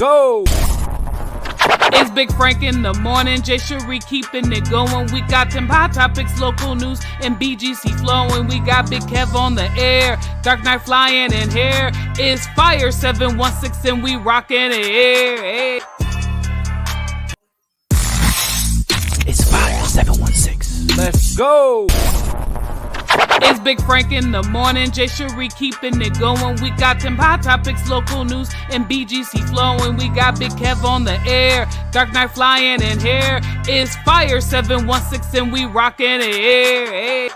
go. It's Big Frank in the morning, Jay Cherie keeping it going. We got them hot topics, local news, and BGC flowing. We got Big Kev on the air, Dark Knight flying in here. It's Fire 716 and we rocking it here. Hey. It's Fire 716. Let's go. It's Big Frank in the morning, Jay Cherie keeping it going. We got them hot topics, local news, and BGC flowing. We got Big Kev on the air, Dark Knight flying in here. It's Fire 716 and we rocking it here. Hey.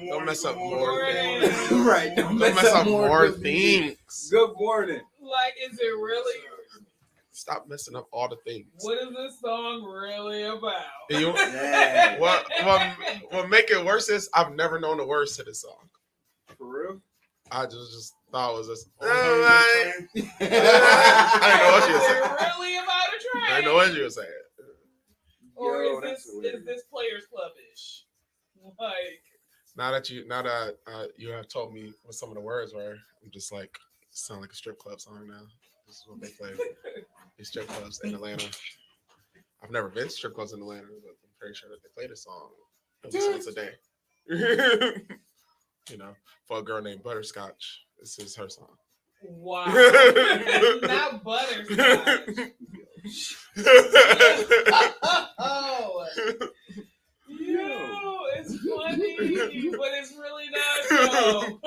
Don't mess up more things. Right, don't mess up more things. Good morning. Like, is it really? Stop messing up all the things. What is this song really about? What make it worse is I've never known the words to this song. For real? I just thought it was just. I I didn't know what you were Is saying. it really about a train? I didn't know what you were saying. Or Yo, is this Players Club-ish? Like, Now that you have told me what some of the words were, I'm just like, it sounds like a strip club song now. This is what they play. These strip clubs in Atlanta. I've never been to strip clubs in Atlanta, but I'm pretty sure that they play this song at least once a day. You know, for a girl named Butterscotch, this is her song. wow. Not butterscotch. Oh. Yo, it's funny, but it's really not though.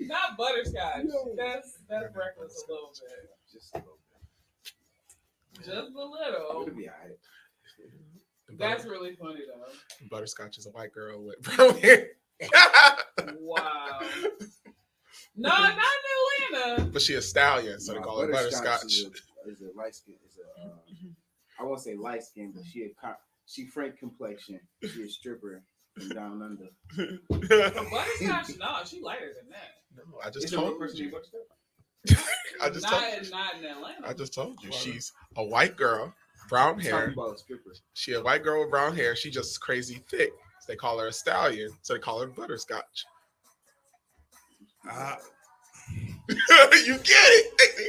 not butterscotch. That's reckless a little bit. Just a little bit. Just a little. It'll be all right. That's really funny though. Butterscotch is a white girl with brown hair. Wow. No, not in Atlanta. But she a stallion, so they call her Butterscotch. Is a light skin. I won't say light skin, but she Frank complexion. She a stripper from down under. Butterscotch, no, she lighter than that. No, I just Is it told a person you. named Butterscotch? I just told you. Not in Atlanta. I just told you. She's a white girl, brown hair. Talking about a stripper. She a white girl with brown hair. She just crazy thick. So they call her a stallion. So they call her Butterscotch. You get it.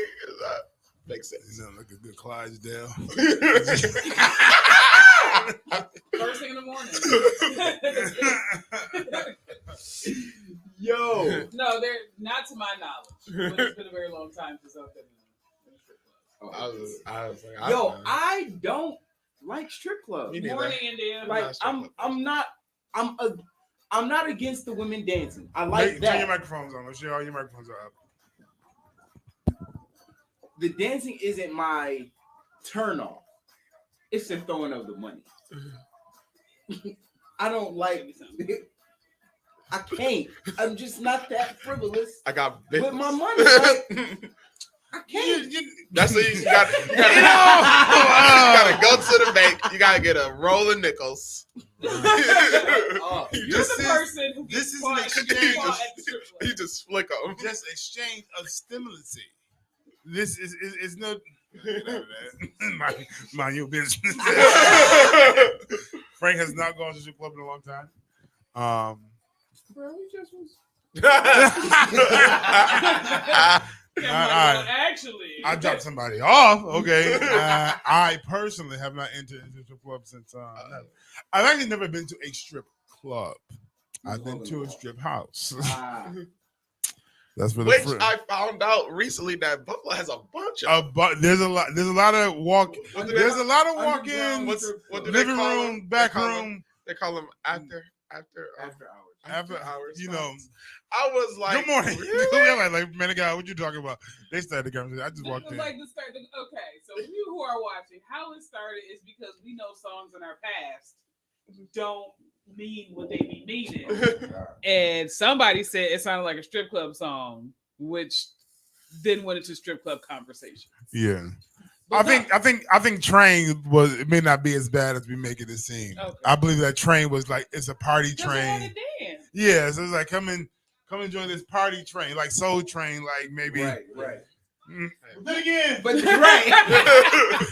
Makes sense. You sound like a good Clydesdale. First thing in the morning. Yo. No, they're not to my knowledge. But it's been a very long time since I've been in a strip club. I was like, Yo, I don't like strip clubs. Me neither. Morning, India. Like I'm not against the women dancing. I like Turn your that. microphones on. Let's see all your microphones are up. The dancing isn't my turn off. It's the throwing of the money. I don't like. I can't. I'm just not that frivolous I got with my money. Like, I can't. That's what you got. You gotta go to the bank. You gotta get a roll of nickels. You're This the is- person who this gets is caught an at exchange. the strip club. You just flick them. Just exchange of stimulus. This is no. Get out of that. Mind your business. Frank has not gone to the club in a long time. Bro, we just was. Actually, I dropped somebody off. Okay. I personally have not entered into a strip club since. I've actually never been to a strip club. I've been to a strip house. That's for the Which free. I found out recently that Buffalo has a bunch of. There's a lot of walk. What do There's they- a lot of underground walk-ins. what do they Living call room, them? back They call them- room. They call them after After hours. you know. I was like, Good morning. really? like, man, guy, what you talking about? They started the conversation. I just This walked is in. like the start. Okay, so you who are watching, how it started is because we know songs in our past don't mean what they be meaning. And somebody said it sounded like a strip club song, which then went into strip club conversation. Yeah. But I think Train was, it may not be as bad as we make it seem. Okay. I believe that Train was like, it's a party Because they had train. to dance. Yeah, so it's like come and join this party train, like Soul Train, like maybe. Right. Then again, But you're right.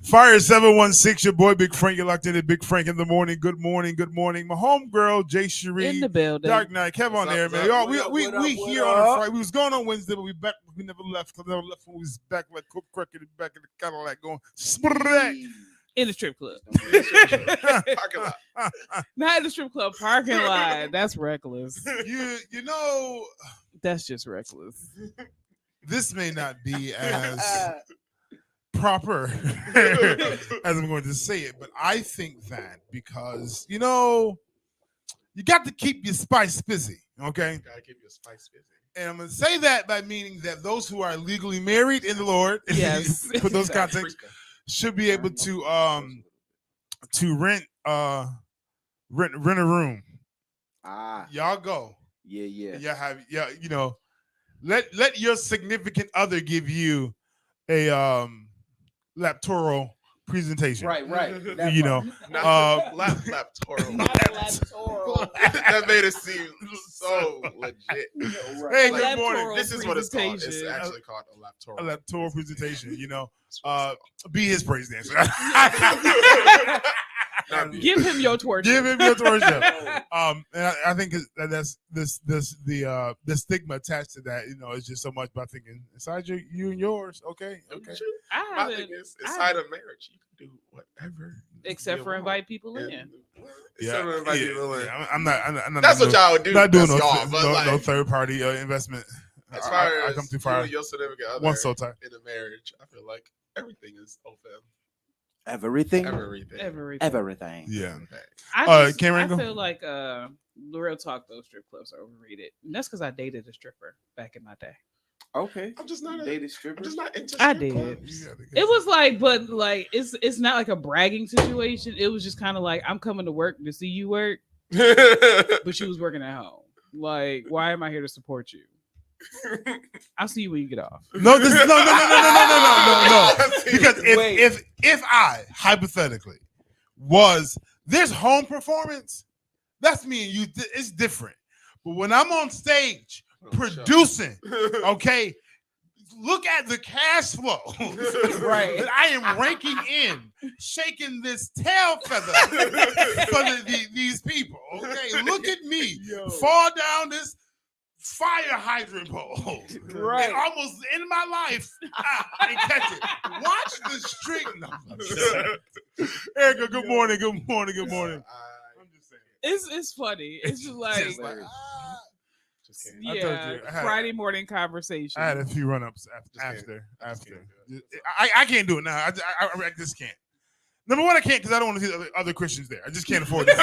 Fire 716, your boy Big Frank. You're locked in at Big Frank in the morning. Good morning, good morning. My homegirl, Jay Cherie. In the building. Dark Knight, Kev on What's there, up, man. what's Y'all, up? we What up, here what on a up? Friday. We was going on Wednesday, but we back. We never left because never left when we was back like Cook Cricket back in the Cadillac going. In the strip club. Parking lot. Not in the strip club parking lot. That's reckless. You know, That's just reckless. this may not be as proper as I'm going to say it, but I think that because you know you got to keep your spice busy, okay? Gotta keep your spice busy. And I'm going to say that by meaning that those who are legally married in the Lord, Yes. put those contexts, should be able to rent a room. Y'all go. Yeah. Y'all have you know, let your significant other give you a laptoral presentation. Right. That You know, Not lap Toro. That made it seem so legit. Hey, Like, good morning. Laptoral This is what it's called. It's presentation. actually called a lap Toro. A laptoral presentation. You know, That's what it's be his praise dancer. called. Not me. Give him your torch. Give him your worship. And I think that's the stigma attached to that. You know, it's just so much about thinking inside you and yours. Okay. I My haven't, thing is, inside of marriage, you can do whatever. except you for want. invite people in. And- Except for invite people in. I'm not. That's what y'all would do. Not doing That's no, y'all, but no, like, no third party investment. as far I as come too you far. and your significant other Once so tight. in a marriage, I feel like everything is open. Everything. Everything. Everything. Yeah. I Cameron, go. feel like real talk, those strip clubs are overrated. And that's because I dated a stripper back in my day. Okay. I'm just not. You A, dated I'm strippers? just not into. I strip did. clubs. It was like, but like it's not like a bragging situation. It was just kind of like I'm coming to work to see you work, but she was working at home. Like, why am I here to support you? I'll see you when you get off. No, this no. Because Wait. if I hypothetically was this home performance, that's me and you. It's different. But when I'm on stage producing, okay, look at the cash flow. Right. That I am raking in, shaking this tail feather for these people. Okay, look at me fall down this fire hydrant pole. Right. And almost end my life and catch it. Watch the string. No, I'm just saying. Erica, good morning. Good morning. Good morning. I'm just saying. It's funny. It's just like Just like, Just can't. I told yeah, you, I had- Friday morning conversation. I had a few run-ups Just can't. after. I just can't do it. I can't do it now. I just can't. Number one, I can't because I don't want to see other Christians there. I just can't afford it.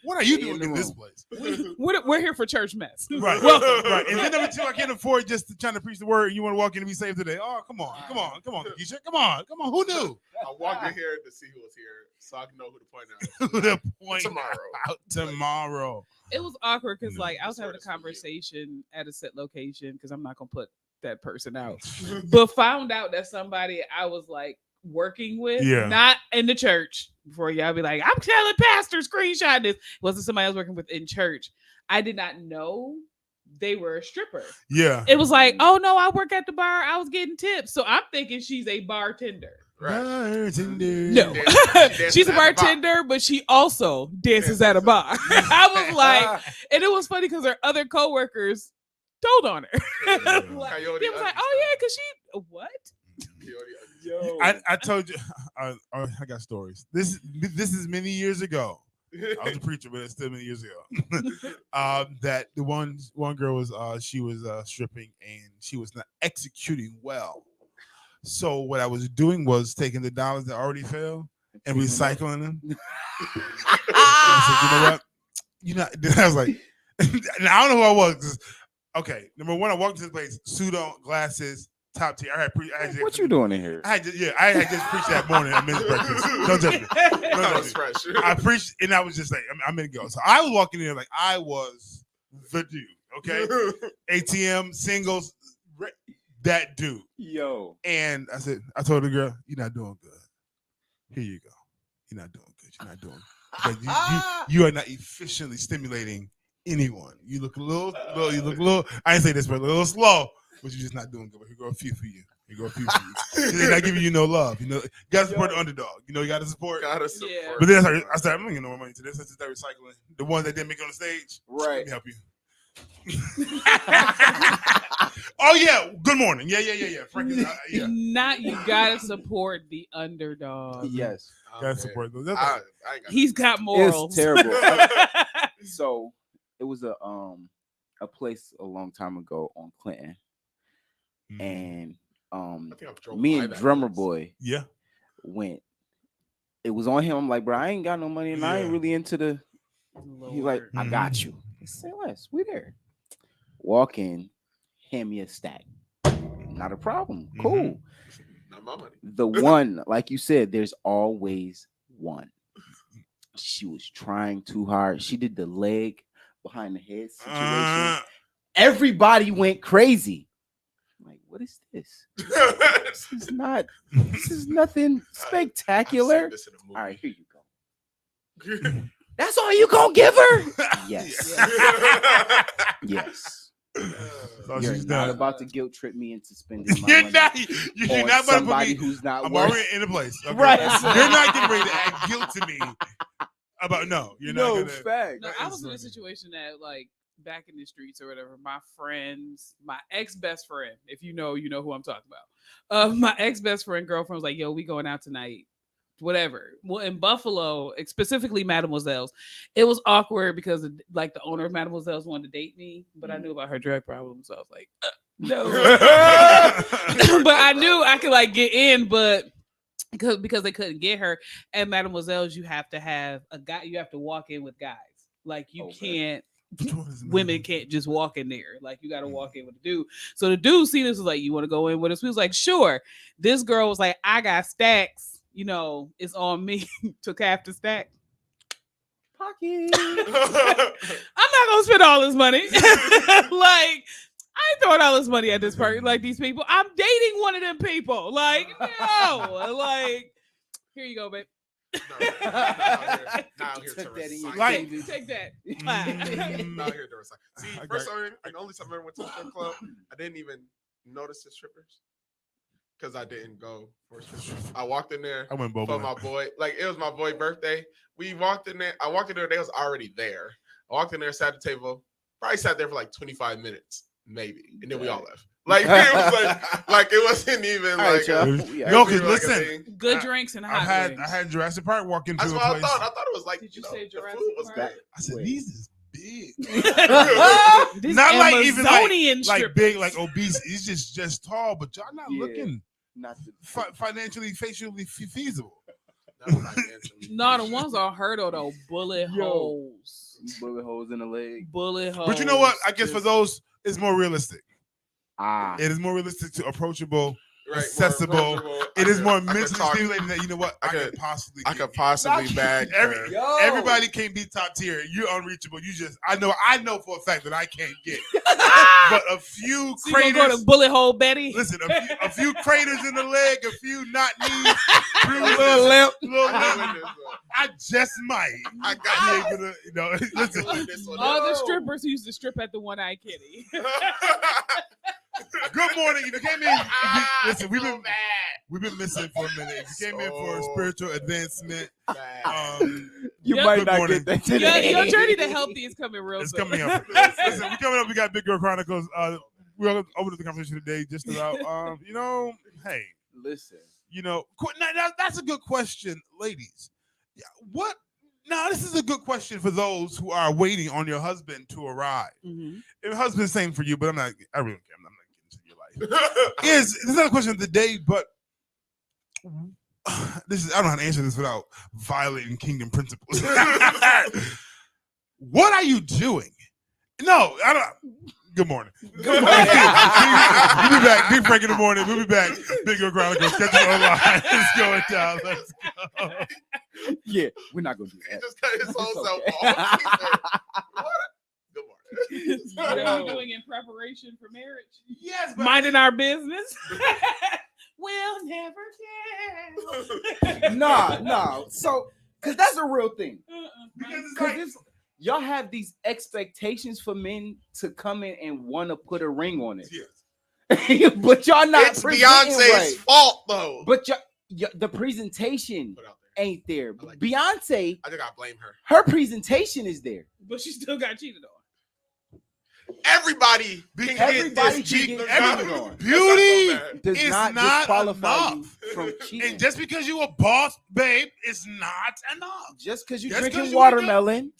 What are you Stay in doing the in this room. place? We're here for church mess. Right. Welcome. Right. And then number two, I can't afford just trying to preach the word. You want to walk in and be saved today? Oh, come on, Keisha. Come on. Who knew? I walked in here to see who was here, so I can know who to point out. Who to point Tomorrow. out tomorrow? It was awkward because No. like I was having a Sort of for you. conversation at a set location because I'm not gonna put that person out, but found out that somebody I was like working with, Yeah. not in the church. Before y'all be like, I'm telling pastor, screenshot this. It wasn't somebody I was working with in church. I did not know they were a stripper. Yeah. It was like, oh no, I work at the bar. I was getting tips, so I'm thinking she's a bartender. Right. Bartender. No, She dances she's a at the bar. bartender, but she also dances at a bar. I was like, and it was funny because her other coworkers told on her. Like, Coyote they was like, Ugly oh yeah, style. because she what? Coyote Ugly. Yo. I told you. I got stories. This is many years ago. I was a preacher, but it's still many years ago. That the one girl was she was stripping and she was not executing well. So what I was doing was taking the dollars that already fell and recycling them. I said, you know what? I was like, and I don't know who I was. 'Cause, okay, number one, I walked into the place, suit on, glasses, top tier. I had What you doing in here? I had just preached that morning at men's breakfast. Don't judge me. That was fresh. I preached, and I was just like, I'm gonna go. So I was walking in like I was the dude. Okay, ATM singles, that dude. Yo. And I told the girl, "You're not doing good. Here you go. You're not doing good. You're not doing. But you are not efficiently stimulating anyone. You look a little. You look a little. I didn't say this, but a little slow. But you're just not doing good. But here go a few for you. You go a few seeds. They're not giving you no love. You know, you gotta support the underdog. You know, you gotta support. Gotta support. Yeah. But then I started, I'm making no more money today since they're recycling the ones that didn't make it on the stage. Let Right. me help you. Oh yeah, good morning. Yeah. Frank is, yeah. Not you gotta support the underdog. Yes. Oh, Gotta man. support those. I ain't got He's got morals. terrible. So it was a place a long time ago on Clinton, Mhm. and I think I've drove me by and that Drummer place. Boy Yeah. went. It was on him. I'm like, bro, I ain't got no money, and I ain't Yeah. really into the. He's like, I Mhm. got you. Say less. We there. Walk in, hand me a stack. Not a problem. Cool. Not my money. The one, like you said, there's always one. She was trying too hard. She did the leg behind the head situation. Everybody went crazy. I'm like, what is this? This is not. This is nothing spectacular. This in a movie. All right, here you go. That's all you gonna give her? Yes. Yes. So You're she's not done. about to guilt trip me into spending my You're money not. You're on not about to put somebody me. who's not I'm worth. already in a place. Okay? Right. You're not getting ready to add guilt to me about no. You're not gonna. fact. No, That I is was in a funny. situation that like back in the streets or whatever. My friends, my ex best friend, if you know who I'm talking about. My ex best friend girlfriend was like, "Yo, we going out tonight." Whatever. Well, in Buffalo, specifically Mademoiselle's, it was awkward because like the owner of Mademoiselle's wanted to date me, but I knew about her drug problems, so I was like, no. But I knew I could like get in, but because they couldn't get her. And Mademoiselle's, you have to have a guy. You have to walk in with guys. Like you can't. Women can't just walk in there. Like you got to walk in with a dude. So the dude seen this was like, "You want to go in with us?" We was like, "Sure." This girl was like, "I got stacks. You know, it's on me." Took half the stack. Pocket. I'm not gonna spend all this money. Like I ain't throwing all this money at this person, like these people. I'm dating one of them people. Like no, like here you go, babe. Now here to Took that in your recycle. Like- savings. Take that. Now here to recycle. See, I first got- time and the only time I ever went to a strip club, I didn't even notice the strippers because I didn't go for strippers. I walked in there I went both. for my boy. Like it was my boy's birthday. We walked in there. I walked in there. They was already there. I walked in there, sat at the table. Probably sat there for like 25 minutes, maybe, and then we all left. Like it was like it wasn't even All right, like y'all. It was- Yeah. No, it 'cause wasn't like a listen, thing. Good I- drinks and I hot had wings. I had Jurassic Park walk into That's a what I place. thought. I thought it was like Did you know, say the Jurassic food was Park? good. I said Wait. these is big, This Not like even like- Amazonian like strippers. big, like obese. He's just tall, but y'all not Yeah. looking Not the financially, facially feasible. That was like instantly No, the delicious. ones on Hurdle though, bullet Yo. holes. bullet holes in the leg. Bullet holes. But you know what? I guess for Just- those, it's more realistic. Ah, It is more realistic to approachable. Right, more accessible. approachable. It I is could- more I could mentally talk- stimulating that you know what I could- could possibly. I get could you. possibly bag her. Yo. Everybody can't be top tier. You're unreachable. You just I know for a fact that I can't get. But a few So you gonna go craters. to bullet hole Betty? Listen, a few craters in the leg, a few not knees, bruises, little limp. little I limp. witnessed I just might I be got able to, I listen. witnessed on All the that. strippers who used to strip at the One Eye Kitty. Good morning. If you came in, listen, so bad. we've been missing for a minute. If you came in for a So spiritual advancement, Bad. You Yep. might Good not morning. get that your, today. your journey to healthy is coming real it's soon. coming up. Listen, we coming up. We got Big Girl Chronicles. We're gonna open up the conversation today just about, hey, Listen. now that's a good question, ladies. Yeah, what? Now this is a good question for those who are waiting on your husband to arrive. Mhm. If your husband's saying for you, but I really don't care. I'm not getting into your life. This is not a question of the day, but I don't know how to answer this without violating kingdom principles. What are you doing? No, I don't. Good morning. Good morning. We'll be back. Big Frank in the morning. We'll be back. Big Girl Chronicles. Catch you online. Let's go, child. Let's go. Yeah, we're not gonna do He that. just cut his whole It's self okay. off. He said, "What? Good morning." What are we Yo. doing in preparation for marriage? Yes, but Minding our business. We'll never tell. Nah. So, because that's a real thing. because it's Because like, y'all have these expectations for men to come in and want to put a ring on it. yes. but y'all not. It's presenting Beyonce's right. fault though. But the presentation Put out there. ain't there. I like Beyonce, I think I blame her. her presentation is there. But she still got cheated on. Everybody can Everybody get this can cheat. get That's cheated on. Beauty bad. Does is not not disqualify you enough. from cheating. And just because you a boss, babe, it's not enough. Just because you Just 'cause drinking you watermelon,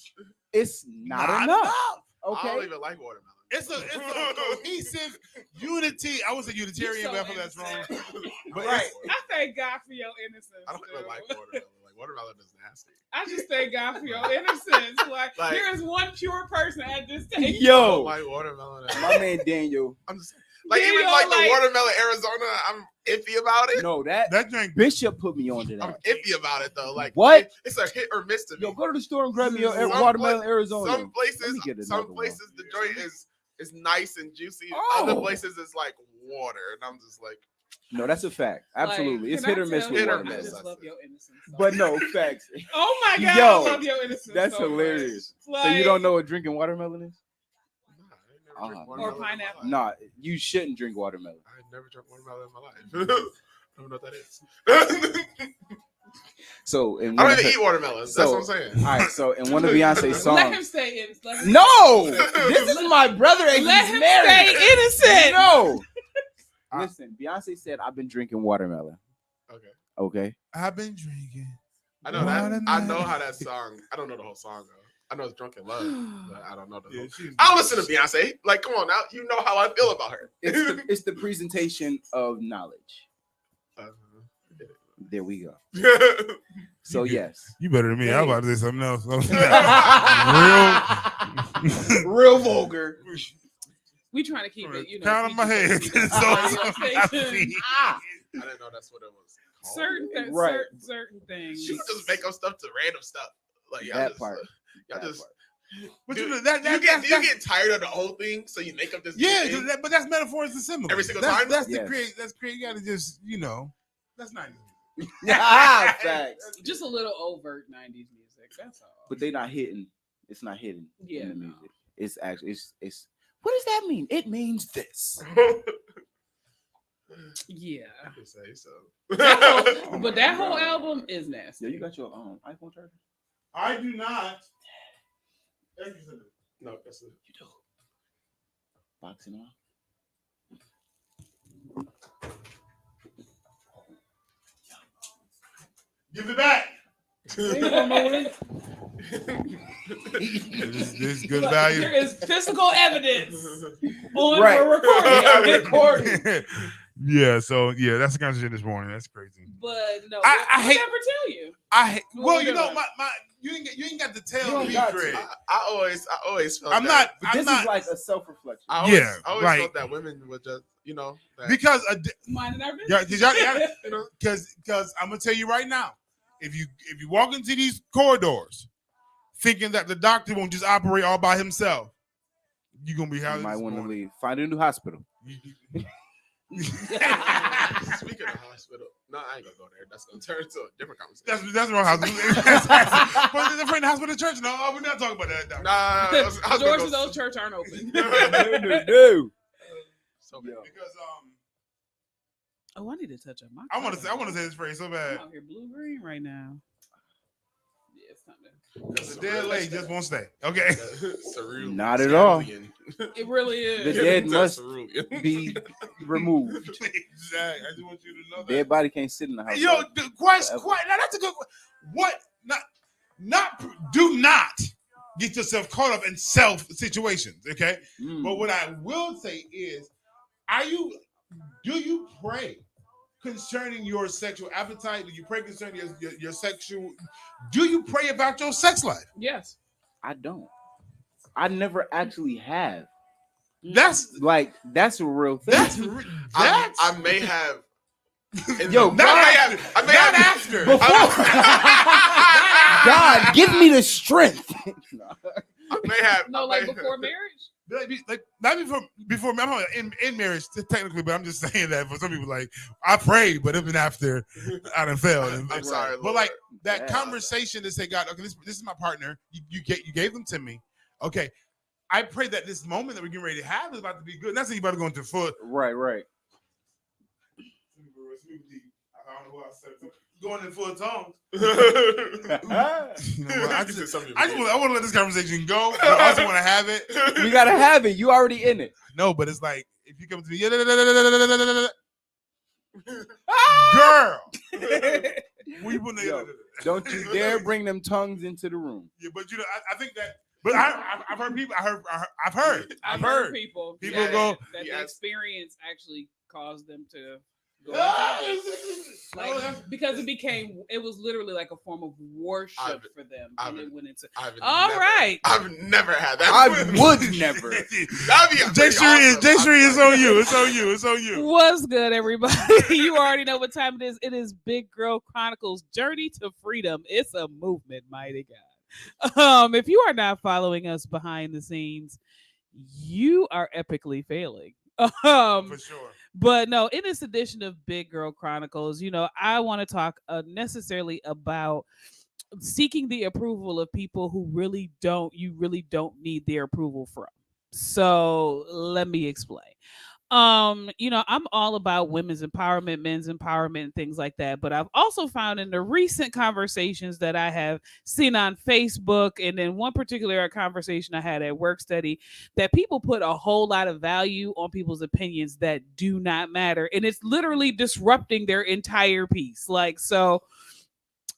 it's not enough. I Okay. don't even like watermelon. It's a cohesive unity. I was a Unitarian, so but I feel that's wrong. But Right. it's- I thank God for your innocence. I don't even dude. like watermelon. Like watermelon is nasty. I just thank God for your innocence. Like there is one pure person at this table. I don't Yo, like watermelon. my man Daniel. I'm just like Yeah, even yo, like the like- watermelon Arizona. I'm iffy about it. No, that that drink. Bishop put me onto I'm that. iffy about it though. Like What? It's a hit or miss to me. Yo, go to the store and grab me Some watermelon Arizona. Some Let places, me get some another places the joint is nice and juicy. Oh. Other places it's like water, and I'm just like, No, that's a fact. Absolutely, Like, it's can hit I or miss tell with Hit or you, watermelon. I miss. just love your innocence. But no facts. Oh my God, Yo, I love your innocence. That's so hilarious. much. So you Like- don't know what drinking watermelon is? nah, I ain't never drink Or watermelon in my pineapple. life. Nah, you shouldn't drink watermelon. I ain't never drunk watermelon in my life. I don't know what that is. So in I one don't of even eat watermelons. So- That's what I'm saying. all right, so in one of Beyonce's Let him songs. stay in. Let him, No, this is my brother and let he's him married. stay innocent. No. Listen, Beyonce said I've been drinking watermelon. Okay. Okay. I've been drinking. I know that. I Watermelon. know how that song. I don't know the whole song though. I know it's "Drunken Love," but I don't know the Yeah, whole. she's- I'll listen to Beyonce. Like, come on now. You know how I feel about her. It's the presentation of knowledge. Uh-huh. There we go. So You- yes. You better than me. I was about to say something else. Real vulgar. We trying to keep it, you know. Crown on my head. PG-13. So I see. Ah, I didn't know that's what it was. called. Certain, Right. certain things. She just make up stuff to random stuff. Like y'all That just, part. y'all That just. part. But Do you know, that you get tired of the whole thing, so you make up this. yeah, new thing? but that's metaphors and symbols. Every single that's, time? That's the Yes. create. That's create. You gotta just that's not. Ah, facts. Just a little overt 90s music. That's all. But they not hitting. It's not hidden Yeah, in the no. music. It's actually it's. What does that mean? It means this. Yeah. I can say so. That whole- Oh but my that whole God. album is nasty. Yeah, you got your iPhone charger? I do not. No, that's it. You do. Boxing on. Give it back. This This good value. There is physical evidence on Right. a recording. Yeah, so that's the conversation this morning. That's crazy. But no, I I hate- never tell you. Well, you know, doing? my you ain't got to You tell don't me, got to. Craig. I always felt I'm that. not. But I'm this not is like a self-reflection. I always, Yeah, I always right. felt that women would just, that, because Minding our yeah, business. you know, because I'm gonna tell you right now, if you walk into these corridors thinking that the doctor won't just operate all by himself, you're gonna be You having might want to leave. Find a new hospital. speaking of hospital, no, I ain't gonna go there. That's gonna turn into a different conversation. That's the wrong hospital. But the friend hospital church. No, we're not talking about that. Doctor. Nah, I was gonna Doors go- of those church aren't open. No. So bad. Yo. Because Oh, I need to touch up my. I want to say this phrase so I'm bad. out here blue green right now. Yeah, it's time to. The dead lady just won't stay. Okay. Cerulean. Not at all. Cerulean. It really The is. dead That's must cerulean. be removed. Exactly. I just want you to know that. Dead body can't sit in the house. Yo, quite. Forever. Now that's a good. What? Do not get yourself caught up in self situations. Okay. Mm. But what I will say is, do you pray concerning your sexual appetite? Do you pray concerning your sexual? Do you pray about your sex life? Yes. I don't. I never actually have. That's That's a real thing. that's I may have. Yo, I may not have after. God, give me the strength. I may have. No, I like may- before marriage. Like not before I'm not in marriage technically, but I'm just saying that for some people, like I prayed, but even after I done failed. I'm sorry, but Lord. like that Yeah. conversation to say, God, okay, this is my partner. You gave them to me. Okay, I pray that this moment that we're getting ready to have is about to be good. That's you about to go into full. Right. I don't know who I said going in full tongues. You know what, I just something want to let this conversation go. But I also want to have it. We gotta have it. You already in it. No, but it's like if you come to me, girl, what you putting Yo, don't you dare bring them tongues into the room. Yeah, but you know, I think that. But I've heard people. I've heard people Yeah, go. that the Yes. experience actually caused them to go "Ah, because it was literally like a form of worship I've- for them, I've- and it went into All right. I've never had that. I would never. That'd be Jay Shree, it's on you. It's on you. What's good, everybody? You already know what time it is. It is Big Girl Chronicles Journey to Freedom. It's a movement, mighty God. If you are not following us behind the scenes, you are epically failing. For sure. But no, in this edition of Big Girl Chronicles, I want to talk necessarily about seeking the approval of people who you really don't need their approval from. So let me explain. I'm all about women's empowerment, men's empowerment, and things like that. But I've also found in the recent conversations that I have seen on Facebook, and in one particular conversation I had at work study, that people put a whole lot of value on people's opinions that do not matter. And it's literally disrupting their entire piece. So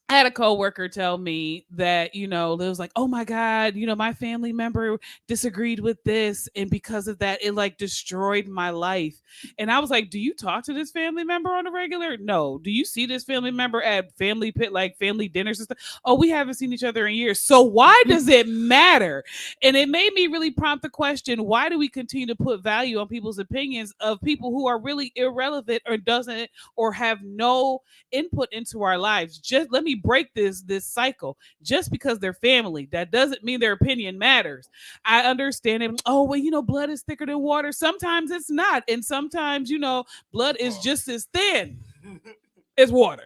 I had a coworker tell me that, it was like, oh my God, my family member disagreed with this. And because of that, it like destroyed my life. And I was like, do you talk to this family member on a regular? No. Do you see this family member at family dinners and stuff? Oh, we haven't seen each other in years. So why does it matter? And it made me really prompt the question, why do we continue to put value on people's opinions of people who are really irrelevant or have no input into our lives? Just let me break this cycle. Just because they're family, that doesn't mean their opinion matters. I understand it. Oh, well, blood is thicker than water. Sometimes it's not. And sometimes, blood is just as thin as water.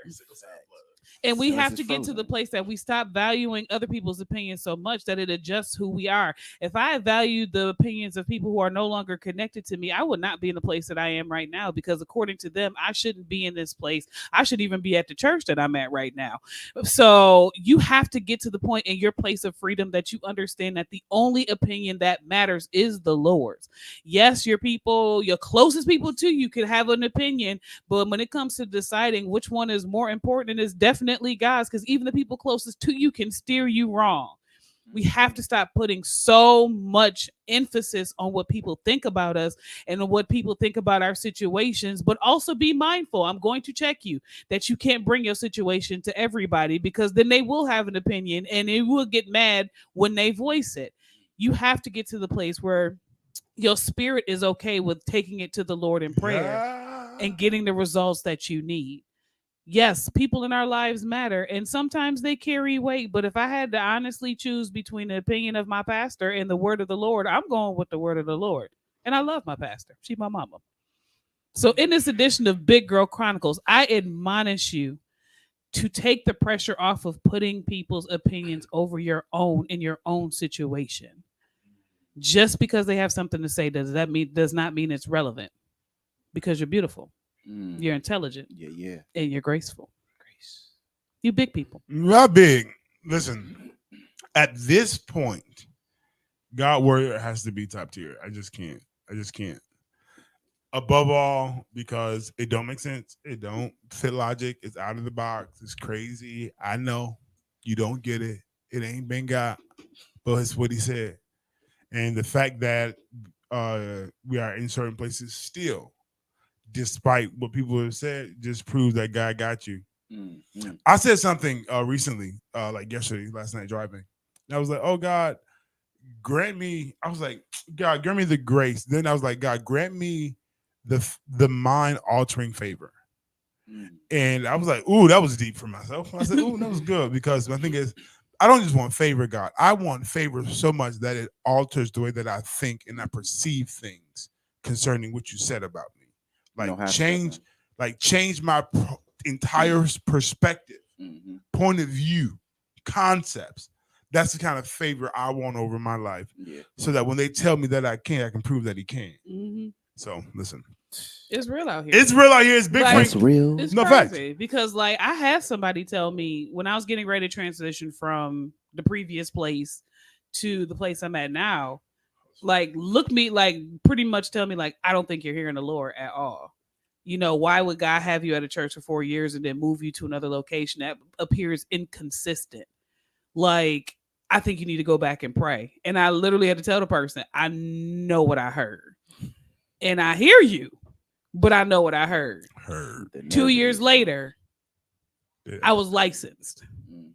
And we have to get to the place that we stop valuing other people's opinions so much that it adjusts who we are. If I valued the opinions of people who are no longer connected to me, I would not be in the place that I am right now, because according to them, I shouldn't be in this place. I should even be at the church that I'm at right now. So you have to get to the point in your place of freedom that you understand that the only opinion that matters is the Lord's. Yes, your people, your closest people to you could have an opinion, but when it comes to deciding which one is more important, it is definitely God's, because even the people closest to you can steer you wrong. We have to stop putting so much emphasis on what people think about us and what people think about our situations, but also be mindful. I'm going to check you that you can't bring your situation to everybody, because then they will have an opinion and it will get mad when they voice it. You have to get to the place where your spirit is okay with taking it to the Lord in prayer and getting the results that you need. Yes, people in our lives matter, and sometimes they carry weight. But if I had to honestly choose between the opinion of my pastor and the word of the Lord, I'm going with the word of the Lord. And I love my pastor. She's my mama. So in this edition of Big Girl Chronicles, I admonish you to take the pressure off of putting people's opinions over your own in your own situation. Just because they have something to say does not mean it's relevant, because you're beautiful. You're intelligent. Yeah. And you're graceful. You big people. Not big. Listen, at this point, God Warrior has to be top tier. I just can't. Above all, because it don't make sense. It don't fit logic. It's out of the box. It's crazy. I know you don't get it. It ain't been God, but it's what he said. And the fact that we are in certain places still, despite what people have said, just proves that God got you. Mm-hmm. I said something recently, like yesterday, last night driving. And I was like, oh, God, grant me. I was like, God, grant me the grace. Then I was like, God, grant me the mind-altering favor. And I was like, ooh, that was deep for myself. I said, ooh, that was good, because my thing is, I don't just want favor, God. I want favor so much that it alters the way that I think and I perceive things concerning what you said about me. Like change my entire perspective, point of view, concepts, That's the kind of favor I want over my life, Yeah. so that when they tell me that I can, I can prove that he can. Mhm. So listen, It's real out here. it's real out here. It's big. Like- Frank. That's real. It's No facts. crazy because like I had somebody tell me when I was getting ready to transition from the previous place to the place I'm at now, like look me like pretty much tell me like I don't think you're hearing the Lord at all. You know, why would God have you at a church for 4 years and then move you to another location that appears inconsistent? Like, I think you need to go back and pray. And I literally had to tell the person, I know what I heard. And I hear you, but I know what I heard. Heard. 2 years later, Yeah. I was licensed.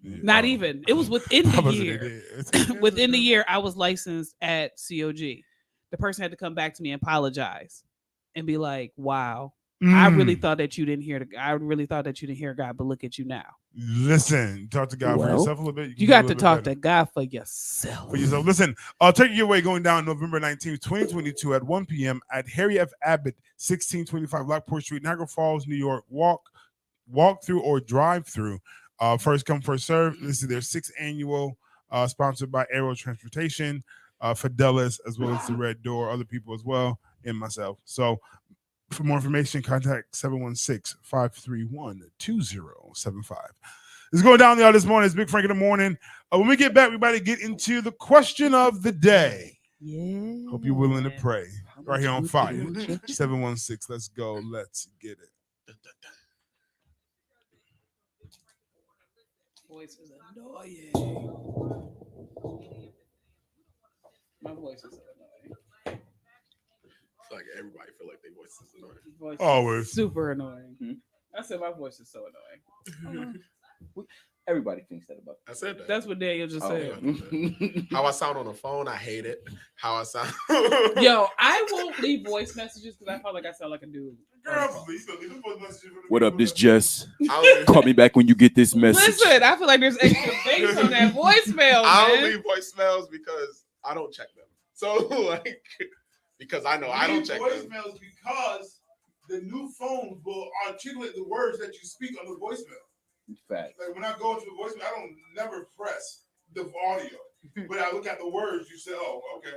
Yeah. Not Oh. even. It was within I the wasn't year. there. Within the year, I was licensed at COG. The person had to come back to me and apologize and be like, wow, I really Mm. thought that you didn't hear I really thought that you didn't hear God, but look at you now. Listen, talk to God for Well, yourself a little bit. You can got do a to little talk bit better. to God for yourself. For yourself. Listen, I'll take you away going down November 19th, 2022 at 1 p.m. at Harry F. Abbott, 1625 Lockport Street, Niagara Falls, New York. Walk through or drive through. First come, first serve. This is their 6th annual, sponsored by Aero Transportation, Fidelis, as well as the Red Door, other people as well, and myself. So for more information, contact 716-531-2075. It's going down there this morning. It's Big Frank in the morning. When we get back, we about to get into the question of the day. Yeah. Hope you're willing to pray. Right here on fire. 716. Let's go. Let's get it. Voice is annoying. My voice is annoying. It's like everybody feel like their voice is annoying. Voice is Always. super annoying. Hmm. I said my voice is so annoying. Everybody thinks that about. I said that. That's what Daniel just Oh. said. How I sound on the phone, I hate it. How I sound. Yo, I won't leave voice messages because I feel like I sound like a dude. Girl, please don't leave a voice message for the What up, people this that- Jess? I don't Call leave, me back when you get this message. Listen, I feel like there's extra bass on that voicemail, I don't man. leave voicemails because I don't check them. So like, because I know I don't check them. voicemails because the new phones will articulate the words that you speak on the voicemail. Fact. Like when I go into the voicemail, I don't never press the audio, but I look at the words. You say, "Oh, okay."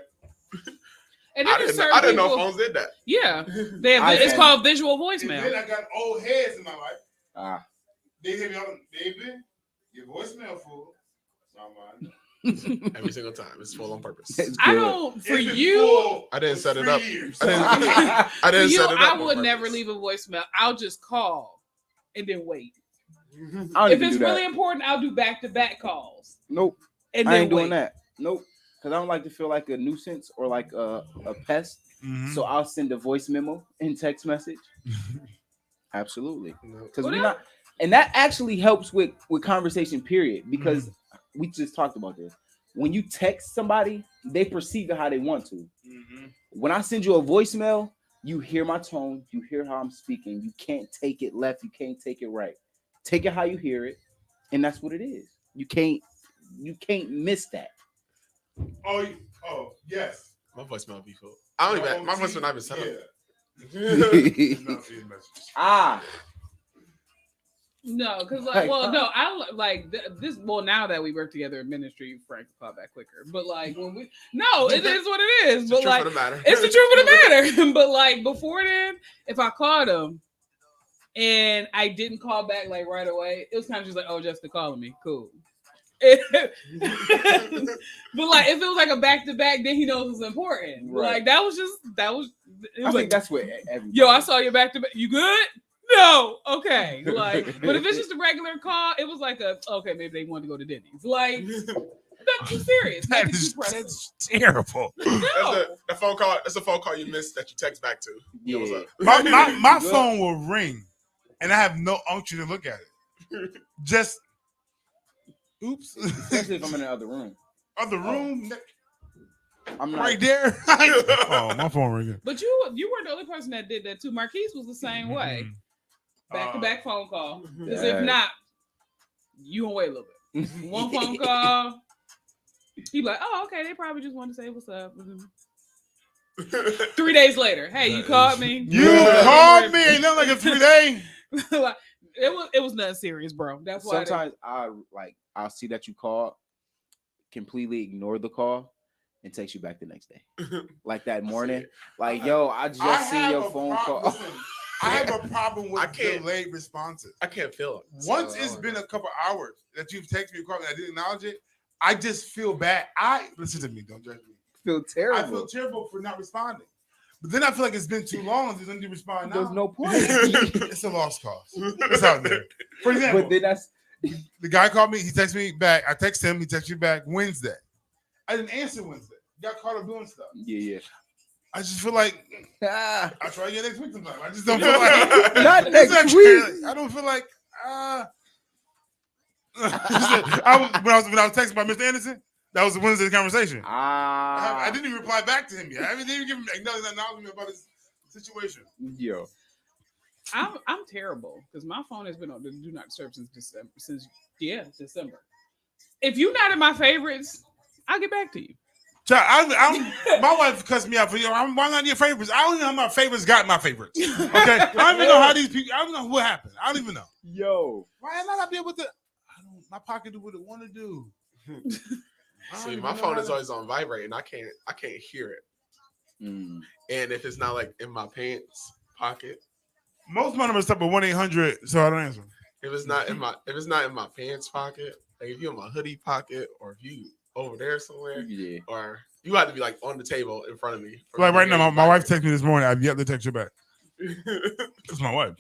And I then didn't, certain I didn't know people- phones did that. Yeah, they have, it's iPhone. called visual And then voicemail. I got old heads in my life. Ah, They hit me up, David, your voicemail full. It's not mine. Every single time. It's full on purpose. it's I good. don't. For It's been you, full I didn't for set it 3 up. years. I didn't for set you, it up. I on would never purpose. leave a voicemail. I'll just call and then wait. I don't If even it's do that. really important, I'll do back-to-back calls Nope. and I then ain't doing wait. that. Nope. Because I don't like to feel like a nuisance or like a pest. Mhm. So I'll send a voice memo in text message. Absolutely. No. Because Well, we that- not, and that actually helps with conversation. Period. Because we just talked about this. When you text somebody, they perceive it how they want to. When I send you a voicemail, you hear my tone, you hear how I'm speaking. You can't take it left, you can't take it right. Take it how you hear it, and that's what it is. You can't miss that. Oh, yes. My voicemail be full. I don't even. My voicemail not even set up. It's not being messaged. Ah, No, because Like, I like this. Well, now that we work together in ministry, Frank will call back quicker. But like when we, no, it is what it is. It's But the truth like, of the matter. it's the truth of the matter. But like before then, if I called him and I didn't call back like right away, it was kind of just like, oh, Jessica calling me, cool. But like if it was like a back to back, then he knows it's important. Right. Like that was. It I was think like, that's what everybody. yo, I saw you back to back. You good? No, okay. Like, but if it's just a regular call, it was like okay, maybe they wanted to go to Denny's. Like, not too serious. That Nothing is too pressing. terrible. No. The phone call. It's a phone call you missed that you text back to. Yo, what's Yeah. up? My Good. phone will ring, and I have no unction to look at it. Just, oops. Especially if I'm in the other room. Other room, I'm not. right there. Oh, my phone ringing. But you weren't the only person that did that too. Marquise was the same way. Mhm. Back to back phone call. Because Yeah. if not, you gonna wait a little bit. One phone call. He be like, oh, okay, they probably just wanted to say what's up. 3 days later, hey, you called me. You Yeah. called me. Ain't nothing like a 3 day. Like, it was nothing serious, bro. That's why. Sometimes I'll see that you called. completely ignore the call and text you back the next day. Like that I see morning, it. like, yo, I just seen your phone call. Listen, I have a problem I with can't- delayed responses. I can't feel it. Once So, it's I don't been know. a couple hours that you've texted me or called me, I didn't acknowledge it. I just feel bad. Listen to me, don't judge me. Feel I terrible. feel terrible for not responding. But then I feel like it's been too long since I didn't respond now. There's no point. It's a lost cause. It's out there. For example, But then that's the guy called me. He texted me back. I texted him. He texted me back Wednesday. I didn't answer Wednesday. Got caught up doing stuff. yeah. I just feel like Ah, I'll try again next week sometime. I just don't feel like Not It's next true. week. I don't feel like when I was texting by Mr. Anderson, that was the Wednesday conversation. I didn't even reply back to him yet. I didn't even give him acknowledgement about his situation. Yo. I'm terrible because my phone has been on the do not disturb since December. If you're not in my favorites, I'll get back to you. Child, my wife cussed me out for why not in your favorites? I don't even know how my favorites got my favorites. Okay, I don't even know how these people. I don't know what happened. I don't even know. Yo. Why am I not be able to? My pocket do what it want to do. See, my phone is always on vibrate, and I can't hear it. Mm. And if it's not like in my pants pocket, Most of my numbers start with 1-800, so I don't answer. if it's not in my pants pocket, like if you're in my hoodie pocket, or if you over there somewhere, Yeah. or you have to be like on the table in front of me. for Like me right to now, hear my you wife vibrate. texted me this morning. I've yet to text her back. It's my wife.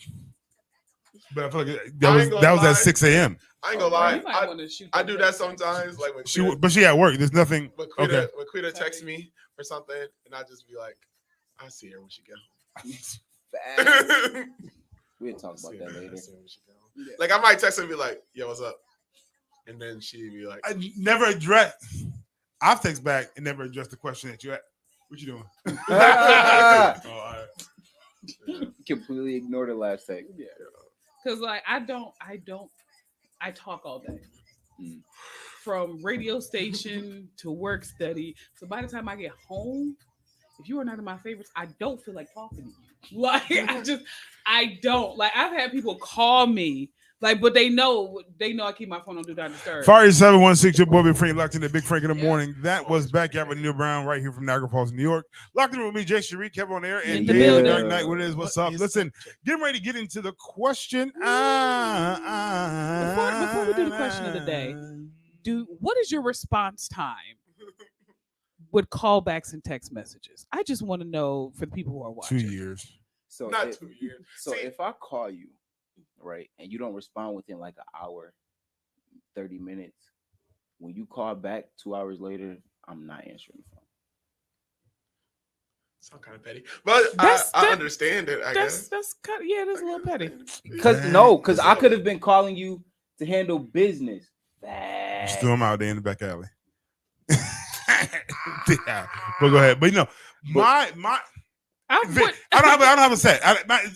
But I feel like I ain't gonna that was lie. at 6 a.m. I ain't gonna lie. You might want to shoot. I that do text. that sometimes. Like when She at work. There's nothing. when Okay. Quita texts me or something, and I just be like, I see her when she get Facts. home. We'll talk about I that later. see her when she get home. Yeah. Like I might text her and be like, "Yo, what's up?" And then she'd be like, I never address. I've texted back and never addressed the question that you asked. What you doing? Ah! Oh, all right. Completely ignore the last text. Yeah. Because like I talk all day. Mm. From radio station to work study. So by the time I get home, if you are not in my favorites, I don't feel like talking to you. Like I don't. Like I've had people call me, like, but they know I keep my phone on do not disturb. Fire 716, your boy Big Frank locked in the Big Frank in the Yeah. morning. That was Backyard with Neil Brown right here from Niagara Falls, New York. Locked in with me, Jay Sharif, Kev on air, and In the Dave building. Dark Knight. What it is? What's up? Listen, getting ready to get into the question. Before we do the question of the day, what is your response time with callbacks and text messages? I just want to know for the people who are 2 watching. years. So "Not if, 2 years." so See, if I call you, right, and you don't respond within like an hour, 30 minutes, when you call back 2 hours later, I'm not answering the phone. sound kind of petty, but That's- I that- understand it. I guess. That's kind of, yeah, that's a little petty. Because I could have been calling you to handle business. Just threw him out there in the back alley. Yeah, but go ahead. But you know, my I would, I don't have a set.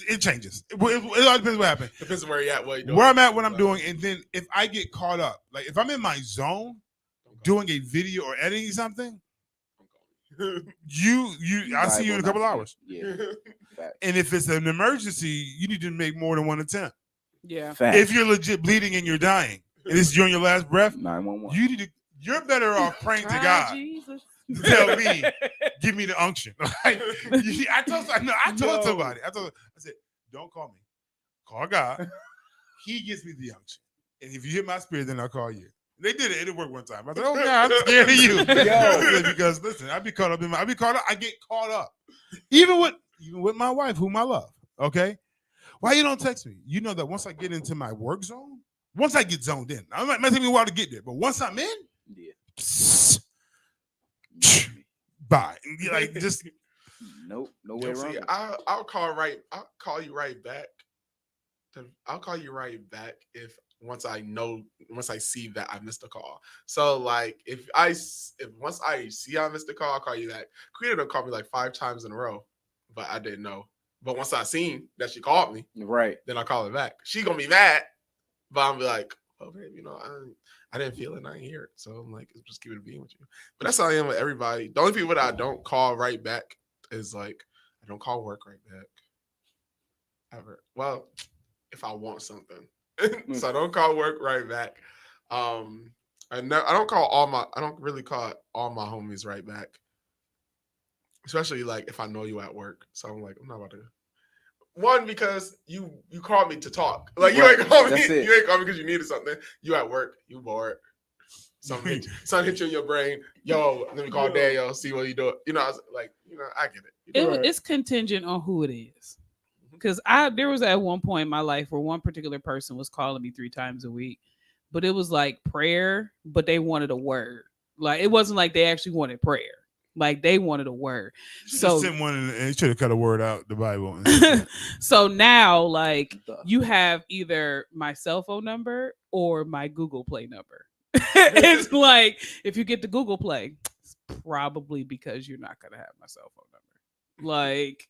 It changes. It all depends what happened. Depends on where you're at, what you're doing. Where I'm at, what I'm doing, and then if I get caught up, like if I'm in my zone doing a video or editing something, I'll see you in a couple hours. Yeah. Facts. And if it's an emergency, you need to make more than one attempt. yeah. Facts. If you're legit bleeding and you're dying, and it's you on your last breath, 911. you need to. You're better off praying to Try God. Jesus. Tell me, give me the unction. Like, I told somebody. I said, don't call me. Call God. He gives me the unction. And if you hit my spirit, then I'll call you. They did it. It worked one time. I said, oh God, I'm scared of you. Yo. Because listen, I get caught up. I get caught up. Even with my wife, whom I love. Okay. Why you don't text me? You know that once I get into my work zone, once I get zoned in, I'm not taking me a while to get there, but once I'm in, Yeah. bye. Like just Nope. No way Yo, around see, it. I'll call you right back. I'll call you right back if once I see that I missed a call. So like if once I see I missed a call, I'll call you back. Quita called me like 5 times in a row, but I didn't know. But once I seen that she called me, Right. then I call her back. She gonna be mad, but I'm be like, oh babe, I didn't feel it, and I didn't hear it. So I'm like, just keep it being with you. But that's how I am with everybody. The only people that I don't call right back is like I don't call work right back. Ever. Well, if I want something. So I don't call work right back. I don't really call all my homies right back. Especially like if I know you at work. So I'm like, I'm not about to. One, because you called me to talk. Like you ain't called me. You ain't called me because you needed something. You at work. You bored. Something hit you in your brain. Yo, let me call Daniel. See what you do. You know, I was like, I get it. It's contingent on who it is. Because there was at one point in my life where one particular person was calling me 3 times a week, but it was like prayer, but they wanted a word. Like it wasn't like they actually wanted prayer. Like they wanted a word. So sent one and should have cut a word out the Bible. So now, like you have either my cell phone number or my Google Play number. It's like if you get the Google Play, it's probably because you're not gonna have my cell phone number. Like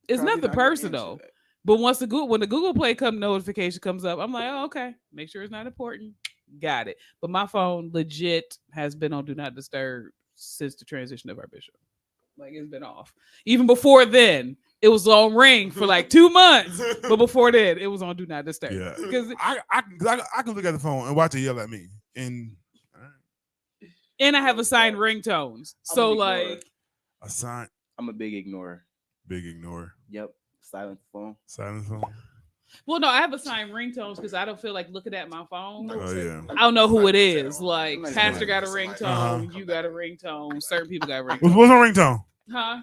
it's nothing personal. But when the Google Play notification comes up, I'm like, oh, okay, make sure it's not important. Got it. But my phone legit has been on Do Not Disturb since the transition of our bishop. Like it's been off. Even before then, it was on ring for like 2 months. But before then, it was on Do Not Disturb. Yeah. Because I can look at the phone and watch it yell at me. And I have assigned ringtones. So like assigned. I'm a big ignorer. Big ignorer. Yep. Silent phone. Well, no, I have assigned ringtones because I don't feel like looking at my phone. Oh yeah. I don't know who it is. Like Pastor got a ringtone, you got a ringtone, certain people got a ringtone. What's on ringtone? Huh?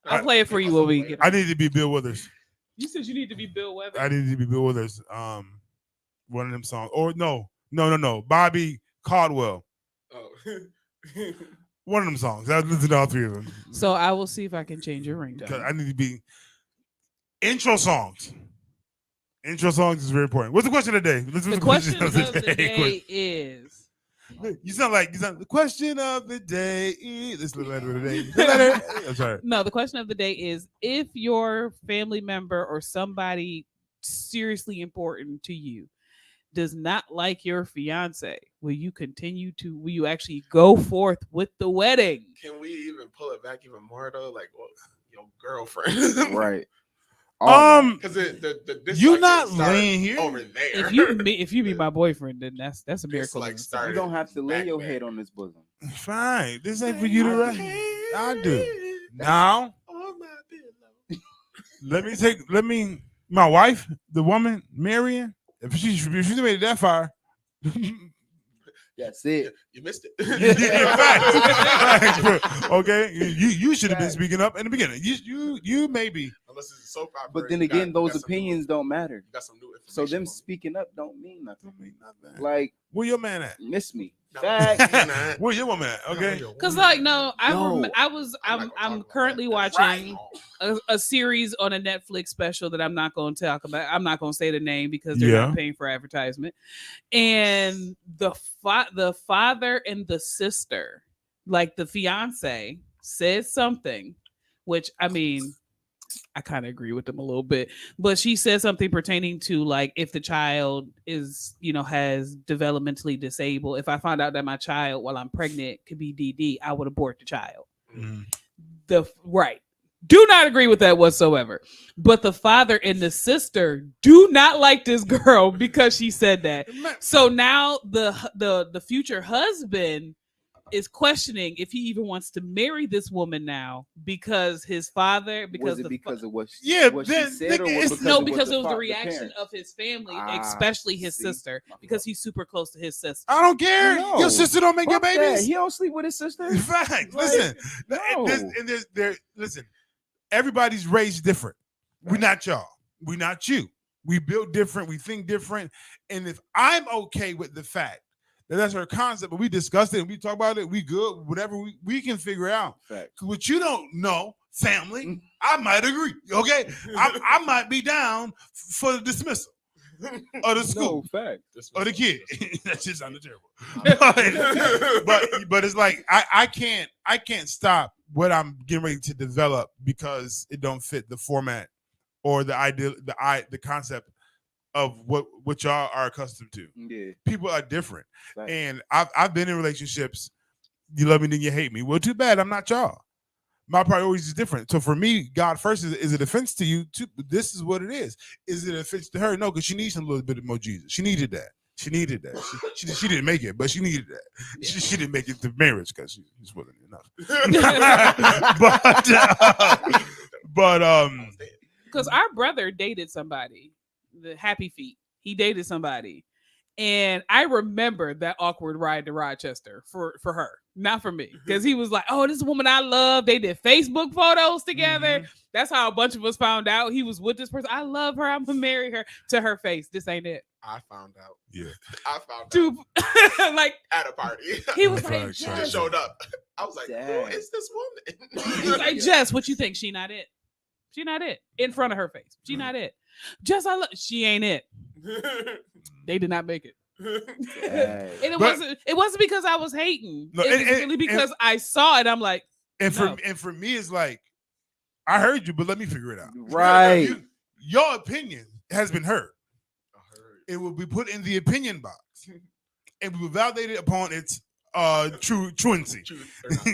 I'll play it for you when we get. I need to be Bill Withers. You said you need to be Bill Withers. I need to be Bill Withers. One of them songs. Or no. Bobby Caldwell. Oh. One of them songs. I listened to all 3 of them. So I will see if I can change your ringtone. I need to be intro songs. Intro songs is very important. What's the question of the day? The question of the day is. You sound the question of the day is. This is the letter of the day. The letter. I'm sorry. No, the question of the day is: if your family member or somebody seriously important to you does not like your fiance, will you actually go forth with the wedding? Can we even pull it back even more though? Like, well, your girlfriend, right? Because you not laying here over there. If you be my boyfriend, then that's a miracle. Like you don't have to lay your head on his bosom. Fine, this ain't for you to write. I do now. Let me. My wife, the woman, Marion. If she's made it that far. That's it. You missed it. Okay, you should have been speaking up in the beginning. You maybe. Unless it's a soap opera. But then again, those opinions don't matter. You got some new so them speaking up don't mean nothing. Like, where your man at? Miss me. No. Where your woman at? Okay. Because I'm currently watching a series on a Netflix special that I'm not going to talk about. I'm not going to say the name because they're not paying for advertisement. And the father and the sister, like the fiance, said something, which I mean, I kind of agree with them a little bit, but she said something pertaining to like if the child is, has developmentally disabled. If I found out that my child while I'm pregnant could be DD, I would abort the child. Mm. Do not agree with that whatsoever. But the father and the sister do not like this girl because she said that. So now the future husband is questioning if he even wants to marry this woman now because his father because of what she said, or because it was the reaction of his family, especially his sister, because he's super close to his sister. I don't care. No. Your sister don't make your babies. He don't sleep with his sister. In fact, listen, listen. Everybody's raised different. We're not y'all. We're not you. We build different. We think different. And if I'm okay with the fact that's her concept, but we discussed it and we talk about it. We good, whatever we can figure out. What you don't know, family, I might agree. Okay, I might be down for the dismissal of the school, or the kid. That just sounded terrible. but it's like I can't stop what I'm getting ready to develop because it don't fit the format or the idea, the concept of what y'all are accustomed to. Yeah. People are different. And I've been in relationships, you love me, then you hate me. Well, too bad, I'm not y'all. My priorities is different. So for me, God first is it offense to you? This is what it is. Is it offense to her? No, because she needs a little bit more Jesus. She needed that. She needed that. She didn't make it, but she needed that. Yeah. She didn't make it to marriage because she's willing enough. but Because our brother dated somebody, the Happy Feet. He dated somebody. And I remember that awkward ride to Rochester for her, not for me. Because he was like, oh, this woman I love. They did Facebook photos together. That's how a bunch of us found out he was with this person. I love her. I'm going to marry her. To her face. This ain't it. I found out. yeah, I found out Dude, like, at a party. he was Fuck, like, She sorry. just Jess. showed up. I was like, who Dang. is this woman? He was like, Jess, what you think? She not it. She not it. In front of her face. She not it. Jess, I love. She ain't it. They did not make it. Dang. And But- it wasn't because I was hating. No, it was and- really because I saw it. I'm like, and No. for me, it's like I heard you, but let me figure it out. Right. Your opinion has been heard. I heard. It will be put in the opinion box, and we will validate it upon its truancy. Truth or not.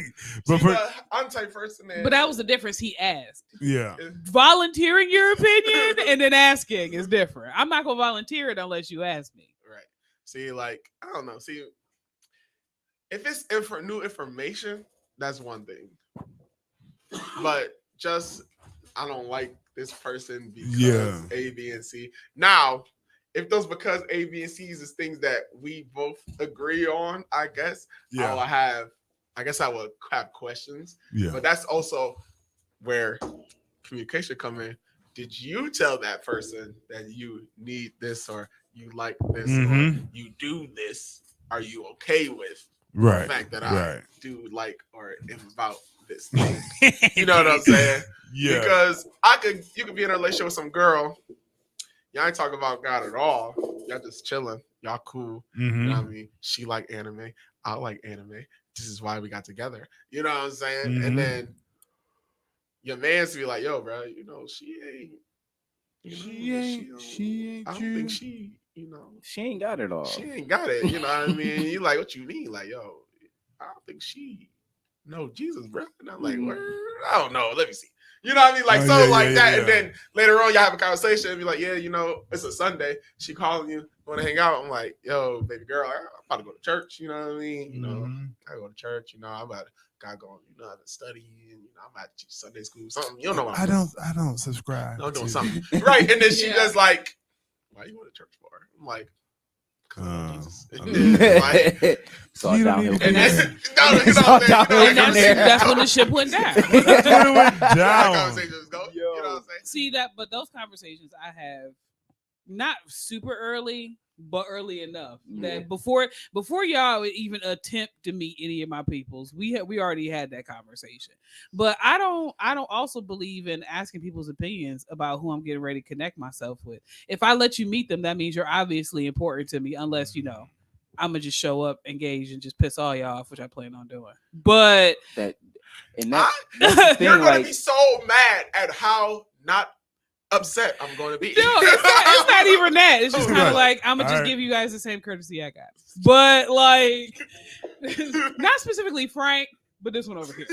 But See, for, the untyped person there. but that was the difference. He asked. yeah, Volunteering your opinion and then asking is different. I'm not gonna volunteer it unless you ask me. Right. See, like, I don't know. See, if it's new information, that's one thing. But just, I don't like this person because Yeah. A, B, and C. Now, if those because A, B, and C's is things that we both agree on, I guess yeah, I guess I would have questions. yeah. But that's also where communication come in. Did you tell that person that you need this or you like this or Mhm. you do this? Are you okay with Right, the fact that I right. do like or am about this thing? You know what I'm saying? Yeah, Because you could be in a relationship with some girl. Y'all ain't talking about God at all. Y'all just chilling. Y'all cool. You know what I mean? She like anime. I like anime. This is why we got together. You know what I'm saying? Mhm. And then your man's be like, yo, bro, you know, she ain't. You know, she ain't I don't you. think she, you know, She ain't got it all. she ain't got it. You know what I mean? You like, what you mean? Like, yo, I don't think she know Jesus, bro. And I'm like, word? I don't know. Let me see. You know what I mean? Like, Oh, so yeah, like yeah, that. yeah. And then later on, y'all have a conversation and be like, yeah, you know, it's a Sunday. She calling you, want to hang out. I'm like, yo, baby girl, I'm about to go to church. You know what I mean? You know, Mhm. I go to church. You know, I'm about to got going. You know, how to study. And, you know, I'm about to teach Sunday school. Something. You don't know what I'm doing. I don't subscribe. I'm doing to- something. Right. And then she Yeah. just like, why you going to church for? I'm like, 'cause I love Oh, Jesus. I And mean- then, like, It's all You don't downhill need from and to- there. then, no, you know It's what all I'm saying? downhill And You know, from that's, there. that's when the ship went down. That's when it went how down. conversations go. You know what I'm saying? See that, but those conversations I have not super early, but early enough Yeah. that before y'all would even attempt to meet any of my peoples, we already had that conversation. But I don't also believe in asking people's opinions about who I'm getting ready to connect myself with. If I let you meet them, that means you're obviously important to me, unless you know I'm gonna just show up, engage, and just piss all y'all off, which I plan on doing. But That's the You're thing. going to Like, be so mad at how not upset I'm going to be. no, it's not even that. It's just kind Right. of like I'm gonna just Alright. give you guys the same courtesy I got. But like, not specifically Frank, but this one over here,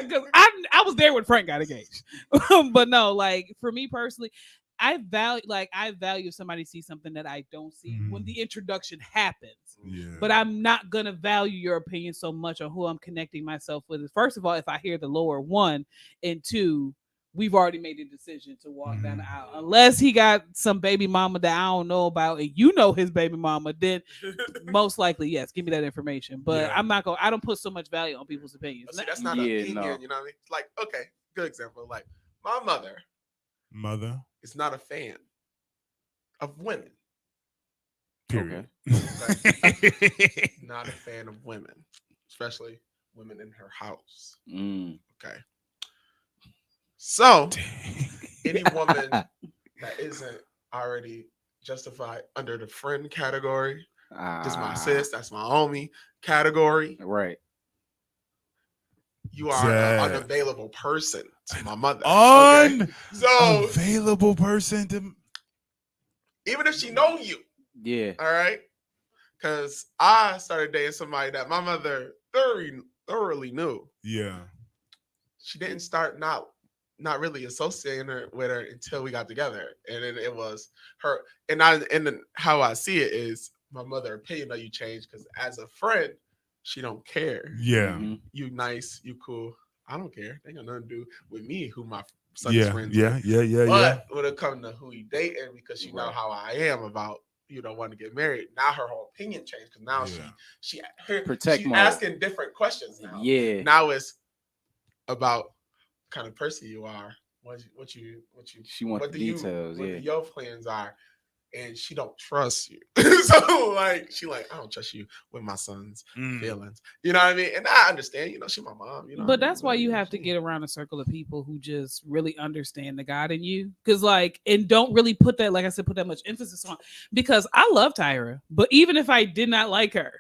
because I was there when Frank got engaged. But no, like for me personally, I value if somebody sees something that I don't see when Mhm. the introduction happens. Yeah. But I'm not gonna value your opinion so much on who I'm connecting myself with. First of all, if I hear the lower one, and two, we've already made a decision to walk down the aisle. Unless he got some baby mama that I don't know about, and you know his baby mama, then most likely yes, give me that information. But Yeah. I'm not gonna. I don't put so much value on people's opinions. But see, that's not Yeah, an opinion, no. you know what I mean? Like, okay, good example. Like, my mother Mother. is not a fan of women. Period. Not a fan of women, especially women in her house. mm, Okay. So, any woman that isn't already justified under the friend category, this is my sis, that's my homie category, Right. you are Sad. an unavailable person to my mother. Okay? So, Unavailable person to. even if she know you, Yeah. all right, because I started dating somebody that my mother thoroughly knew. Yeah. She didn't start not really associating her with her until we got together, and then it was her. And how I see it is my mother opinion of you changed because as a friend, she don't care. Yeah. Mhm. You nice, you cool. I don't care. They got nothing to do with me, who my son is friends with. Yeah. But when it comes to who he dating, because she know Right. how I am about wanting to get married. Now her whole opinion changed because now Yeah. she's Protect mode. asking different questions now. Yeah. Now it's about kind of person you are, what you She wants what the do you details. what Yeah. your plans are, and she don't trust you. So like she like, I don't trust you with my son's feelings. You know what I mean? And I understand. She my mom. You know. But that's why you have to get around a circle of people who just really understand the God in you. Because, and don't really put that, like I said, put that much emphasis on. Because I love Tyra, but even if I did not like her,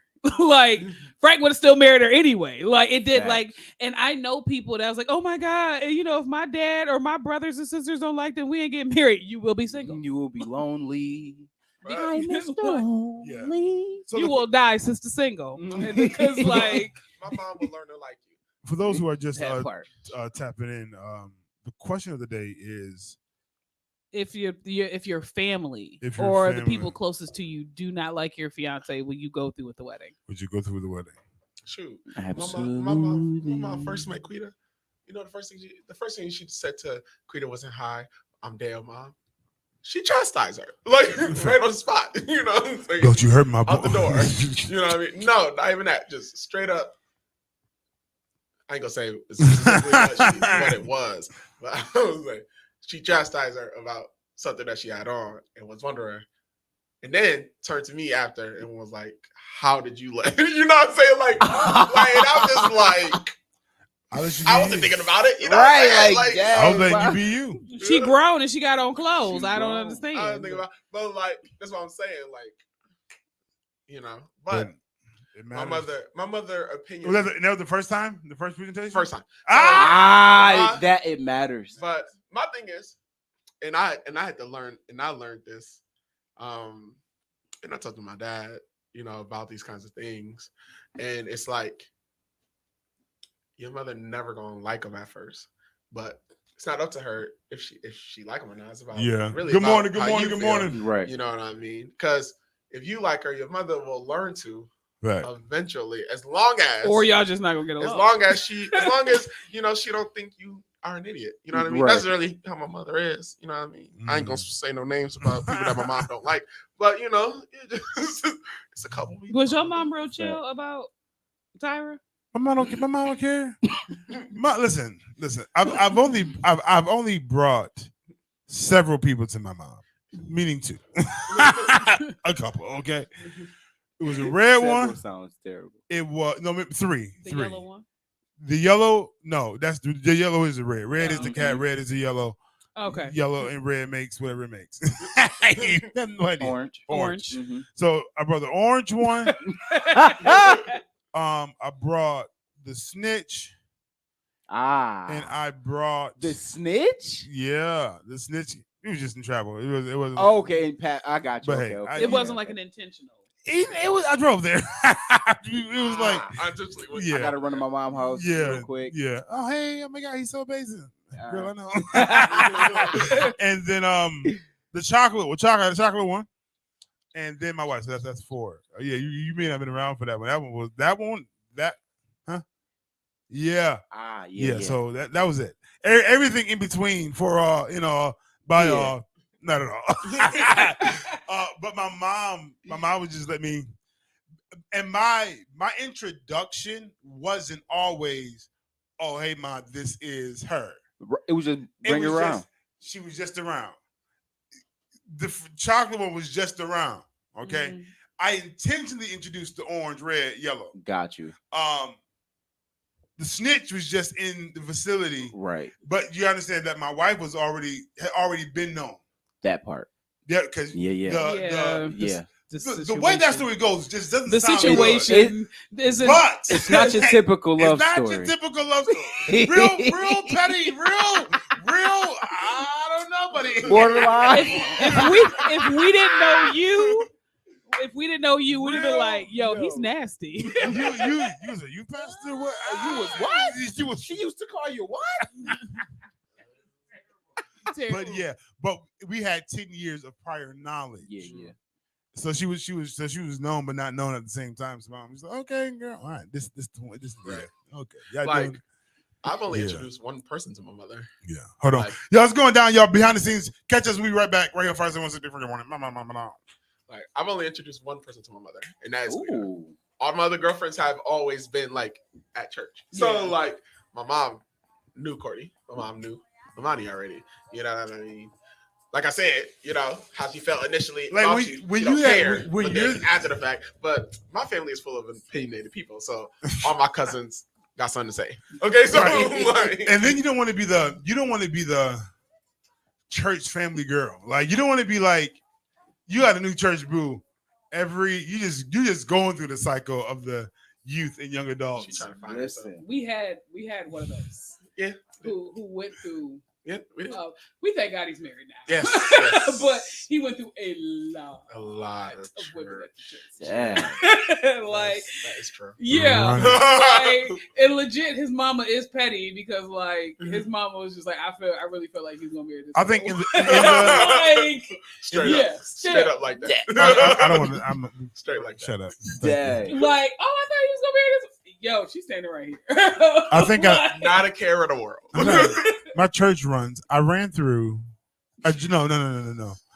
Frank would have still married her anyway. It did. Facts. And I know people that was like, oh my God, and, if my dad or my brothers and sisters don't like them, we ain't getting married. You will be single. You will be lonely. Right. I miss lonely. So You will die, sister single. Because, My mom will learn to like you. for those who are just That part. tapping in, the question of the day is: if your family If your or the family- people closest to you do not like your fiance, will you go through with the wedding? would you go through the wedding? Shoot. Absolutely. My mom first met Quita. The first thing she said to Quita wasn't, "Hi, I'm Dale, Mom." She chastised her, right on the spot. Like, Don't you hurt my boy? out the door. You know what I mean? No, not even that. Just straight up. I ain't gonna say specifically what it was, but I was like, she chastised her about something that she had on and was wondering, and then turned to me after and was like, "How did you let?" You know what I'm saying? Like I'm just like, I wasn't thinking about it. You know, Right, what I'm saying? like, yeah. I was letting you be you. She grown and she got on clothes. She I don't grown. understand. I was thinking about, but that's what I'm saying. But It my matters. mother opinion. Was that the first time? The first presentation? First time. That it matters. But my thing is, and I had to learn, and I learned this, and I talked to my dad, about these kinds of things, and it's like your mother never gonna like them at first, but it's not up to her if she like them or not. It's about really. Good about morning. Good how morning. you Good feel. morning. Right. You know what I mean? Because if you like her, your mother will learn to Right. eventually, as long as Or y'all just not gonna get along. as long as she she don't think you are an idiot. You know what I mean? Right. That's really how my mother is. You know what I mean? I ain't gonna say no names about people that my mom don't like, but it's a couple people. Was your mom real chill about Tyra? My mom don't care. Listen. I've only brought several people to my mom, meaning two, a couple. Okay, it was a red Several one. sounds terrible. It was three. The Three. yellow one? The yellow, no, that's the yellow is the red. Red is the cat. Okay. Red is the yellow. Okay. Yellow and red makes whatever it makes. No idea. Orange. Orange. Mhm. So I brought the orange one. I brought the snitch, and I brought the snitch. the snitch. He was just in trouble. It was. Oh, okay, and Pat, I got you. But Okay, hey, okay. It wasn't like an intentional. It was. I drove there. It was like, I just like, yeah. I gotta run to my mom's house real quick. Yeah. Oh, hey, oh my God, he's so amazing. Girl, I know. know. And then the chocolate one. And then my wife. So that's four. Oh, yeah, you may not have been around for that one. Yeah. Yeah. So that was it. Everything in between for by Yeah. not at all. But my mom would just let me. And my introduction wasn't always, oh hey ma, this is her. It was just bring It her was around. just- she was just around. The chocolate one was just around. Okay. Mhm. I intentionally introduced the orange, red, yellow. Got you. The snitch was just in the facility, Right. but you understand that my wife had already been known. That part. Yeah, because Yeah. the The way that situation. story goes just doesn't The sound good. situation isn't. But It's not your typical love it's not story. your typical love story. Real petty, real. I don't know, buddy. Borderline. if we didn't know you, we'd have been like, yo, he's nasty. You was a youth pastor? What? You was what? You was, She used to call you what? but we had 10 years of prior knowledge. Yeah. So she was known but not known at the same time. So mom was like, okay, girl, all right, this Right. yeah. Okay. Y'all Like, doing- I've only Yeah. introduced one person to my mother. yeah. Hold on. Like, Y'all, it's going down, y'all behind the scenes. Catch us, we right back. Right here, first and one different morning. like I've only introduced one person to my mother, and that is Rita. Ooh. All my other girlfriends have always been like at church. So like my mom knew Courtney. My mom knew Imani already. You know what I mean? Like I said, you know how she felt initially. Like, thought when- she when don't you had- care, when but then you're- after the fact. But my family is full of opinionated people, so all my cousins got something to say. Okay, so Right. like, And then you don't want to be the church family girl. Like you don't want to be like you got a new church boo. You just going through the cycle of the youth and young she adults. trying to find herself. Listen. We had one of those. Yeah. Who went through. Yeah, we did. We thank God he's married now. Yes, yes. But he went through a lot of women church. at the church. Damn. Like, that is true. yeah. Right. Like, and legit, his mama is petty because, like, Mhm. his mama was just like, I really felt like he's gonna marry this. I think girl. in the- like, Straight yeah, up, straight up like that. I don't want to. I'm Straight like that. shut up. Dang. like, oh, I thought he was gonna marry this. Yo, she's standing right here. I think Not a care in the world. my church runs. I ran through. No.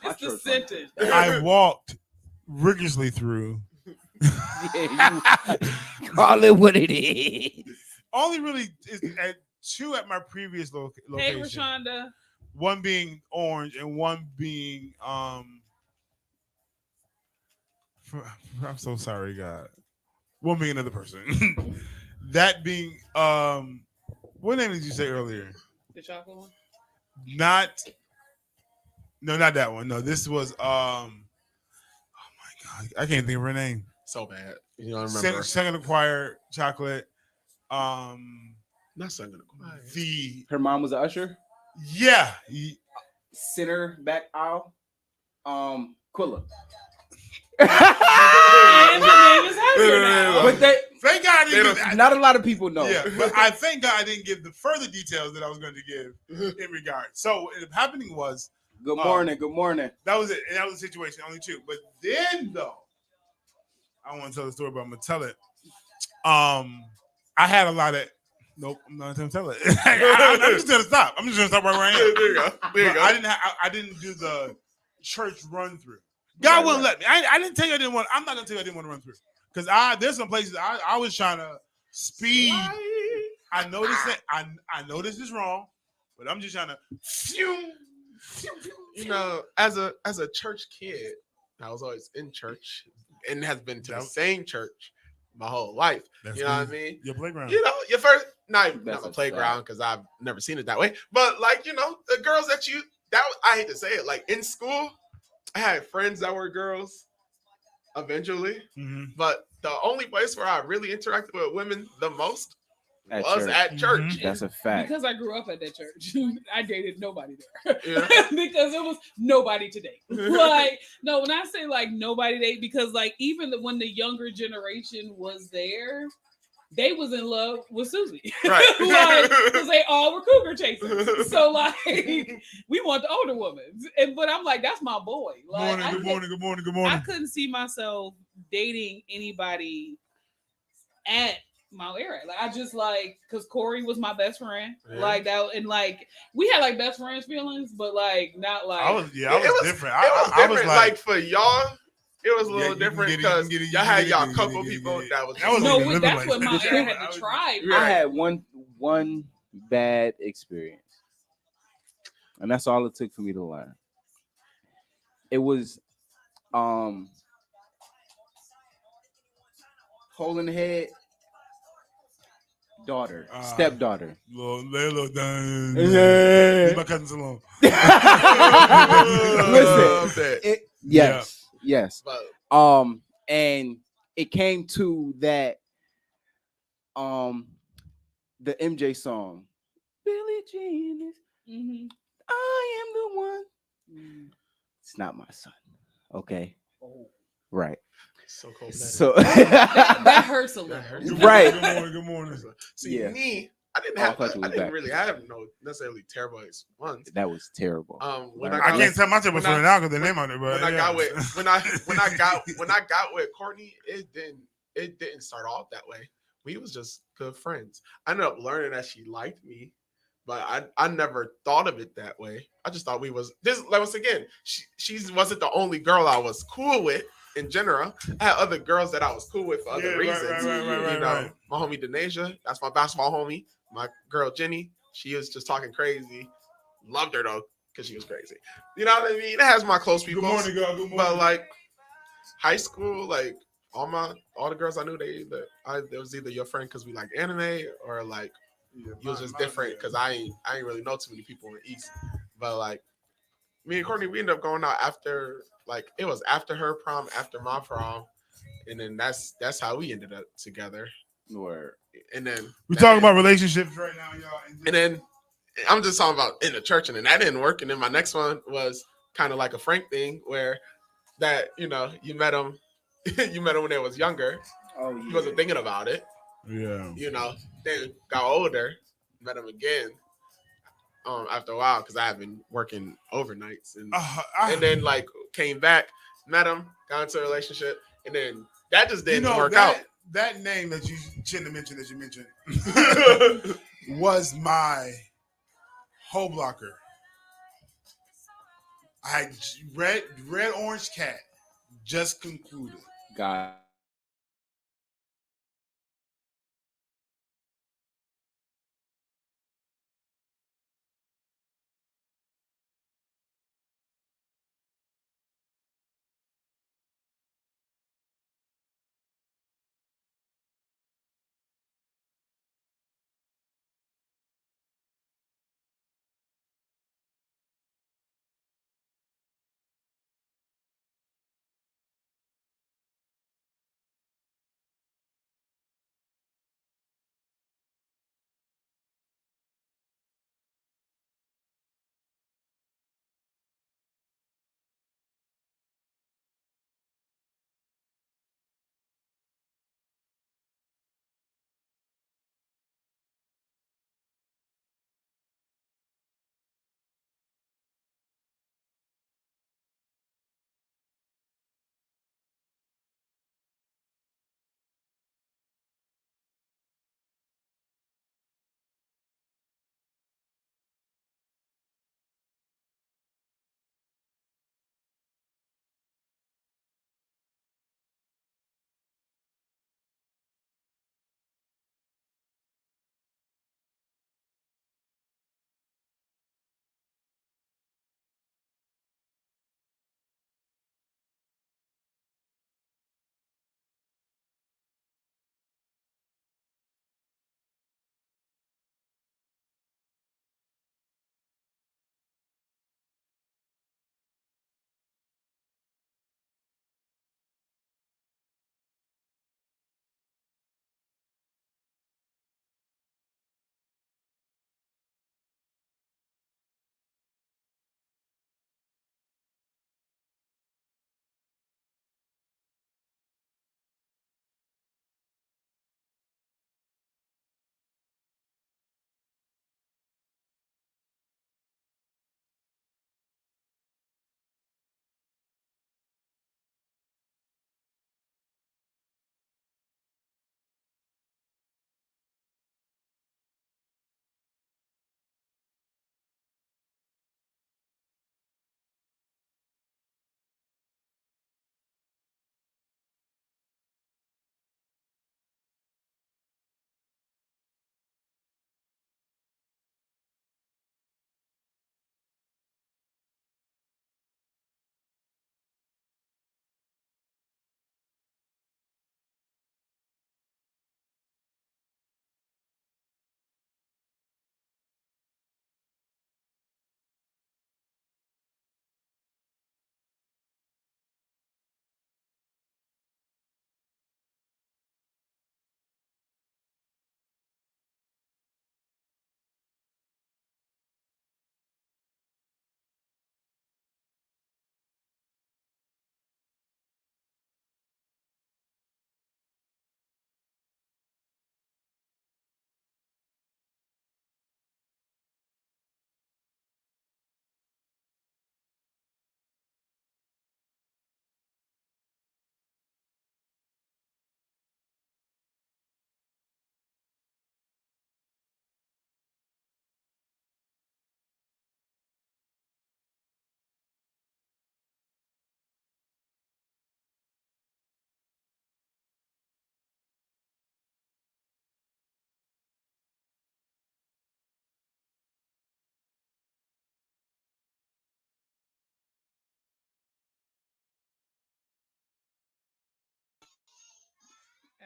It's the sentence. I walked rigorously through. Yeah, you call it what it is. Only really is at two at my previous Hey, location. Rashonda. One being orange and one being I'm so sorry, God. One being another person. That being what name did you say earlier? The chocolate one. Not that one. No, this was oh my God, I can't think of her name. So bad. You don't remember. Second acquired chocolate. Not second. Her mom was an usher. Yeah. Center back aisle. Quilla. And her name is Heather now. But Thank God I didn't give that. not a lot of people know. Yeah, but I thank God I didn't give the further details that I was going to give in regard. So what ended up happening was Good morning. Good morning. that was it, and that was the situation. Only two, but then though, I don't want to tell the story, but I'm gonna tell it. I had a lot of. Nope, I'm not gonna tell it. I'm just gonna stop. I'm just gonna stop right where I am. There you go. There you But go. I didn't do the church run through. God wouldn't let me. I didn't tell you I didn't want. I'm not gonna tell you I didn't want to run through because there's some places I was trying to speed. I noticed that I know this is wrong, but I'm just trying to. You know, as a church kid, I was always in church and has been to the same church my whole life. That's You know what I good. mean? Your playground. You know, your first not That's a a playground because I've never seen it that way. But like, you know, the girls I hate to say it, like in school, I had friends that were girls eventually, Mhm. but the only place where I really interacted with women the most At was church. at church. Mhm. That's a fact. Because I grew up at that church, I dated nobody there. Yeah. Because it was nobody to date. Like, no, when I say like nobody date, because like even when the younger generation was there, they was in love with Susie. Right. Like, because they all were cougar chasers. So like we want the older woman. But I'm like, that's my boy. Like Good morning. I Morning. couldn't see myself dating anybody at Mount Airy. Like I just like because Corey was my best friend. Yeah. Like that, and like we had like best friends feelings, but like not like I was It was different. It was I was different. Like for y'all, it was a Yeah, little you can different get it, you can because get it, you y'all can had get it, y'all you can couple get it, people you that was That was no. living That's like what that. Mount Airy had I the was- tribe. Yeah. I had one bad experience, and that's all it took for me to learn. It was hole in the head, daughter, stepdaughter. Little done. Yeah. Leave my cousin alone. Love that. Yes. But And it came to that the MJ song, Billie Jean is Mhm. I am the one. Mm. It's not my son. Okay. Oh. Right. so cold. So That hurts a little. That hurts. Right. Good morning. See Yeah. me, I didn't Oh, I have. thought you I was didn't back. really have no necessarily terrible ones. That was terrible. When Learn I I got can't tell my terrible when I- story now because the when- name on it. But when I yeah. got with when I got with Courtney, it didn't start off that way. We was just good friends. I ended up learning that she liked me, but I never thought of it that way. I just thought we was this. Like, once again, she wasn't the only girl I was cool with in general. I had other girls that I was cool with for other Yeah, reasons. right, You know, right. my homie Denasia, that's my basketball homie. My girl Jenny, she was just talking crazy. Loved her though, because she was crazy. You know what I mean? It has my close people. Good morning, girl. Good morning. But like high school, like all the girls I knew, it was either your friend because we like anime or like Yeah, you was just mine, different yeah. because I ain't really know too many people in the East. But like me and Courtney, we ended up going out after like it was after her prom, after my prom, and then that's how we ended up together. Or And then We that talking didn't- about relationships right now, y'all. and then I'm just talking about in the church, and then that didn't work. And then my next one was kind of like a Frank thing where that you met him, you met him when they was younger. He wasn't thinking about it. Yeah. Then got older, met him again. After a while, because I have been working overnights, and then like came back, met him, got into a relationship, and then that just didn't work out. That name that you shouldn't have mentioned, that you mentioned, was my hoe blocker. I had red orange cat just concluded. God.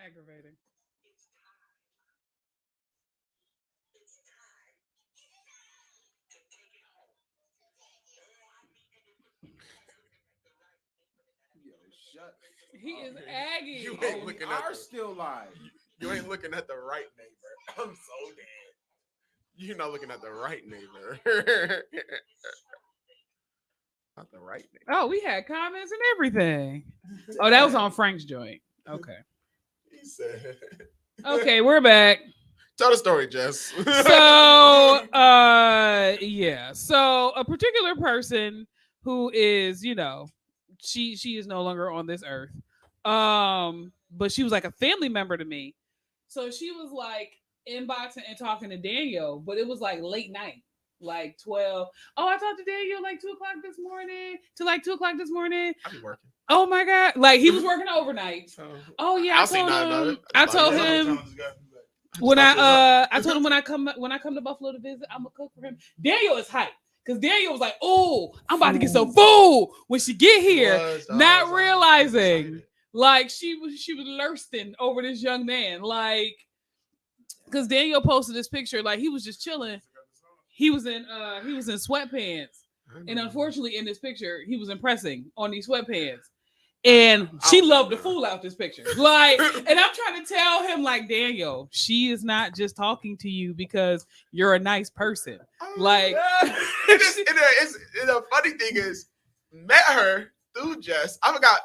Aggravating. Shut. He is You aggy. ain't Oh, we looking at are the- still live. You ain't looking at the right neighbor. I'm so dead. You're not looking at the right neighbor. Not the right neighbor. Oh, we had comments and everything. Oh, that was on Frank's joint. Okay. He said, Okay, we're back. tell the story, Jess. So yeah, so a particular person who is, you know, she is no longer on this earth, but she was like a family member to me. So she was like inboxing and talking to Daniel, but it was like late night, like 12. Oh, I talked to Daniel like 2:00 this morning to like 2:00 this morning. I be working. Oh my god, like he was working overnight. So Oh yeah, I'll see none of it. I told Yeah. him when I told him when I come to Buffalo to visit, I'm gonna cook for him. Daniel is hyped because Daniel was like, "Oh, I'm about to get some food when she get here," Was, dog. not I was realizing excited. like she was thirsting over this young man, like because Daniel posted this picture, like he was just chilling. He was in sweatpants, and unfortunately, in this picture, he was impressing on these sweatpants. And she loved the fool out this picture. Like, and I'm trying to tell him, like, Daniel, she is not just talking to you because you're a nice person. Like, the funny thing is, met her through Jess. I forgot,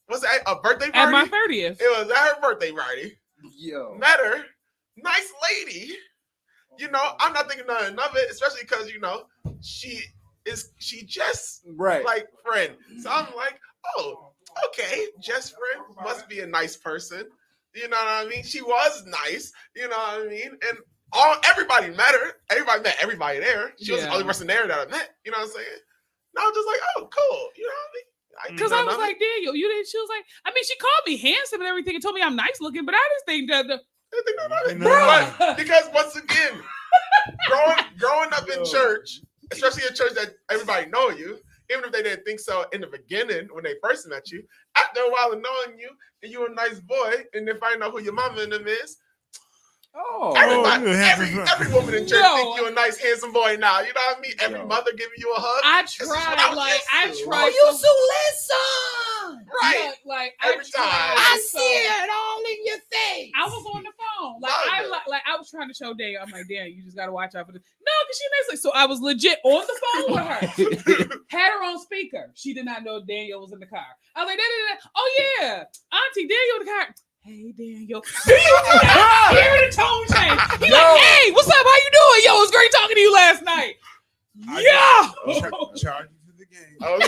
was that a birthday party? at my 30th. It was at her birthday party. Yo. Met her, nice lady. You know, I'm not thinking nothing of it, especially because you know she just Right. like friend. So I'm like, oh, okay, Jess friend must be a nice person. You know what I mean? She was nice. You know what I mean? And everybody met her. Everybody met everybody there. She was the Yeah. only person there that I met. You know what I'm saying? And I was just like, oh, cool. You know what I mean? Because I was like, Daniel, you didn't. She was like, I mean, she called me handsome and everything and told me I'm nice looking, but I just think that But because once again, growing up in church, especially a church that everybody know you, even if they didn't think so in the beginning when they first met you, after a while of knowing you and you a nice boy, and then find out who your mama and them is, Oh. everybody, handsome every woman in church No. think you a nice handsome boy now. You know what I mean? Every Yo. mother giving you a hug. I This is tried. what I was Like, used I to. tried. listen. Right. Like, Every I tried. time. so- it all in your face. I was on the phone. Like Love I it. like I was trying to show Daniel. I'm like, damn, you just gotta watch out for this. No, because she basically so I was legit on the phone with her. Had her on speaker. She did not know Daniel was in the car. I was like, da. Oh yeah, Auntie Daniel in the car. Hey Daniel. Do you hear the tone change? He's like, hey, what's up? How you doing? Yo, it was great talking to you last night. Charge you for the game. I was,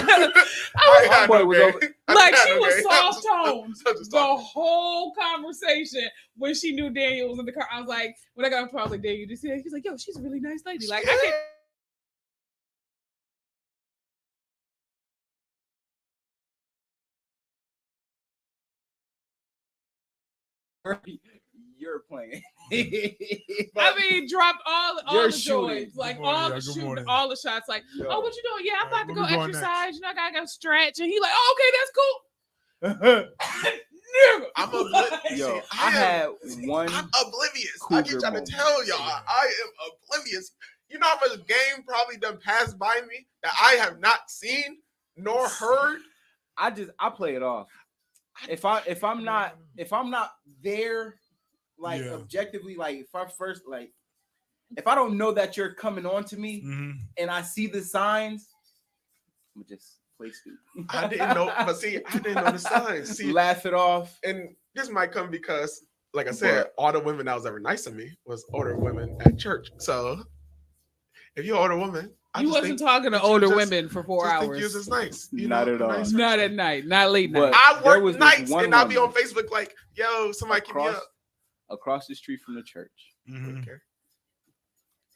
I was had Homeboy no was game. over- I like had she no was game. soft I'm tones just the talking. whole conversation when she knew Daniel was in the car. I was like, when I got on the phone, I was like, Daniel, you see that? He's like, yo, she's a really nice lady. Like, I can't. You're playing. I mean, dropped all You're the shooting. joints, like Good morning, all yeah, the good shooting, morning. all the shots. Like, Yo. oh, what you doing? Yeah, I'm All right, about to where go we going exercise. You know, I gotta go stretch. And he like, oh, okay, that's cool. Nigga. I'm oblivious. Yo, I I am- had see, one. I'm oblivious. I keep cougar trying moment. to tell y'all, I am oblivious. You know how much game probably done passed by me that I have not seen nor heard. I play it off. If I'm not there, like Yeah. objectively, like if I don't know that you're coming on to me Mhm. and I see the signs, I'm gonna just play stupid. I didn't know, but see, I didn't know the signs. See, Laugh it off. and this might come because, like I said, all the women that was ever nice to me was older women at church. So if you're an older woman, I You just wasn't think, talking to that you older just- women for 4 just think you hours. was just nice. You Not know, at a all. nice Not person. at night, not late night. But I there work was this nights one and I'll be on woman Facebook like, yo, somebody keep me across, up. across the street from the church. Mhm. Okay.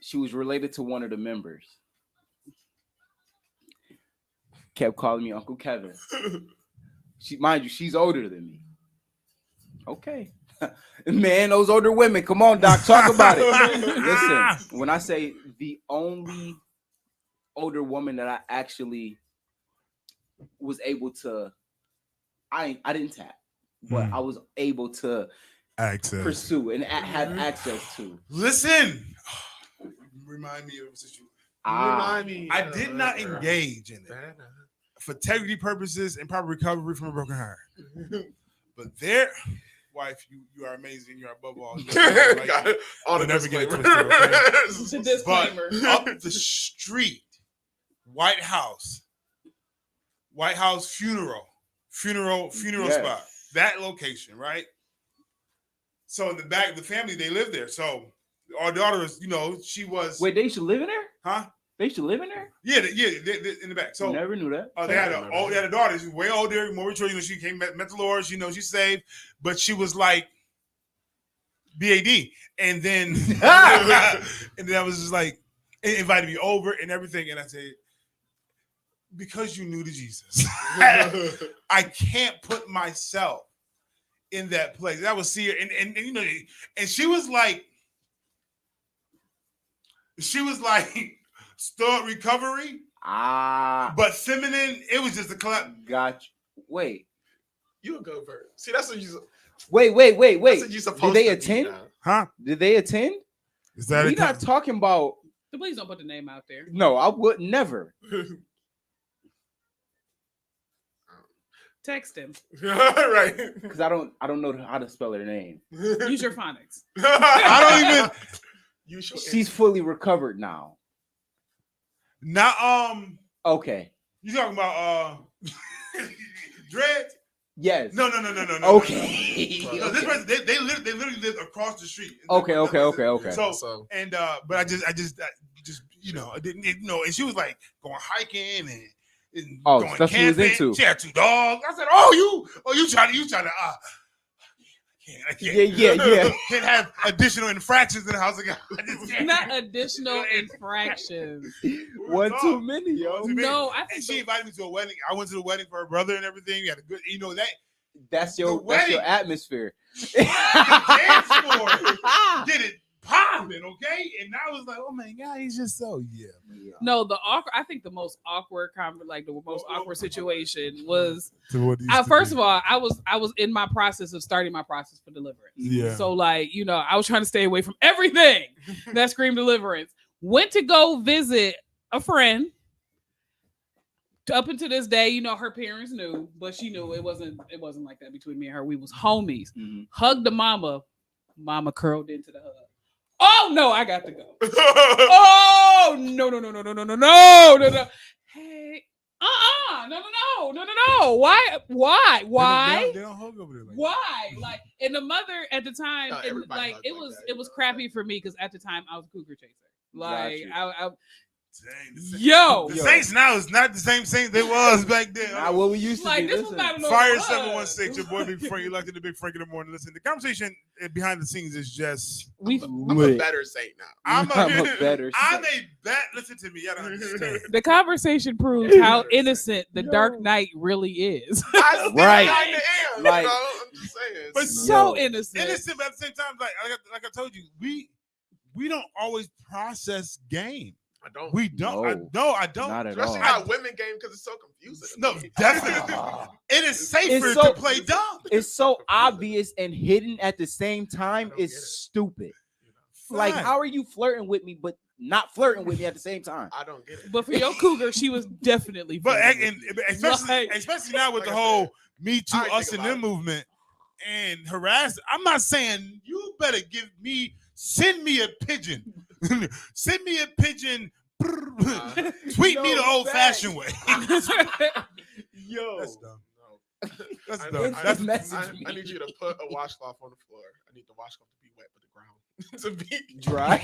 She was related to one of the members. Kept calling me Uncle Kevin. Mind you, she's older than me. Okay. Man, those older women. Come on, Doc. Talk about it. Listen, when I say the only older woman that I actually was able to, I didn't tap, but I was able to access. pursue and have access to. Listen, remind me of a situation. Remind me. I did not engage in it for integrity purposes and proper recovery from a broken heart. But there, wife, you are amazing. You are above all. Got it. On the never get it disclaimer. twisted, The disclaimer. But up the street, White House funeral Yes. spot. That location, right? So in the back, the family, they live there. So our daughter is, she was. Wait, they used to live in there? Huh? They used to live in there? Yeah, they in the back. So Never knew that. they had a daughter. She's way older, more mature. She met the Lord. She's saved, but she was like BAD, and then I was just like, it invited me over and everything, and I said, because you knew to Jesus, I can't put myself in that place. That was see her, and she was like start recovery, but feminine. It was just a collapse. Gotcha. Wait. You a go bird. See, that's what you. Wait. That's what you supposed Did they to be attend? now. Huh? Did they attend? Is that We're not talking about. Please don't put the name out there. No, I would never. Text him. Right. Because I don't know how to spell her name. Use your phonics. I don't even. You should. She's fully recovered now. Not Okay. You talking about dreads? Yes. No. Okay. No, this person, they literally live across the street. Okay. So and but I just I didn't and she was like going hiking and going stuff she was camping. into. She had 2 dogs. I said, you trying to I can't. Yeah. Can't have additional infractions in the house again. I just can't. Not additional infractions. One too many, yo. No, I think And she invited me to a wedding. I went to the wedding for her brother and everything. We had a good, that That's The your wedding. atmosphere. dance floor did it popping, okay? And I was like, oh my God, he's just so no, I think the most awkward situation was So what do you first of all, I was in my process of starting my process for deliverance. Yeah. So I was trying to stay away from everything that screamed deliverance. Went to go visit a friend. Up until this day, her parents knew, but she knew it wasn't like that between me and her. We was homies. Mhm. Hugged the mama. Mama curled into the hug. Oh no, I got to go. Oh no. Hey, no. Why? They don't hug over there. Like Why? Like, and the mother at the time, No, and, everybody like hugs it like was that, it was crappy for me because at the time I was a cougar chaser. Like Gotcha. I Dang, yo, the Saints now is not the same Saints they was back then. Not what we used to like be. this was Listen. not an Fire hug. 716, your boy Big Frank, elected the Big Frank in the morning. Listen, the conversation behind the scenes is just. I'm a Lit. better saint now. I'm I'm a better. I'm a bet. Listen to me, y'all don't understand. The conversation proves how innocent the Dark Knight really is. I still Right. kinda am, Like- I'm just saying. But So Yo. innocent. Innocent, but at the same time, like I told you, we don't always process game. I don't. We don't. I don't. Not at Especially all. not women game because it's so confusing. to No, me. definitely. It is safer It's so- to play dumb. It's so obvious and hidden at the same time. don't get It's it. stupid. Like, how are you flirting with me, but not flirting with me at the same time? I don't get it. But for your cougar, she was definitely. But flirting and with you. especially Like- especially now with Like the I whole said, Me Too, I ain't Us think and Them about it. movement and harass. I'm not saying you better send me a pigeon. Send me a pigeon. Tweet me the old fashioned way. Yo, That's dumb. No. That's I, dumb. I, That's message I need you to put a washcloth on the floor. I need the washcloth to be wet, but the ground to be dry.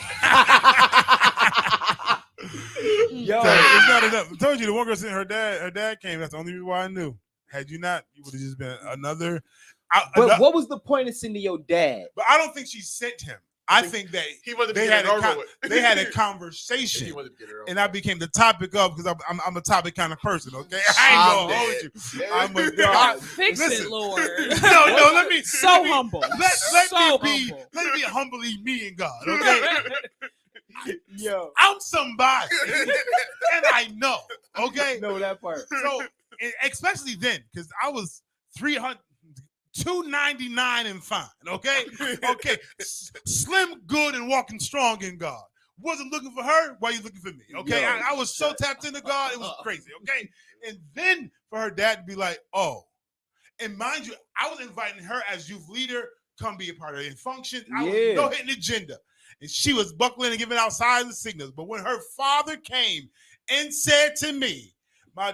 Yo, it's not enough. I told you the one girl sent her dad came. That's the only reason why I knew. Had you not, you would have just been another. but what was the point of sending your dad? But I don't think she sent him. I think that he wanted to they get had it over a with. they had a He conversation, wanted to get it over and I with. became the topic of because I'm a topic kind of person. Okay, I ain't gonna hold you. I'm a God. Fix Listen. it, Lord. No, let me So humble. Let So me be humble. let me be humbly me and God. Okay, Yo, I'm somebody, and I know. Okay, know that part. so and especially then because I was 299 and fine. Okay, okay, slim, good, and walking strong in God. Wasn't looking for her. Why you looking for me? Okay, Yo, I was so tapped into God, it was crazy. Okay, and then for her dad to be like, oh, and mind you, I was inviting her as youth leader, come be a part of the function. I was Yeah. no hidden agenda, and she was buckling and giving out silent signals. But when her father came and said to me, my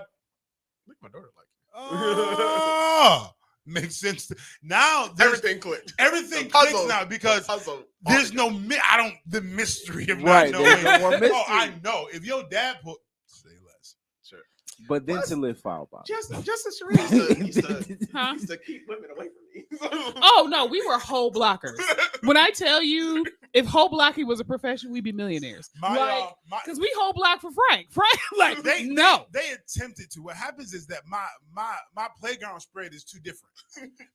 daughter like oh, makes sense. Now everything clicked. everything The puzzle- clicks now because the puzzle there's altogether. no the mystery of Right, not there's knowing. no more Oh, I mystery. know. If your dad put say less. Sure. But then Plus, to live foul about. Just as Sheree used to Huh? used to keep women away from me. Oh no, we were whole blockers. When I tell you, if whole blocking was a profession, we'd be millionaires. My Because we whole block for Frank. Frank, like, they no. they attempted to. What happens is that my playground spread is too different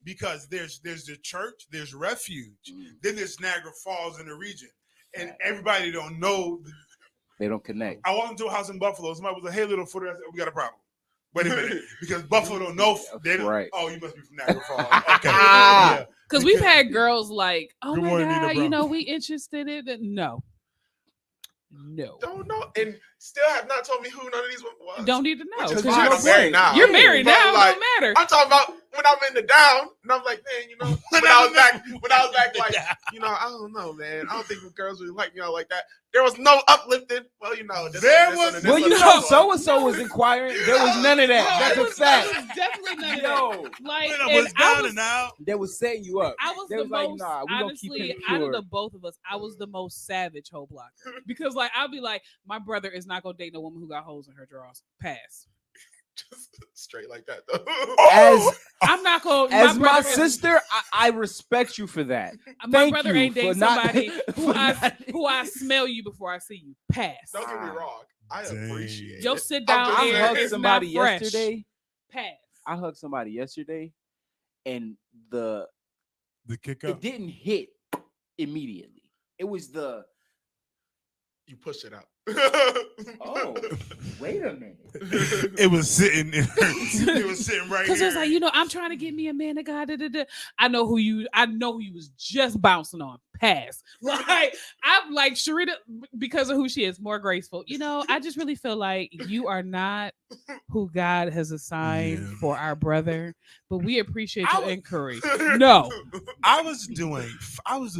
because there's the church, there's refuge, then there's Niagara Falls in the region, and everybody don't know. They don't connect. I walked into a house in Buffalo. Somebody was like, "Hey, little footer," I said, "We got a problem." Wait a minute, because Buffalo don't know. They don't, Right. Oh, you must be from Niagara Falls. Okay. Ah. Yeah. Because we've had girls like, oh Good my morning, Nina God, you Brown. know, we interested in it. No. Don't know, and still have not told me who none of these women was. Don't need to know. Which is 'cause fine. you I'm married now. You're married But, now. like, Don't matter. I'm talking about when I'm in the down, and I'm like, man, you know, when I was back, like, you know, I don't know, man. I don't think girls really like me all like that. There was no uplifting. Well, you know, this There one, this was- one, and this Well, one, you this know, one. so and so was inquiring. There was none of that. That's It a was fact. definitely none of that. Yo, Like, When and I was I down was, and out. they was setting you up. I was They the was like, most, nah, we gonna honestly, keep him out of pure. the both of us, I was the most savage hoe blocker. Because, like, I'll be like, my brother is not going to date no woman who got holes in her drawers. Pass. Just straight like that, though. As I'm not going to. as my sister, I respect you for that. My thank brother you ain't dating for not- somebody for not- who I smell you before I see you. Pass. Don't get me wrong. I Dang. appreciate Your it. sit I'm down just I saying, air hugged is somebody not fresh. yesterday. Pass. I hugged somebody yesterday, and The kick it up. didn't hit immediately. It was the You push it out. oh, wait a minute. It was sitting. It was sitting right Because here. it's like, you know, I'm trying to get me a man of God. Da, da, da. I know who you was just bouncing on. Pass. Like, I'm like Sharita, because of who she is, more graceful. You know, I just really feel like you are not who God has assigned Yeah. for our brother, but we appreciate I your was- inquiry. No. I was doing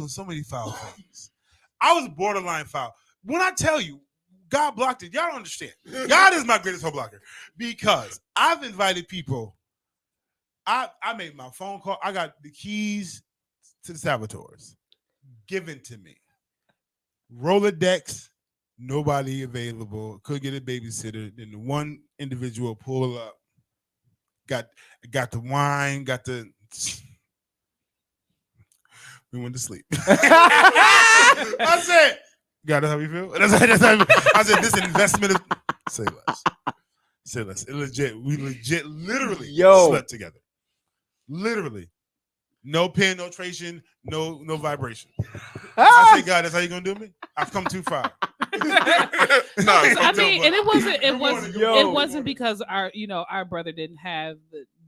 so many foul things. I was borderline foul. When I tell you, God blocked it. Y'all don't understand. God is my greatest hoe blocker because I've invited people. I made my phone call. I got the keys to the Saboteurs given to me. Rolodex, nobody available. Could get a babysitter. Then the one individual pull up. Got the wine. Got the. We went to sleep. I said, God, that's how you feel? That's how you feel. I said, this investment is say less. Say less. We legit literally Yo. slept together. Literally. No penetration, no vibration. I said, God, that's how you gonna do me? I've come too far. I mean, and it wasn't Yo. it wasn't because our brother didn't have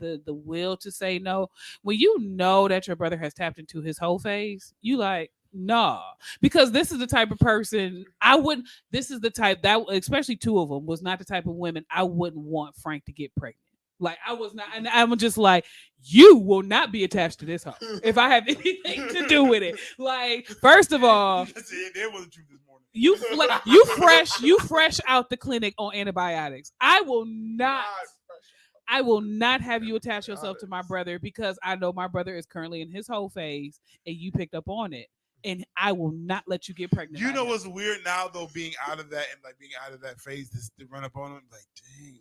the will to say no. When you know that your brother has tapped into his whole phase, you like, nah, because this is the type of person this is the type that, especially two of them, was not the type of women I wouldn't want Frank to get pregnant. Like, I was not, and I'm just like, you will not be attached to this hoe if I have anything to do with it. Like, first of all, There was the truth this morning. you fresh out the clinic on antibiotics. I will not have you attach yourself to my brother because I know my brother is currently in his whole phase and you picked up on it. And I will not let you get pregnant. You by know him. what's weird now though, being out of that and like being out of that phase to run up on him, like, dang,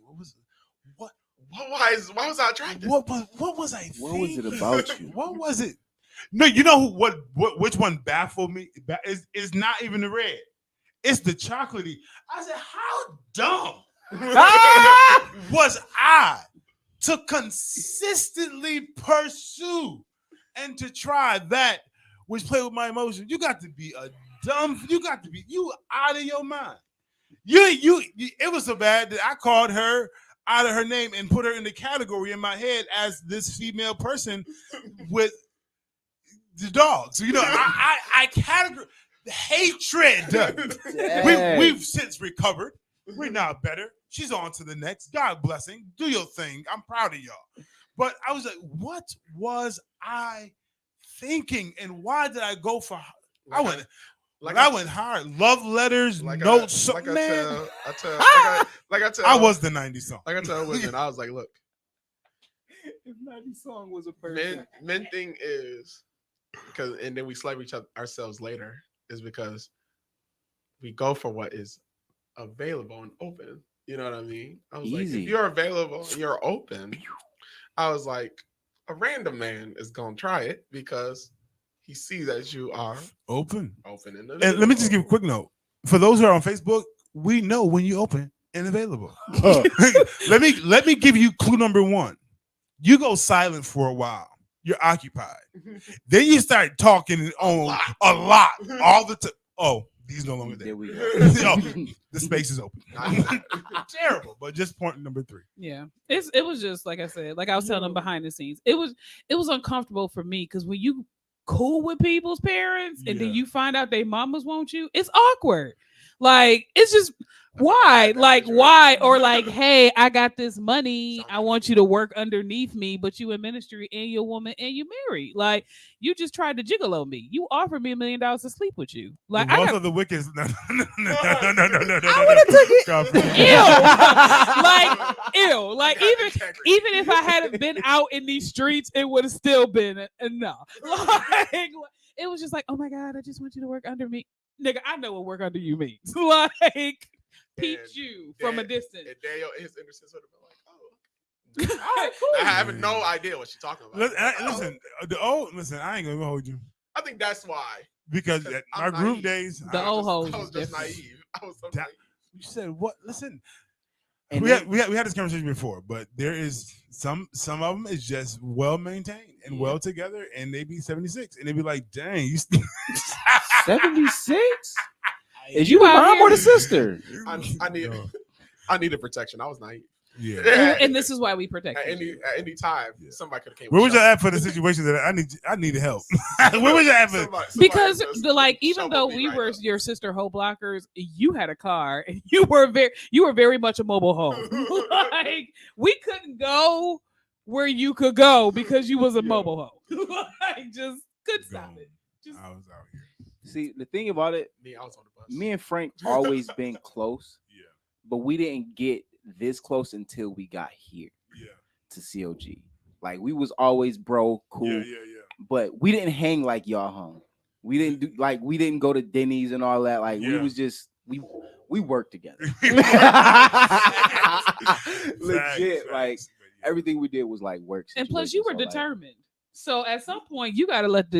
Why was I attracted? what was I What was it thinking? about you? What was it? No, you know which one baffled me? Is not even the red. It's the chocolatey. I said, how dumb was I to consistently pursue and to try that which play with my emotions? You got to be you out of your mind. You it was so bad that I called her. out of her name and put her in the category in my head as this female person with the dogs. You know, I categorize hatred. We've since recovered. We're now better. She's on to the next. God blessing. Do your thing. I'm proud of y'all. But I was like, what was I thinking? And why did I go for I went hard. Love letters, notes. I was the 90s song. Like I tell women, I was like, look, If 90s song was a person. men thing is because, and then we slap ourselves later, is because we go for what is available and open. You know what I mean? I was like, if you're available and you're open, I was like, a random man is gonna try it because he sees that you are open. And let me just give a quick note. For those who are on Facebook, we know when you open and available. Let me give you clue number 1. You go silent for a while. You're occupied. Then you start talking on a lot all the time. Oh, he's no longer there. There we go. The space is open. Terrible, but just point number 3. Yeah, it was just like I said, like I was telling them behind the scenes. It was uncomfortable for me because when you cool with people's parents and then you find out they mamas want you, it's awkward. Like it's just why? Like why? Or like, hey, I got this money. I want you to work underneath me, but you in ministry and you're a woman and you married. Like you just tried to gigolo me. You offered me $1 million to sleep with you. Like both of the wicked. No. I would have took it. Ew. Like even if I hadn't been out in these streets, it would have still been enough. Like it was just like, oh my God, I just want you to work under me. Nigga, I know what work under you means. Like peeped you from a distance. And Daniel, his innocence would have been like, oh. I have no idea what she's talking about. Listen, I ain't gonna hold you. I think that's why. Because at my group days, the old hoes. I was just naive. I was so naive. You said what? Listen, And we had this conversation before, but there is some of them is just well maintained and well together, and they be 76, and they be like, dang, you 76? Is you the mom or the sister? I needed protection. I was naive. Yeah. And this is why we protect at any time. Somebody could have came. Where was you at for the situation that I needed help? Where was you at for? Because even though we were your sister hoe blockers, you had a car and you were very much a mobile home. Like we couldn't go where you could go because you was a mobile home. Like just couldn't stop it. I was out here. See, the thing about it, I was on the bus. me and Frank always been close. Yeah. But we didn't get this close until we got here. Yeah. To COG. Like we was always bro, cool. Yeah. But we didn't hang like y'all hung. We didn't go to Denny's and all that. Like we was just we worked together. Legit. Like everything we did was like work. And plus you were determined. So at some point you gotta let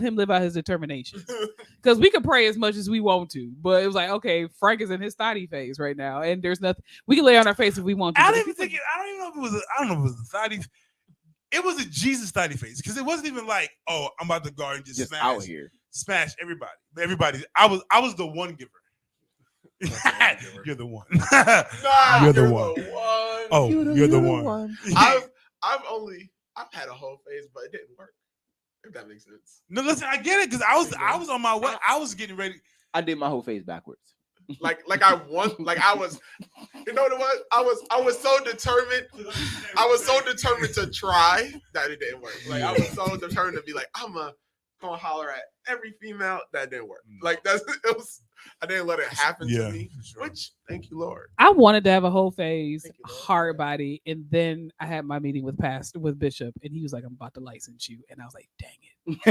him live out his determination. Because we could pray as much as we want to, but it was like, okay, Frank is in his thotty phase right now, and there's nothing we can lay on our face if we want to. I don't even know if it was. I don't know if it was a thotty. It was a Jesus thotty phase because it wasn't even like, oh, I'm about to guard and just smash out here, smash everybody. Everybody. I was the one giver. You're the one. You're the one. Oh, you're the one. I've had a whole phase, but it didn't work. If that makes sense. No, listen, I get it because I was on my way. I was getting ready. I did my whole phase backwards. Like I won. Like I was. You know what it was? I was so determined. I was so determined to try that it didn't work. Like I was so determined to be like, I'm gonna holler at every female. That didn't work. Like it was. I didn't let it happen to me. Sure. Which, thank you, Lord. I wanted to have a whole phase, hard body, and then I had my meeting with Bishop, and he was like, "I'm about to license you," and I was like, "Dang it," because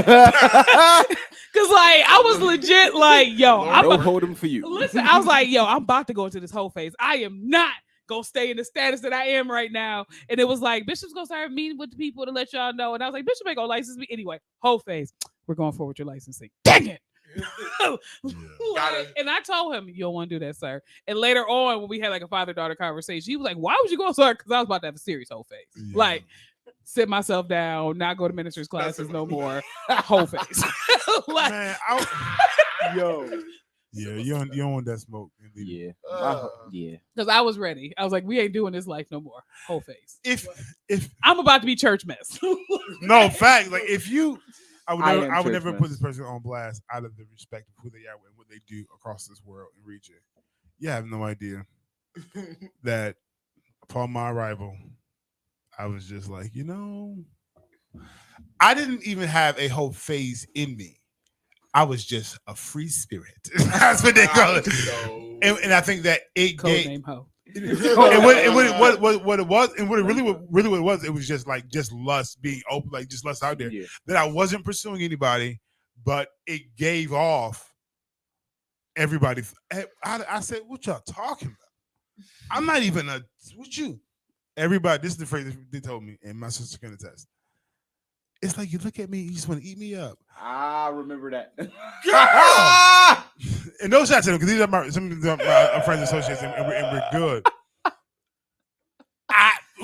like I was legit like, "Yo, I'm gonna hold him for you." Listen, I was like, "Yo, I'm about to go into this whole phase. I am not gonna stay in the status that I am right now." And it was like Bishop's gonna start meeting with the people to let y'all know, and I was like, "Bishop ain't gonna license me anyway." Whole phase, we're going forward with your licensing. Dang it. And I told him, you don't want to do that, sir. And later on, when we had like a father-daughter conversation, he was like, why would you go, sir? Because I was about to have a serious whole phase. Like, sit myself down, not go to minister's classes no more. Whole phase. Like, man, Yeah, you don't want that smoke. Yeah. Uh, Yeah. Because I was ready. I was like, we ain't doing this life no more. Whole face. If I'm about to be church mess. no fact, like if you, I would I never, am I would church never mess. put this person on blast out of the respect of who they are and what they do across this world and region. You have no idea that upon my arrival, I was just like, I didn't even have a whole phase in me. I was just a free spirit. That's what they call it. And I think that it Code gave. name ho. And what it was, and what it was, it was just lust being open, like just lust out there. Yeah. That I wasn't pursuing anybody, but it gave off everybody. I said, "What y'all talking about? I'm not even what you." Everybody, this is the phrase they told me, and my sister can attest. It's like you look at me, you just want to eat me up. I remember that. And no shots at them because these are some of my friends and associates, and we're good.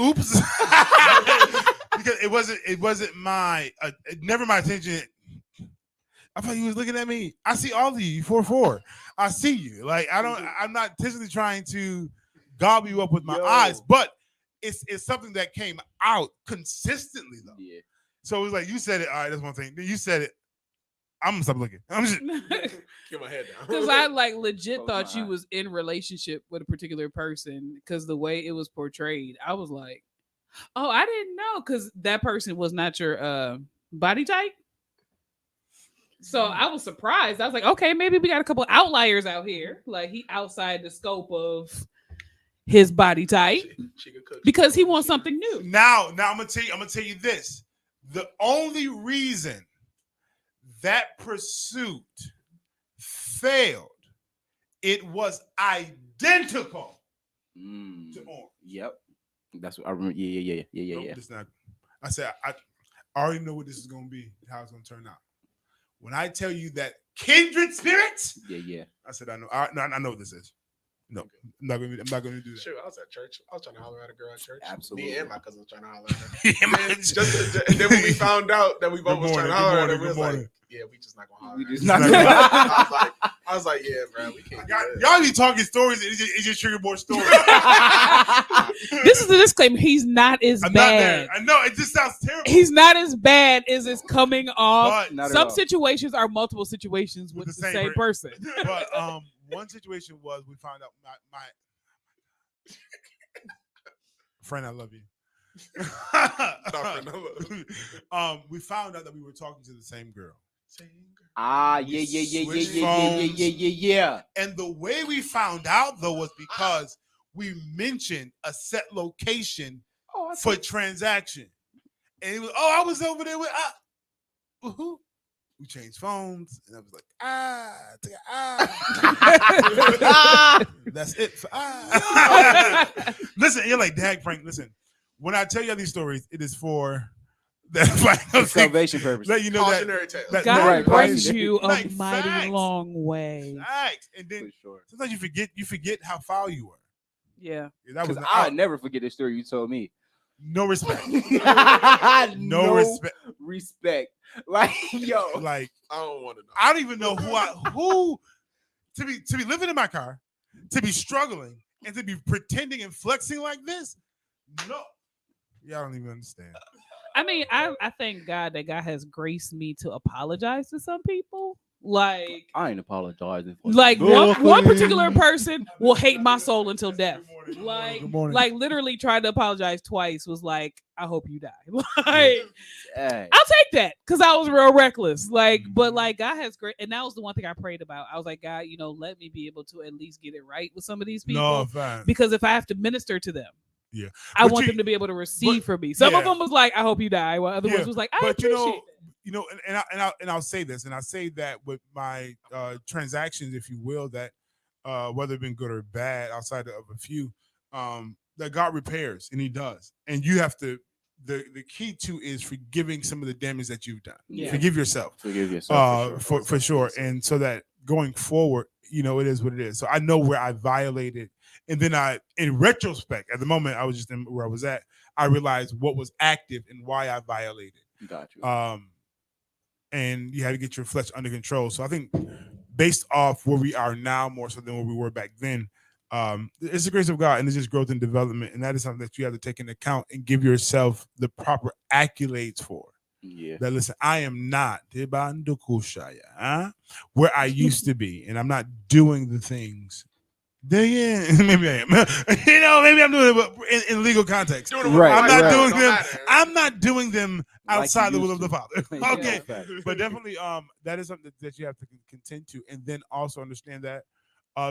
Oops, because it wasn't my never my attention. I thought you was looking at me. I see all of you 4-4. I see you. Like I'm not intentionally trying to gobble you up with my eyes, but it's something that came out consistently though. Yeah. So it was like you said it. All right, that's one thing. Then you said it. I'm gonna stop looking. I'm just Get my head down. Because I like legit Close thought my you eyes. was in relationship with a particular person because the way it was portrayed, I was like, oh, I didn't know because that person was not your body type. So I was surprised. I was like, okay, maybe we got a couple outliers out here. Like he outside the scope of his body type She could cook. because he wants something new. now I'm gonna tell you this. The only reason that pursuit failed, it was identical to Orange. Yep. That's what I remember. Yeah. Nope, it's not. I said I already know what this is gonna be, how it's gonna turn out. When I tell you that kindred spirits, Yeah. I said I know. I know what this is. No, I'm not gonna do that. Shoot, I was at church. I was trying to holler at a girl at church. Absolutely. Me and my cousin was trying to holler at her. Yeah, And then when we found out that we both was trying to holler at her, we was like, morning. yeah, we just not gonna holler We at her. just not I was like, yeah, bro, we can't do that. Y'all be talking stories. It just triggered more stories. This is the disclaimer. He's not as I'm not there. bad. I know it just sounds terrible. He's not as bad as it's coming off. But, Not at Some all. situations are multiple situations with the same person. but one situation was we found out my friend, I love you. We found out that we were talking to the same girl. Yeah. And the way we found out though was because we mentioned a set location for transaction. And it was, I was over there with who? We changed phones, and I was like, that's it for Listen, you're like, Dag Frank, listen. When I tell you these stories, it is for that Salvation purpose. let you know that Cautionary tale. God Right, brings right. you a Like mighty facts. long way. facts. And then sometimes you forget how foul you were. Yeah. That was Because I'll never forget the story you told me. no respect. no respect. respect. Like, yo. Like I don't want to know. I don't even know who to be living in my car, to be struggling, and to be pretending and flexing like this. No, y'all don't even understand. I mean, I thank God that God has graced me to apologize to some people. Like I ain't apologizing for one particular person will hate my soul until death. Like Good morning. like literally tried to apologize twice was like, I hope you die. Like Hey. I'll take that because I was real reckless. Like, but like God has great, and that was the one thing I prayed about. I was like, God, let me be able to at least get it right with some of these people. No, fine. Because if I have to minister to them, Yeah. I But want you- them to be able to receive but- from me. Some of yeah. them was like, I hope you die. While other Yeah, ones was like, I but appreciate and I'll say this, and I say that with my transactions, if you will, that whether it's been good or bad, outside of a few, that God repairs, and He does, and you have to. The key to is forgiving some of the damage that you've done. Yeah. Forgive yourself. Forgive yourself. For sure, and so that going forward, it is what it is. So I know where I violated, and then in retrospect, at the moment I was just in where I was at, I realized what was active and why I violated. Got you. And you had to get your flesh under control. So I think based off where we are now, more so than where we were back then. It's the grace of God, and it's just growth and development, and that is something that you have to take into account and give yourself the proper accolades for. Yeah. That listen, I am not where I used to be, and I'm not doing the things. Maybe I am. Maybe I'm doing it, but in legal context. Right, I'm not right. doing Don't them. matter. I'm not doing them Like outside you the will used of the to. Father. Okay, Yeah. but definitely, that is something that you have to contend to, and then also understand that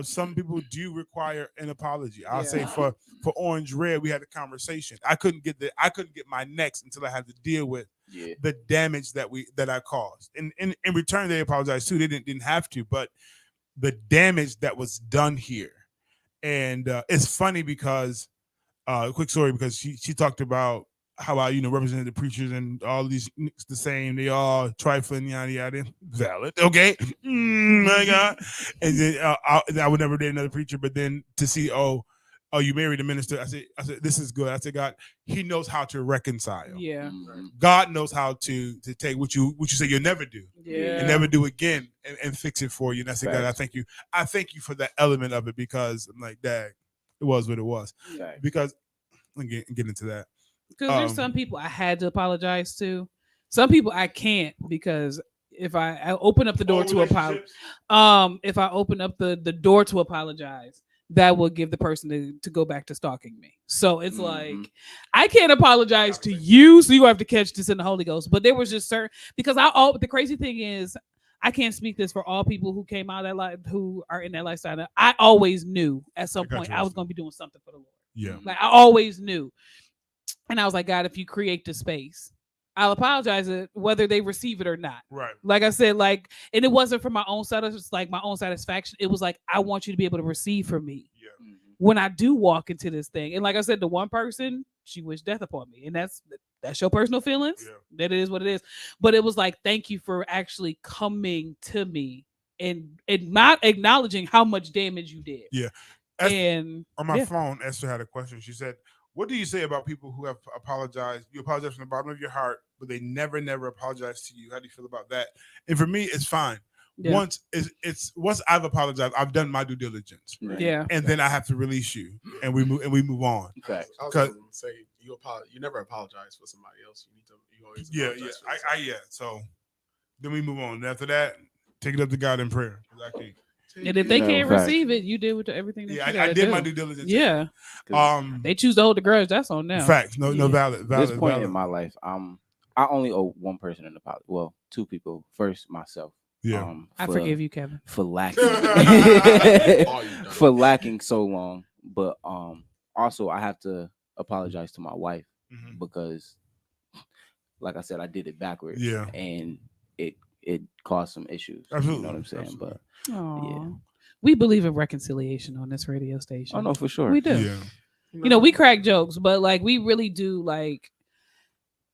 some people do require an apology. I'll say for Orange Red, we had a conversation. I couldn't get my next until I had to deal with the damage that I caused. And in return, they apologized too. They didn't have to, but the damage that was done here. And it's funny because quick story, because she talked about how I represented the preachers and all these the same, they all trifling, yada yada. Valid, okay. My God. And then I would never date another preacher, but then to see oh you married a minister, I said this is good. I said, God, he knows how to reconcile. Yeah. God knows how to take what you say you'll never do Yeah. and never do again and fix it for you. And I said, God, I Facts. thank you for that element of it, because I'm like, dang, it was what it was. Facts. Because I'm get into that. Because there's some people I had to apologize to. Some people I can't, because if I open up the door to apologize, if I open up the door to apologize, that will give the person to go back to stalking me. So it's like, I can't apologize to you, so you have to catch this in the Holy Ghost. But there was just certain, because the crazy thing is, I can't speak this for all people who came out of that life, who are in that lifestyle. I always knew at some point I was going to be doing something for the Lord. Yeah. Like, I always knew. And I was like, God, if you create the space, I'll apologize whether they receive it or not. Right. Like I said, and it wasn't for my own my own satisfaction. It was like, I want you to be able to receive from me when I do walk into this thing. And like I said, the one person, she wished death upon me. And that's your personal feelings. Yeah. That it is what it is. But it was like, thank you for actually coming to me and not acknowledging how much damage you did. Yeah. And on my phone, Esther had a question. She said, what do you say about people who have apologized? You apologize from the bottom of your heart, but they never apologize to you. How do you feel about that? And for me, it's fine. Yeah. Once I've apologized, I've done my due diligence. Right. Yeah. And then I have to release you, and we move on. Okay. I was going to say you never apologize for somebody else. You always apologize. Yeah. So then we move on. And after that, take it up to God in prayer. Exactly. And if they can't receive it, you deal with everything. That I did my due diligence. Yeah. They choose to hold the grudge. That's on them. Facts. No, valid. At this point in my life, I only owe one person an apology. Well, two people. First, myself. Yeah. I forgive you, Kevin, for lacking so long. But also I have to apologize to my wife because, like I said, I did it backwards. Yeah. And it caused some issues. Absolutely. You know what I'm saying? Absolutely. But we believe in reconciliation on this radio station. Oh no, for sure. We do. Yeah. We crack jokes, but like we really do like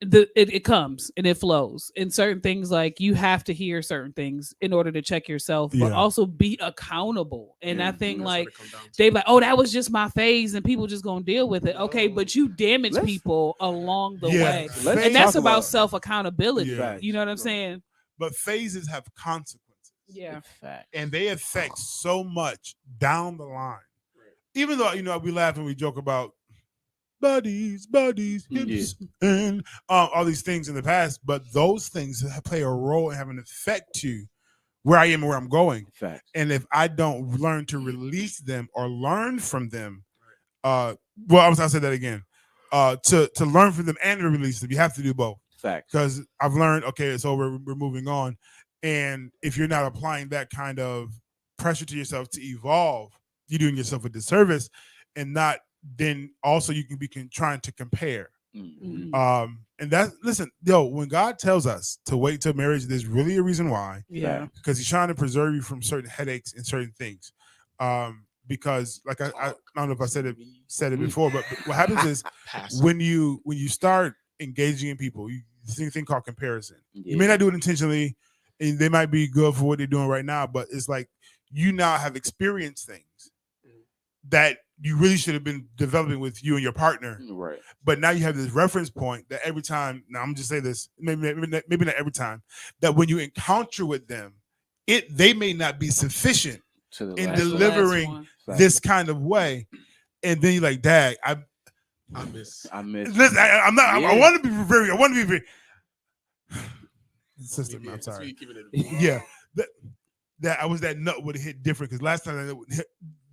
it comes and it flows. And certain things, like you have to hear certain things in order to check yourself, but also be accountable. And I think like they're like, oh, that was just my phase and people just gonna deal with it. Okay, but you damage people along the way. And that's about self-accountability. Yeah. You know what I'm saying? But phases have consequences. Yeah. And they affect so much down the line. Even though, we laugh and we joke about buddies, hips, and all these things in the past, but those things play a role and have an effect to where I am and where I'm going. Facts. And if I don't learn to release them or learn from them, I'll say that again. To learn from them and to release them, you have to do both. Facts. Because I've learned, okay, it's over, we're moving on. And if you're not applying that kind of pressure to yourself to evolve, you're doing yourself a disservice, and not then also you can be trying to compare. Mm-hmm. And listen, when God tells us to wait till marriage, there's really a reason why. Yeah. Because he's trying to preserve you from certain headaches and certain things. Because like I don't know if I said it before, but what happens is when you start engaging in people, this thing called comparison. Yeah. You may not do it intentionally, and they might be good for what they're doing right now, but it's like you now have experienced things that you really should have been developing with you and your partner. Right. But now you have this reference point that every time, now I'm just saying this, maybe not every time, that when you encounter with them, they may not be sufficient To the in last one. delivering Fact. this kind of way. And then you're like, Dad, I miss. listen, I'm not. Yeah. I want to be very. Sister, I'm That's sorry. me keeping it. Yeah, that I was that nut would have hit different because last time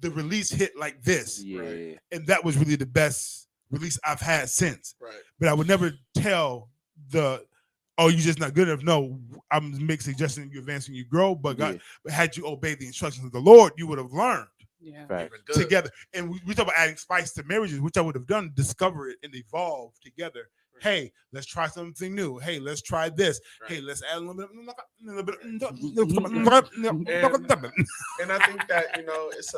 the release hit like this, Yeah. Right. and that was really the best release I've had since. Right. But I would never tell you're just not good enough. No, I'm making suggestions you advance and you grow. But God, but had you obeyed the instructions of the Lord, you would have learned Yeah. Fact. Even good. together. And we talk about adding spice to marriages, which I would have done, discover it and evolve together. Right. Hey, let's try something new. Hey, let's try this. Right. Hey, let's add a little bit. And I think that it's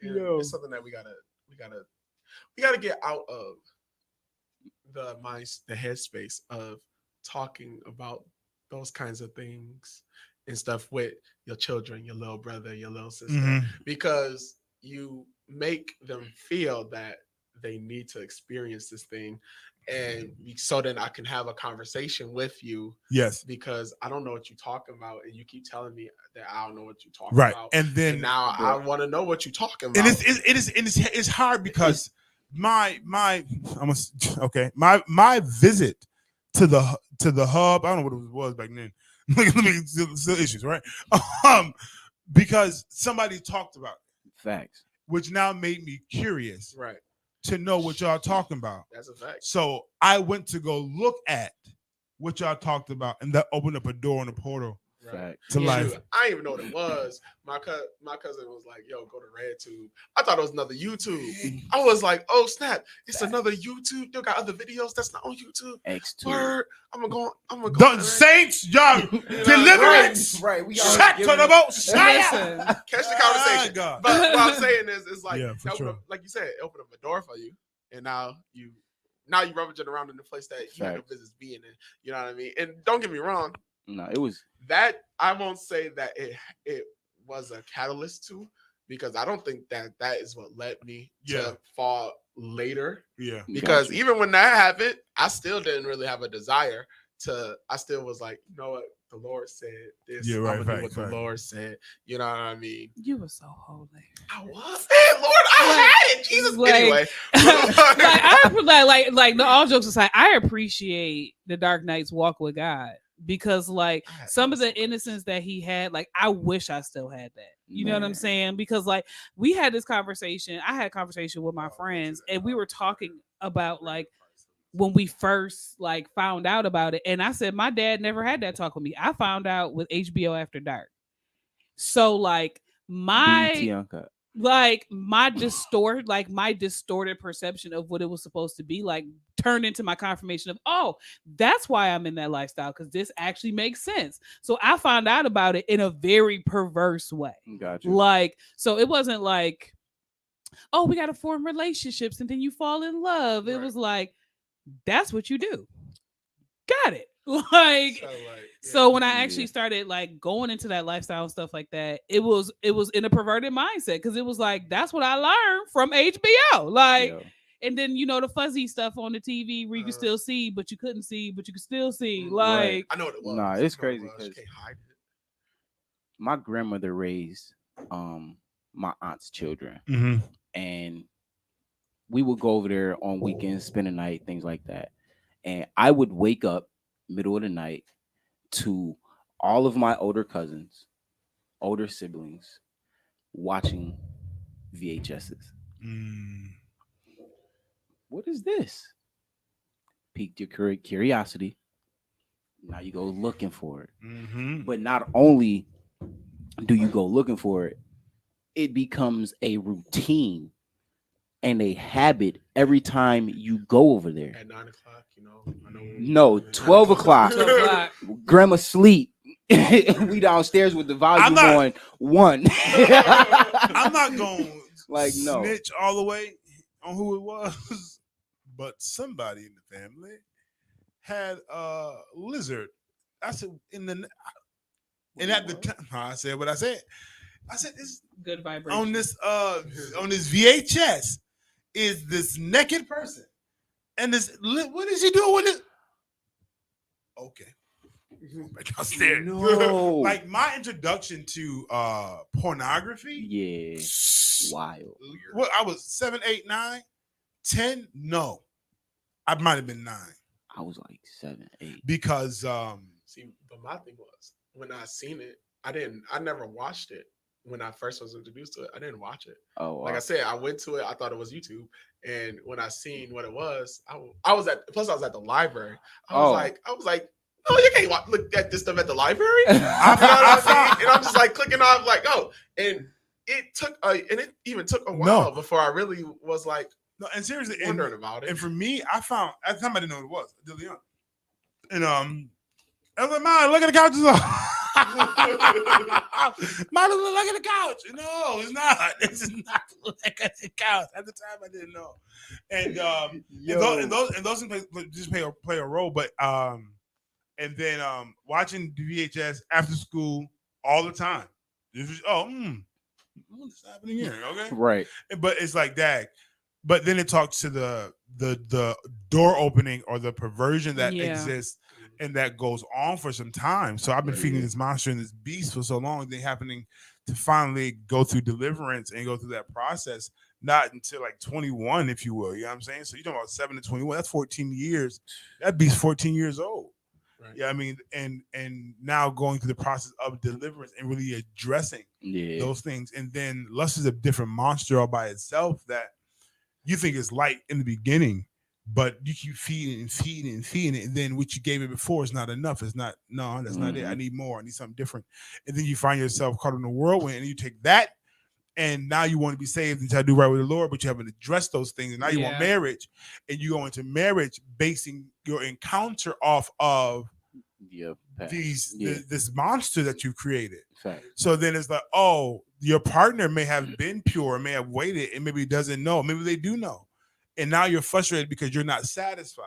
it's something that we gotta get out of the headspace of talking about those kinds of things and stuff with your children, your little brother, your little sister, because you make them feel that they need to experience this thing. And so then I can have a conversation with you. Yes. Because I don't know what you're talking about, and you keep telling me that I don't know what you're talking Right. about. And then now I want to know what you're talking about. and it's hard because my visit to the hub, I don't know what it was back then. Let me still issues, right? Because somebody talked about it, Facts. which now made me curious Right. to know what y'all talking about. That's a fact. So I went to go look at what y'all talked about, and that opened up a door and a portal Right. Fact. to life. Shoot, I didn't even know what it was. My cousin was like, "Yo, go to RedTube." I thought it was another YouTube. I was like, "Oh snap! It's another YouTube. They got other videos that's not on YouTube." X2. Word. I'm gonna go. The saints, y'all, deliverance. Right. We Shut to the boat. Shut up. Listen, Catch the conversation. God. But what I'm saying is, it's like Yeah, for that sure. like you said, it opened up a door for you, and now you rummaging around in the place that you had no Facts. business being in. You know what I mean? And don't get me wrong, No, it was that I won't say that it was a catalyst to, because I don't think that is what led me Yeah. to fall later. Yeah. Because Gotcha. even when that happened, I still didn't really have a desire to. I still was like, you know what, the Lord said this. Yeah, right, I'm gonna do facts, what right. the Lord said. You know what I mean? you were so holy. I was, man, Lord, I had it. Jesus. Like- Anyway, like no, all jokes aside, I appreciate the Dark Knight's walk with God, because like I had some of so the much. innocence that he had, like I wish I still had that. You know what I'm Man. saying? Because like we had this conversation, I had a conversation with my friends, and we were talking about like when we first like found out about it, and I said my dad never had that talk with me. I found out with HBO After Dark. So like BET Uncut. my distorted perception of what it was supposed to be like turned into my confirmation of, oh, that's why I'm in that lifestyle, because this actually makes sense. So I found out about it in a very perverse way. Gotcha. Like, so it wasn't like, oh, we got to form relationships and then you fall in love. It Right. was like, that's what you do. Got it. Like, so when I actually Yeah. started like going into that lifestyle and stuff like that, it was in a perverted mindset, because it was like, that's what I learned from HBO. Like, Yo. and then the fuzzy stuff on the TV where you could Uh-huh. still see, but you couldn't see, but you could still see. Mm, Like, right. I know what it was. Nah, it's I know what it crazy was. You 'cause- can't hide it. My grandmother raised my aunt's children, Mm-hmm. and we would go over there on weekends, spend the night, things like that. And I would wake up middle of the night to all of my older cousins, older siblings, watching VHSs. Mm. What is this? Piqued your curiosity. Now you go looking for it. Mm-hmm. But not only do you go looking for it, it becomes a routine and a habit every time you go over there. At 9 o'clock, I know. No, 12 o'clock. 12 o'clock. Grandma sleep. We downstairs with the volume I'm not- on one. I'm not going to Like, no. snitch all the way on who it was, but somebody in the family had a lizard. I said and at the time I said what I said. I said this Good vibration. on this VHS is this naked person, and this what is he doing with it? Okay, back downstairs. No. Like my introduction to pornography. Yeah. Wild. What I was 7, 8, 9, 10. No, I might have been 9 I was like 7, 8. because See, but my thing was when I seen it, I never watched it when I first was introduced to it. I didn't watch it. Oh, Like I said, I went to it. I thought it was YouTube, and when I seen what it was, I was at the library. I was like, oh, you can't look at this stuff at the library. You know what I'm saying? And I'm just like clicking off, like, oh, and it even took a while before I really was like, no, and seriously, wondering about it. And for me, I found at the time I didn't know what it was. De Leon. And I was like, "Man, look at the couches." Man, look at the couch. No, it's not. This is not look at the couch. At the time, I didn't know. And those things just play a role. But and then watching VHS after school all the time. What's happening here? Okay, right. But it's like that. But then it talks to the door opening or the perversion that exists and that goes on for some time. So I've been feeding this monster and this beast for so long. They're happening to finally go through deliverance and go through that process, not until like 21, if you will. You know what I'm saying? So you're talking about 7 to 21. That's 14 years. That beast 14 years old. Right. Yeah, I mean, and now going through the process of deliverance and really addressing those things. And then lust is a different monster all by itself that you think is light in the beginning, but you keep feeding it, and then what you gave it before is not enough. It's not, no, that's not it. I need more. I need something different. And then you find yourself caught in a whirlwind, and you take that, and now you want to be saved and try to do right with the Lord, but you haven't addressed those things. And now you want marriage, and you go into marriage basing your encounter off of this monster that you created. Fact. So then it's like, oh, your partner may have been pure, may have waited, and maybe doesn't know. Maybe they do know. And now you're frustrated because you're not satisfied.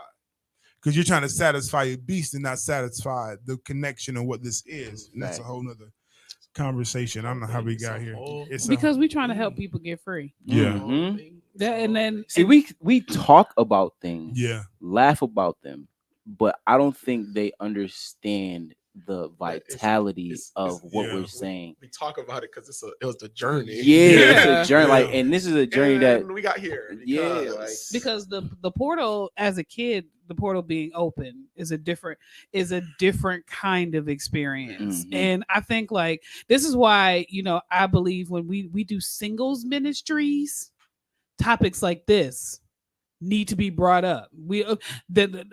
Because you're trying to satisfy your beast and not satisfy the connection of what this is. And that's a whole nother conversation. I don't know how we got here. It's because we're trying to help people get free. Yeah. Mm-hmm. And then see, we talk about things, laugh about them, but I don't think they understand the vitality of what we're saying. We talk about it because it was the journey. It's a journey. Like, and this is a journey that we got here. Because the portal as a kid, the portal being open is a different kind of experience. Mm-hmm. And I think like this is why, I believe when we do singles ministries, topics like this need to be brought up.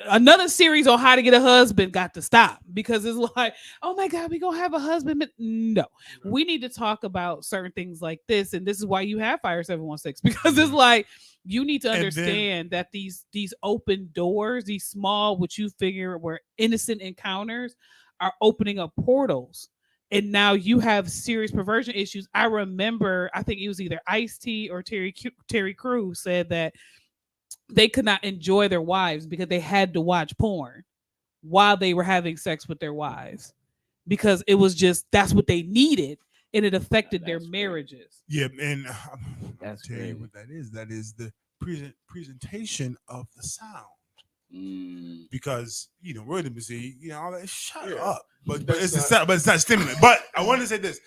Another series on how to get a husband got to stop because it's like, oh my God, we gonna have a husband. No, we need to talk about certain things like this, and this is why you have Fire 716 because it's like you need to understand that these open doors, these small, what you figure were innocent encounters, are opening up portals. And now you have serious perversion issues. I remember, I think it was either Ice-T or Terry Crews said that they could not enjoy their wives because they had to watch porn while they were having sex with their wives because it was just, that's what they needed. And it affected their marriages. Yeah. And I'll tell you what that is. That is the presentation of the sound. Because, rhythmacy, all that, shut up. But it's not stimulant. But I wanted to say this.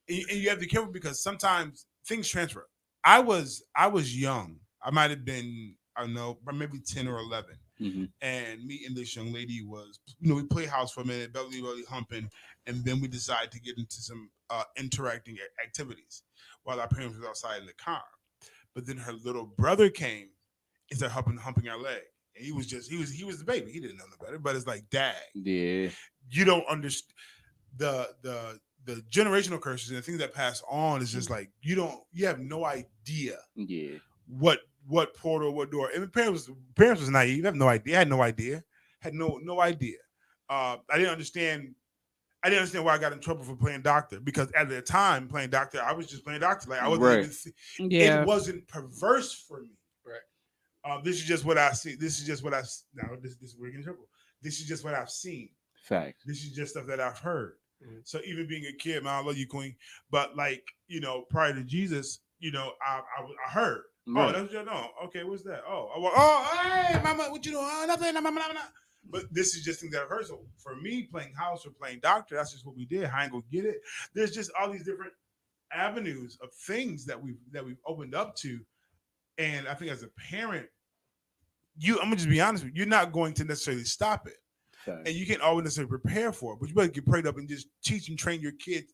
And you have to be careful because sometimes things transfer. I was young. I might have been, I don't know, maybe 10 or 11. Mm-hmm. And me and this young lady was, we played house for a minute, belly humping, and then we decided to get into some interacting activities while our parents were outside in the car. But then her little brother came and started humping our leg. And he was the baby. He didn't know no better. But it's like, Dad, you don't understand the generational curses and the things that pass on is just like you have no idea what portal, what door. And parents was naive. Have no idea. Had no idea. Had no idea. I didn't understand why I got in trouble for playing doctor because at the time playing doctor, I was just playing doctor. Like I wasn't it wasn't perverse for me. Right. This is just what I see. This is just what we're getting in trouble. This is just what I've seen. Fact. This is just stuff that I've heard. Mm-hmm. So even being a kid, man, I love you, Queen. But like, prior to Jesus, I heard. Right. Oh, that's your no. Okay, what's that? Oh, hey, mama, what you doing? Oh, nothing. But this is just things that I've heard. So for me, playing house or playing doctor, that's just what we did. I ain't gonna get it. There's just all these different avenues of things that we've opened up to. And I think as a parent, I'm gonna just be honest with you, you're not going to necessarily stop it. Okay. And you can't always necessarily prepare for it, but you better get prayed up and just teach and train your kid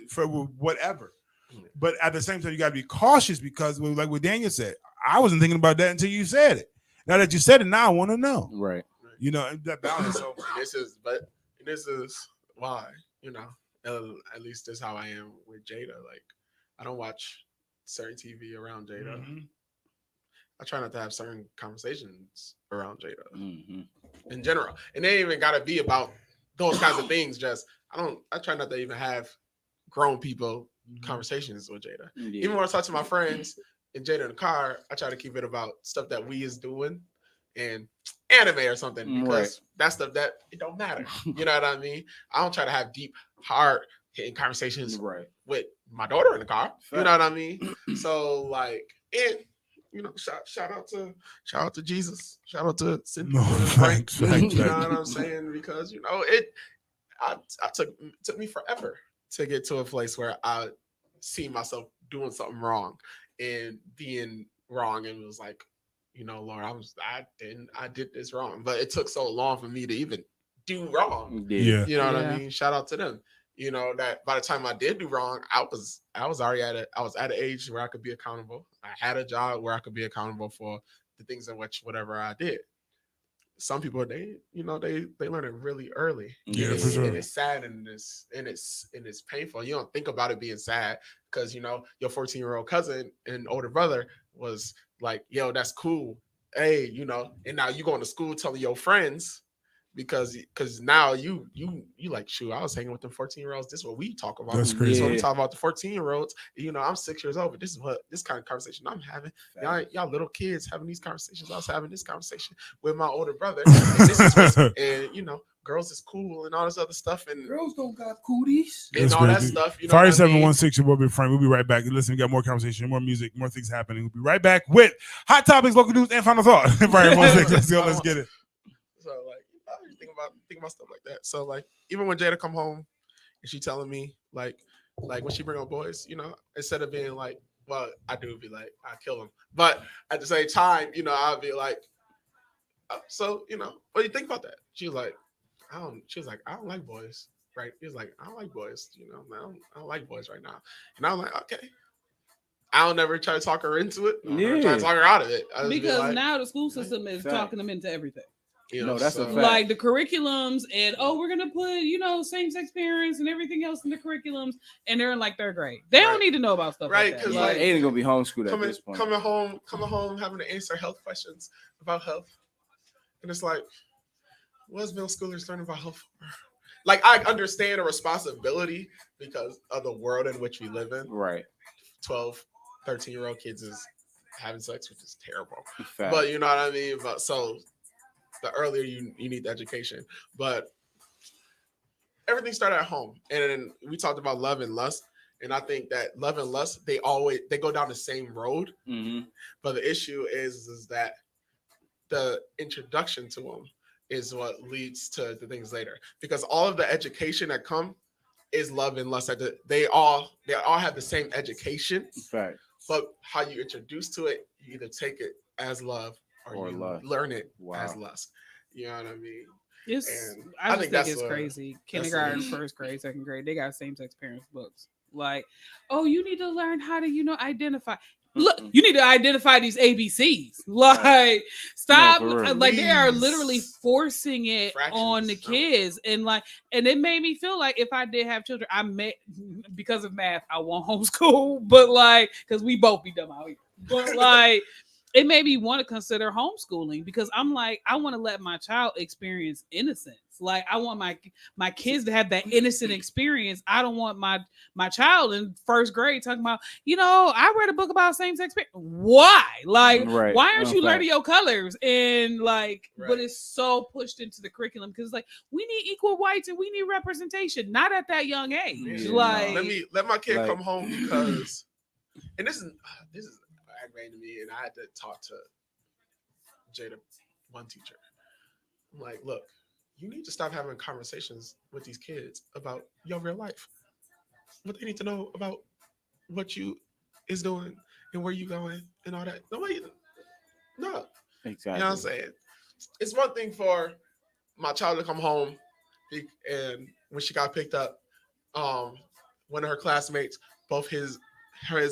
for whatever. But at the same time, you gotta be cautious because like what Daniel said, I wasn't thinking about that until you said it. Now that you said it, now I want to know. Right. You know, that balance. So this is why, you know, at least that's how I am with Jada. Like, I don't watch certain TV around Jada. Mm-hmm. I try not to have certain conversations around Jada Mm-hmm. in general. And they ain't even gotta be about those kinds of things. Just I try not to even have grown people conversations with Jada. Yeah. Even when I talk to my friends and Jada in the car, I try to keep it about stuff that we is doing and anime or something, because that stuff that it don't matter. You know what I mean? I don't try to have deep, hard hitting conversations with my daughter in the car. Fair. You know what I mean? So like it, you know, shout out to Jesus. Shout out to Cynthia. No, thanks. You know what I'm saying? Because you know it took me forever to get to a place where I see myself doing something wrong and being wrong, and it was like, you know, Lord, I did this wrong, but it took so long for me to even do wrong. Yeah. You know what I mean? Shout out to them. You know, that by the time I did do wrong, I was already at an age where I could be accountable. I had a job where I could be accountable for the things in which whatever I did. Some people they learn it really early. Yeah, for sure. And it's sad and it's painful. You don't think about it being sad because you know your 14-year-old cousin and older brother was like, yo, that's cool. Hey, you know, and now you going to school telling your friends because now you like, shoot, I was hanging with them 14-year-olds. This is what we talk about. That's crazy. So we talk about the 14-year-olds. You know, I'm 6 years old, but this kind of conversation I'm having. Y'all little kids having these conversations. I was having this conversation with my older brother. And this is and you know, girls is cool and all this other stuff. And girls don't got cooties. And that's all crazy. that stuff. You know Fire what I mean? 716, your boy Big Frank. We'll be right back. Listen, we got more conversation, more music, more things happening. We'll be right back with hot topics, local news, and final thought. Fire 16. Let's go. Let's get it. So like, I think about stuff like that. So like, even when Jada come home and she telling me like when she bring on boys, you know, instead of being like, well, I do be like, I kill them, but at the same time, you know, I'll be like, so you know, what do you think about that? She was like, I don't like boys, right? He was like, I don't like boys, you know, I don't like boys right now, and I'm like, okay. I'll never try to talk her into it. I'll never try to talk her out of it. Because like, now the school system is talking them into everything. You know, that's a fact. Like the curriculums and we're gonna put, you know, same-sex parents and everything else in the curriculums, and they're in like third grade. They don't need to know about stuff like that. Because like, they ain't gonna be homeschooled at this point. Coming home, having to answer health questions about health, and it's like, what's middle schoolers learning about health for? Like, I understand a responsibility because of the world in which we live in. Right. 12, 13-year-old kids is having sex, which is terrible. Fact. But you know what I mean? But so the earlier you need the education. But everything started at home. And then we talked about love and lust. And I think that love and lust, they go down the same road. Mm-hmm. But the issue is that the introduction to them is what leads to the things later. Because all of the education that come is love and lust. They all have the same education. Fact. But how you introduce to it, you either take it as love or you lust. Learn it as lust. You know what I mean? I think it's crazy. Kindergarten, first grade, second grade, they got same-sex parents books. Like, oh, you need to learn how to, you know, identify. Look, you need to identify these ABCs. Like, stop. No, like, they are literally forcing it Fractions, on the kids. And like, and it made me feel like if I did have children, because of math, I want homeschool. But like, because we both be dumb out here. But like, it made me want to consider homeschooling because I'm like, I want to let my child experience innocence. Like, I want my kids to have that innocent experience. I don't want my child in first grade talking about, you know, I read a book about same-sex parents. Why? Like, why aren't you learning your colors? And like, but it's so pushed into the curriculum because it's like, we need equal rights and we need representation, not at that young age. Yeah. Like, let my kid come home because, and this is aggravating to me, and I had to talk to Jada, one teacher. I'm like, look, you need to stop having conversations with these kids about your real life. What they need to know about what you is doing and where you going and all that. Nobody, no. Exactly. You know what I'm saying? It's one thing for my child to come home and when she got picked up, one of her classmates, both his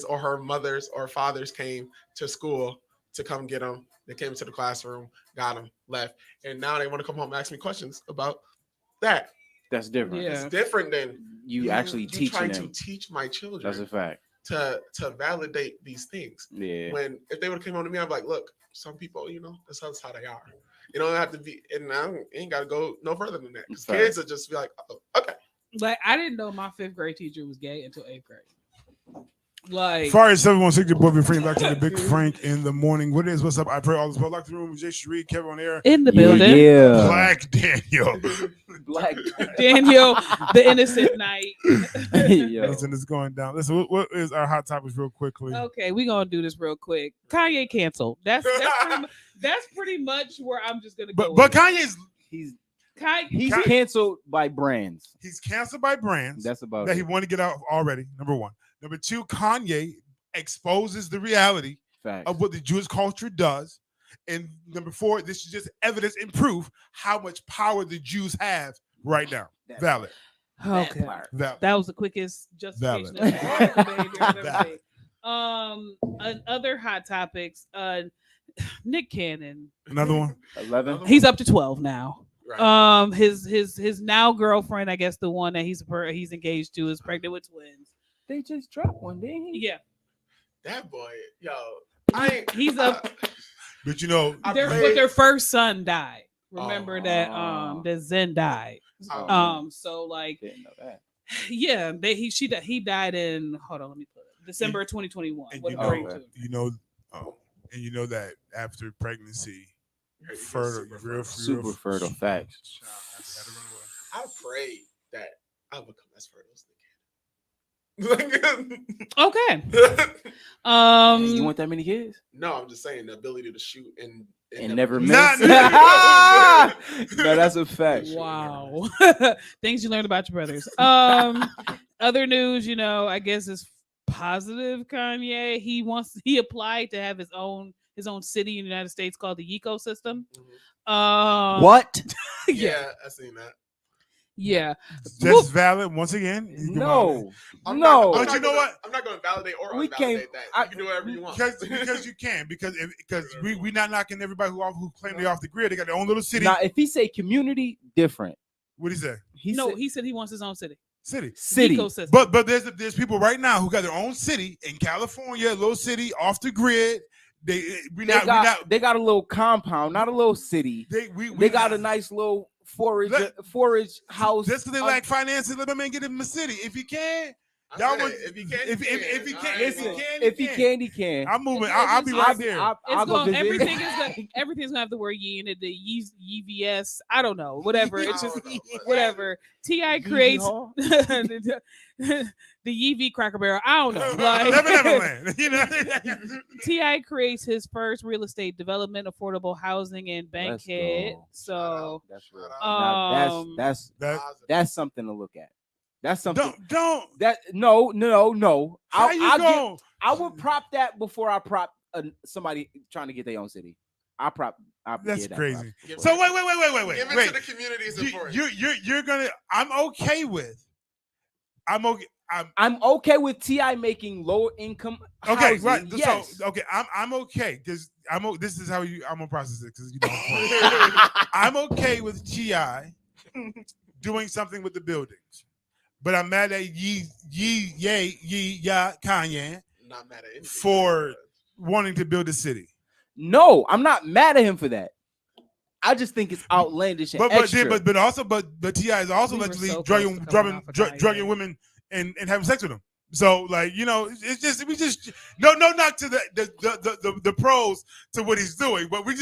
or her mothers or fathers came to school to come get him. They came to the classroom, got him, left. And now they want to come home and ask me questions about that. That's different. Yeah. It's different than You actually you teaching trying them. to teach my children That's a fact. to validate these things. Yeah. When if they would have came home to me, I'm like, look, some people, that's how they are. You don't have to be, and I ain't got to go no further than that. Because kids will just be like, oh, okay. Like, I didn't know my 5th grade teacher was gay until 8th grade. Like, Fire 716, your boy, Big Frank, back to the Big Frank in the morning. What is, what's up? I pray all this well. Locked the room, Jay Sheree, Kevin on air. in the building. Yeah. Black Daniel. Black Daniel, the innocent knight. Yo. Listen, it's going down. Listen, what is our hot topics real quickly? Okay, we're gonna do this real quick. Kanye canceled. That's pretty much where I'm just gonna go. But with it. Kanye's He's Kanye, canceled by brands. he's canceled by brands That's about that it. he wanted to get out already. Number one. Number two, Kanye exposes the reality Facts. of what the Jewish culture does. And number four, this is just evidence and proof how much power the Jews have right now. That Valid. okay, Valid. that was the quickest justification. Valid. Of the debate or whatever Valid. debate. Other hot topics. Nick Cannon. Another one. 11. He's up to 12 now. Right. His now girlfriend, I guess the one that he's engaged to, is pregnant with twins. They just dropped one, didn't he? Yeah, That boy, he's up. But you know, I But prayed- their first son died. Remember Oh. that Zen died. So like, Didn't know that. yeah, he died in, hold on, let me put it, December 2021 and with you a know, brain okay. tumor. and you know that after pregnancy, You're fertile, super real, Super fertile. Facts. Child had to run away. I prayed that I would become as fertile as they Okay. can. You want that many kids? No, I'm just saying the ability to shoot and Never miss. Nah, No, that's a fact. Wow. Things you learned about your brothers. Other news, I guess is positive. Kanye, he applied to have his own city in the United States called the Ecosystem. What? Yeah, I seen that. Yeah. Just valid once again. No. I'm No. not But you know gonna- what? I'm not going to validate or We can't- invalidate that. You can do whatever you want. Because you can because we not knocking everybody who claim they off the grid. They got their own little city. Now, if he say community, different. What do you say? He said he wants his own city. City. City. Ecosystem. But there's people right now who got their own city in California, little city off the grid. They got a little compound, not a little city. They got a nice little forage house. Just because they lack finances, let them get him a city. If he can, I y'all said would. if he can, If he can, Listen, he if he can, he can. I'm moving. It's I'll be just- right there. I'll go visit. Everything's gonna have the word ye in it. The EVS. I don't know. Whatever. It's I just don't know, but- whatever. Ti VV creates Hall? the Yeezy Cracker Barrel. I don't know. Neverland. You know? Ti creates his first real estate development, affordable housing, and Let's Bankhead. go. So That's real. Shout Now, Um, that's That- that's something to look at. That's something. don't. That no. How you going? I would prop that before I prop somebody trying to get their own city. I'll That's get that crazy. Give So it- wait. Give it to the community is important. You're gonna. I'm okay with. I'm okay. I'm okay with Ti making lower income. Okay, housing. right. Yes. So okay, I'm okay because this is how I'm gonna process it because I'm okay with Ti doing something with the buildings, but I'm mad at Kanye Not mad at anything. for wanting to build a city. No, I'm not mad at him for that. I just think it's outlandish and But extra. but Ti is also We were allegedly so close to coming drugging off of Kanye. drugging women and having sex with them. So it's just no knock to the pros to what he's doing, but I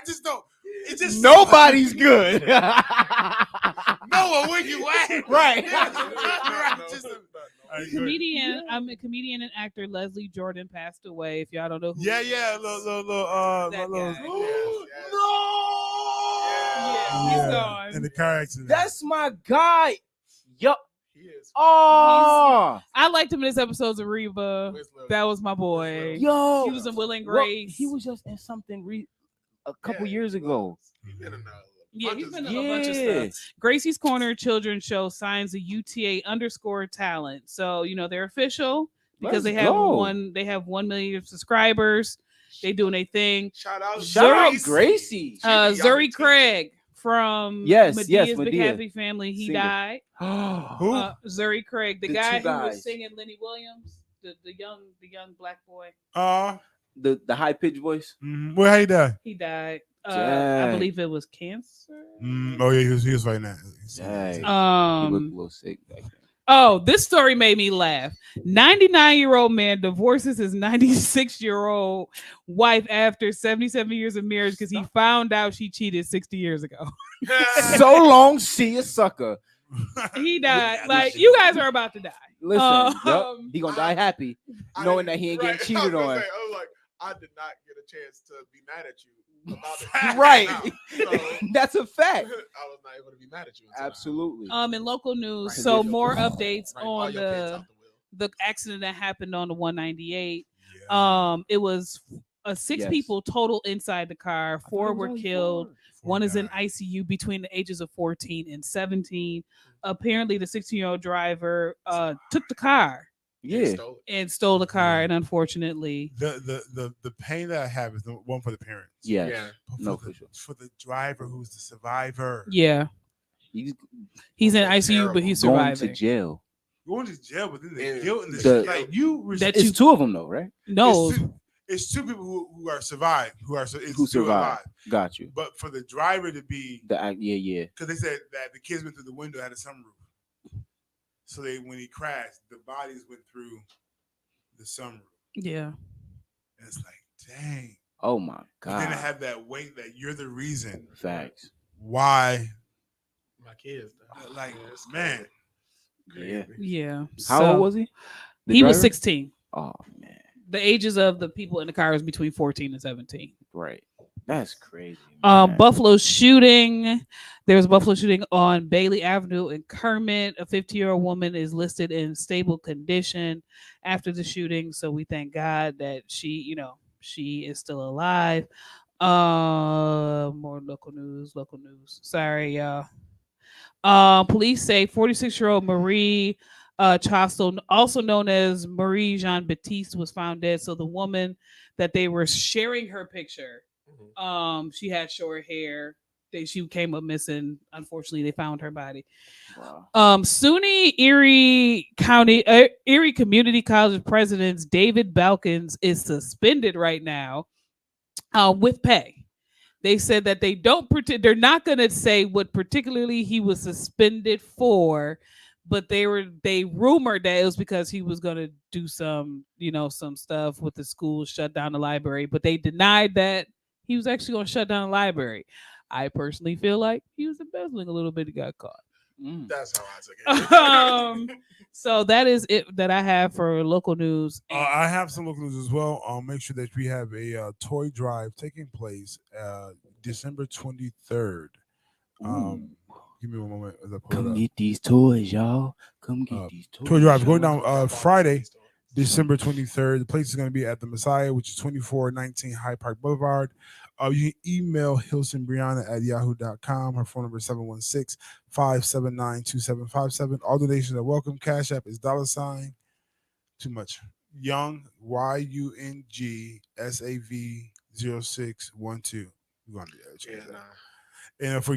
just don't. It's just Nobody's good. Noah, where you at? Right. comedian and actor Leslie Jordan passed away. If y'all don't know who Yeah, he yeah, is. little That guy. Yes, yes. he's gone. in the car accident. That's my guy. Yup. He is. Oh, I liked him in this episode of Reba. Where's Lil? That was my boy. yo. He was in Will and Well, Grace. he was just in something a couple Yeah, years he ago. He's been in a Yeah, bunch he's of been stuff. in a bunch of stuff. Gracie's Corner Children's Show signs a UTA _ talent. So, they're official because Let's they have go. 1 million subscribers. They doing a thing. Shout out Gracie. Y'all Zuri can Craig from Yes, Medea's yes, Big Madea. Happy Family. He Singer. died. Who? Zuri Craig, the The guy two who was guys. singing Lenny Williams, the young black boy. The high pitched voice. Well, how you die? He died. I Dang. believe it was cancer. Oh yeah, he was fighting that. Dang. He looked a little sick back then. Oh, this story made me laugh. 99-year-old man divorces his 96-year-old wife after 77 years of marriage because he found out she cheated 60 years ago. So long, see a sucker. He died. Like, you guys are about to die. Listen, yup, Um, he gonna die happy, knowing that he ain't getting cheated on. I was like, I did not get a chance to be mad at you about it. Right. So, That's a fact. I was not able to be mad at you. until now. Absolutely. In local news, Right. so more updates Right, all on your kids out the will. the accident that happened on the 198. Yeah. It was 6 Yes. people total inside the car. I thought 4 it was were only killed. 4. One is in guy. ICU between the ages of 14 and 17. Apparently, the 16-year-old driver took the car They Yeah. stole it. and stole the car, and unfortunately, The pain that I have is the one for the parents. Yes. Yeah. But No, for for the, sure. for the driver who's the survivor. yeah, He's he's in That's ICU, but he's going to surviving. jail. Going to jail, but then the Yeah. guilt and the, The- shit. Like you, That It's you- 2 of them though, right? No, it's two people who are survived, who are still Who alive. survived? Got you. But for the driver to be, Yeah. because they said that the kids went through the window, had a sunroof. So when he crashed, the bodies went through the sunroof, yeah, and it's like, dang. Oh my But then to god. have that weight that you're the reason Facts. why, My kids. though. like, Yeah, it's man. Yeah. yeah. How So, old was he? The He was driver? 16. Oh man. The ages of the people in the car was between 14 and 17. Right. That's crazy. man. Buffalo shooting. There was a Buffalo shooting on Bailey Avenue in Kermit. A 50-year-old woman is listed in stable condition after the shooting. So we thank God that she is still alive. More local news. Sorry, y'all. Police say 46-year-old Marie Chasto, also known as Marie Jean Baptiste, was found dead. So the woman that they were sharing her picture, she had short hair. She came up missing. Unfortunately, they found her body. Wow. SUNY Erie Community College President David Balkins is suspended right now with pay. They said that they're not going to say what particularly he was suspended for, but they rumored that it was because he was going to do some stuff with the school, shut down the library, but they denied that he was actually going to shut down the library. I personally feel like he was embezzling a little bit. He got caught. That's how I took it. So that is it that I have for local news. I have some local news as well. Make sure that we have a toy drive taking place December 23rd. Give me one moment as I pull Come it up. get these toys, y'all. Come get these toys. Toy drive going y'all. down Friday, December 23rd. The place is going to be at the Messiah, which is 2419 Hyde Park Boulevard. You can email Hilson Brianna at yahoo.com. Her phone number is 716-579-2757. All donations are welcome. Cash App is $. Too much. Young, YUNGSAV0612. We're going to Yeah, nah. and for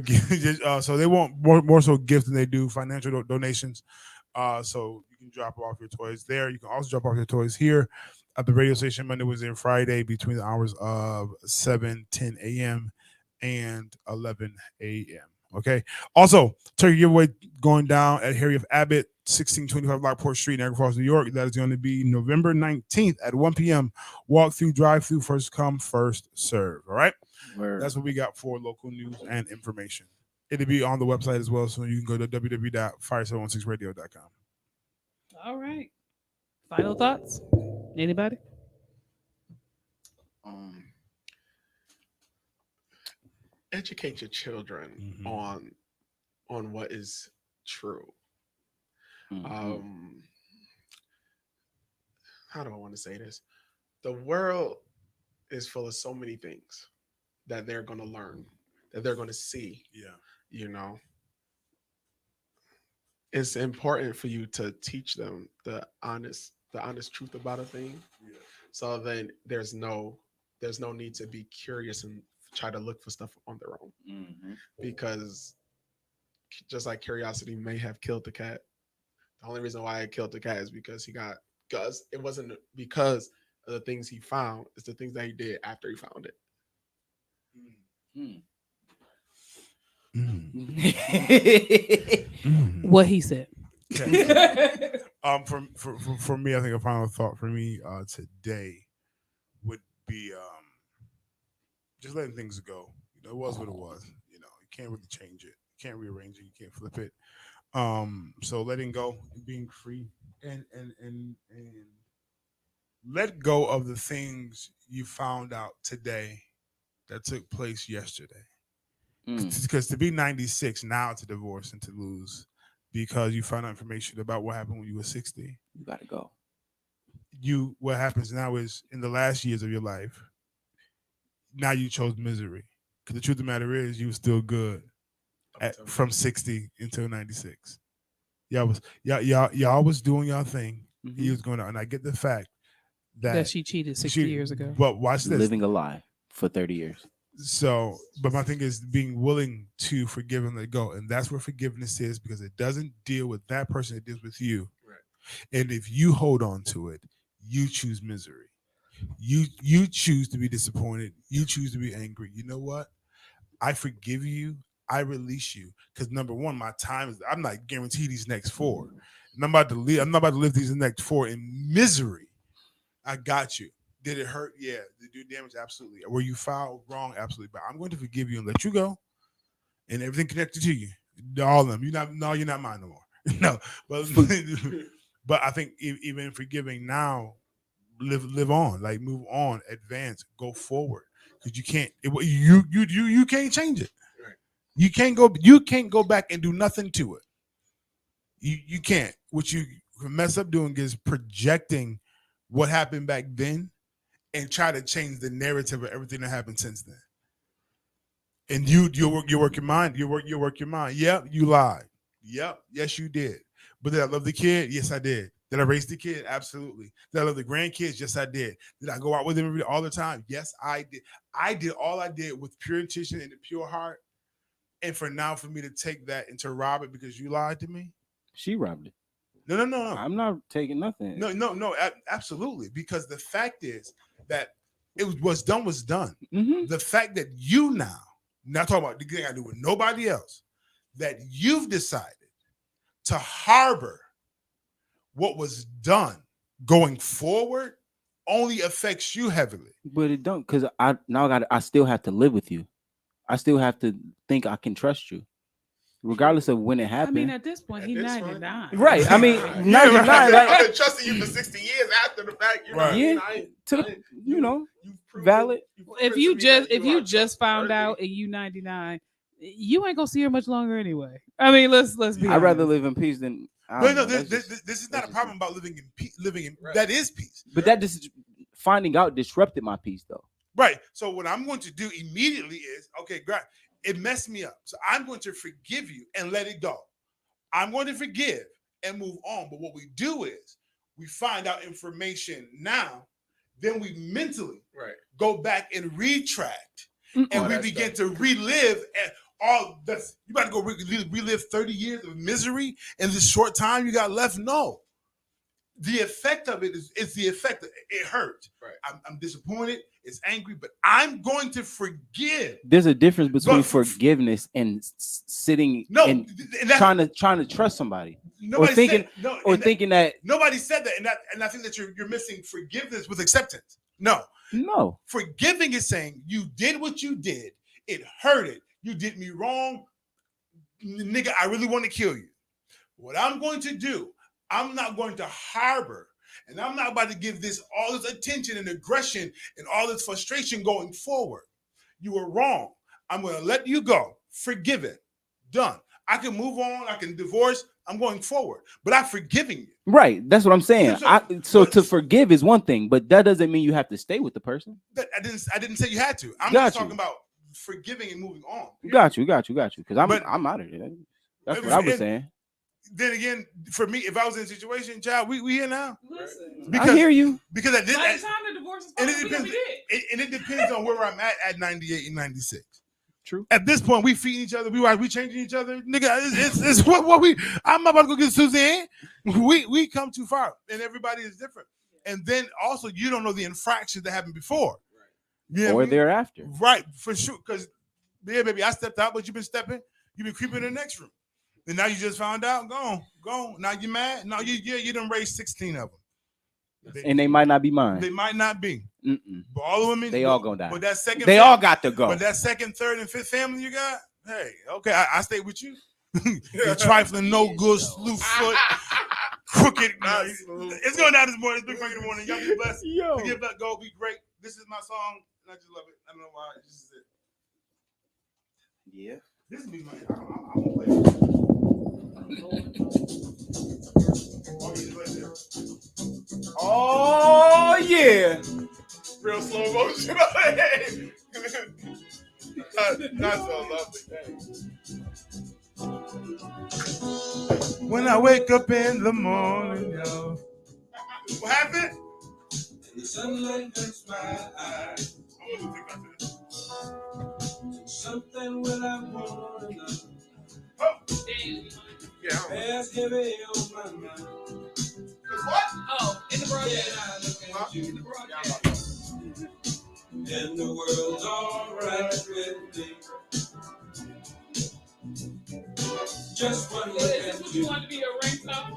so they want more so gifts than they do financial donations. So you can drop off your toys there. You can also drop off your toys here at the radio station Monday, Wednesday, and Friday between the hours of 7:10 a.m. and 11 a.m. Okay. Also, turkey giveaway going down at Harry F. Abbott, 1625 Lockport Street, Niagara Falls, New York. That is going to be November 19th at 1 p.m. Walk through, drive through, first come, first serve. All right. Word. That's what we got for local news and information. It'll be on the website as well, so you can go to www.fire716radio.com. All right. Final thoughts? Anybody? educate your children Mhm. on what is true. Mhm. How do I want to say this? The world is full of so many things that they're going to learn, that they're going to see. Yeah. You know, it's important for you to teach them the honest truth about a thing. Yeah. So then there's no need to be curious and try to look for stuff on their own, Mhm. because just like curiosity may have killed the cat. The only reason why it killed the cat is because it wasn't because of the things he found. It's the things that he did after he found it. Mm. Mm. What he said. For me, I think a final thought for me today would be just letting things go. You know, it was what it was. You know, you can't really change it. You can't rearrange it. You can't flip it. So letting go, being free, and let go of the things you found out today that took place yesterday. Mm. Because to be 96 now, to divorce and to lose because you found out information about what happened when you were 60, You gotta go. what happens now is in the last years of your life, now you chose misery. Because the truth of the matter is you were still good from 60 until 96. Y'all was doing y'all thing. Mhm. He was going on, and I get the fact That she cheated 60 years ago. But watch this. Living a lie for 30 years. So, but my thing is being willing to forgive and let go, and that's where forgiveness is, because it doesn't deal with that person; it deals with you. Right. And if you hold on to it, you choose misery. You choose to be disappointed. You choose to be angry. You know what? I forgive you. I release you, because number one, my time is. I'm not guaranteed these next 4. And I'm about to live. I'm not about to live these next 4 in misery. I got you. Did it hurt? Yeah. Did it do damage? Absolutely. Were you foul? Wrong? Absolutely. But I'm going to forgive you and let you go, and everything connected to you, all of them. You're not mine no more. No, but I think even forgiving now, live on, like move on, advance, go forward, because you can't. You can't change it. Right. You can't go back and do nothing to it. You can't. What you mess up doing is projecting what happened back then and try to change the narrative of everything that happened since then. And you work your mind. You work your mind. Yep, you lied. Yep, yes, you did. But did I love the kid? Yes, I did. Did I raise the kid? Absolutely. Did I love the grandkids? Yes, I did. Did I go out with them all the time? Yes, I did. I did all I did with pure intention and a pure heart. And for me to take that and to rob it because you lied to me? She robbed it. No. I'm not taking nothing. No, absolutely. Because the fact is that what's done was done. Mm-hmm. The fact that you now, not talking about the thing I do with nobody else, that you've decided to harbor what was done going forward only affects you heavily. But it don't, because I still have to live with you. I still have to think I can trust you, regardless of when it I happened. mean, at this point, At he's this point- 99. Right. I mean, Yeah, 99. I've Like, been trusting you for 60 years after the fact. You know, Right. what I mean? Yeah, to the, you know, you've proven- valid. you've If proven you to me just that if you are just found trustworthy. out and you 99, you ain't gonna see her much longer anyway. I mean, let's be. I'd rather honest. live in peace than. I No, don't know, this that's just- is not a just problem about living in peace. Right. That is peace. But that just finding out disrupted my peace, though. Right. So what I'm going to do immediately is, okay, great. It messed me up. So I'm going to forgive you and let it go. I'm going to forgive and move on. But what we do is we find out information now, then we mentally Right. go back and retract, Mm-mm. and All we that begin stuff. to relive and all this. You about to go relive 30 years of misery in this short time you got left? No. The effect of it is the effect. It hurt. Right. I'm disappointed. It's angry, but I'm going to forgive. There's a difference between But- forgiveness and sitting No, and and that's, trying to trust somebody, nobody thinking- said, no, or and thinking that nobody said that, and I think that you're missing forgiveness with acceptance. No, no, forgiving is saying you did what you did. It hurted. You did me wrong, nigga. I really want to kill you. What I'm going to do, I'm not going to harbor, and I'm not about to give this all this attention and aggression and all this frustration going forward. You were wrong. I'm going to let you go. Forgive it. Done. I can move on. I can divorce. I'm going forward. But I'm forgiving you. Right. That's what I'm saying. So to forgive is one thing, but that doesn't mean you have to stay with the person. I didn't say you had to. I'm Got just you. talking about forgiving and moving on. Got you. Because I'm out of here. That's what I was and saying. Then again, for me, if I was in a situation, child, we here now. Listen. Because, I hear you. Because I did. By the time the divorce is And over, it depends. And it depends on where I'm at 98 and 96. True. At this point, we feeding each other. We changing each other. Nigga, it's what we. I'm about to go get Suzanne. We come too far, and everybody is different. And then also, you don't know the infractions that happened before, Yeah, or thereafter. Right, for sure. Because yeah, baby, I stepped out, but you've been stepping. You've been creeping in the next room, and now you just found out. Go on. Now you mad? No, you done raised 16 of them. And they might not be mine. They might not be. Mm-mm. But all the women, They all gonna die. But that second, They all got to go. But that second, third, and fifth family you got, hey, okay, I stay with you. You trifling, no good, slew foot, crooked. It's going down this morning. It's Big Frank in the morning. Y'all be blessed. Yo. Forgive, let go, be great. This is my song, and I just love it. I don't know why. This is it. Yeah. This is me, man. I'm gonna play it. Oh yeah. Real slow motion. Not so lovely. When I wake up in the morning, yo. What happened? The sunlight hurts my eyes. I'm gonna think about this. Something will I want to know. Yeah. Bears heavy on my mind. What? Oh, in the Yeah, broadcast. I look at you. In the broadcast. And the world's alright with me. Just one look Is this at what you you. want to be a ringtone?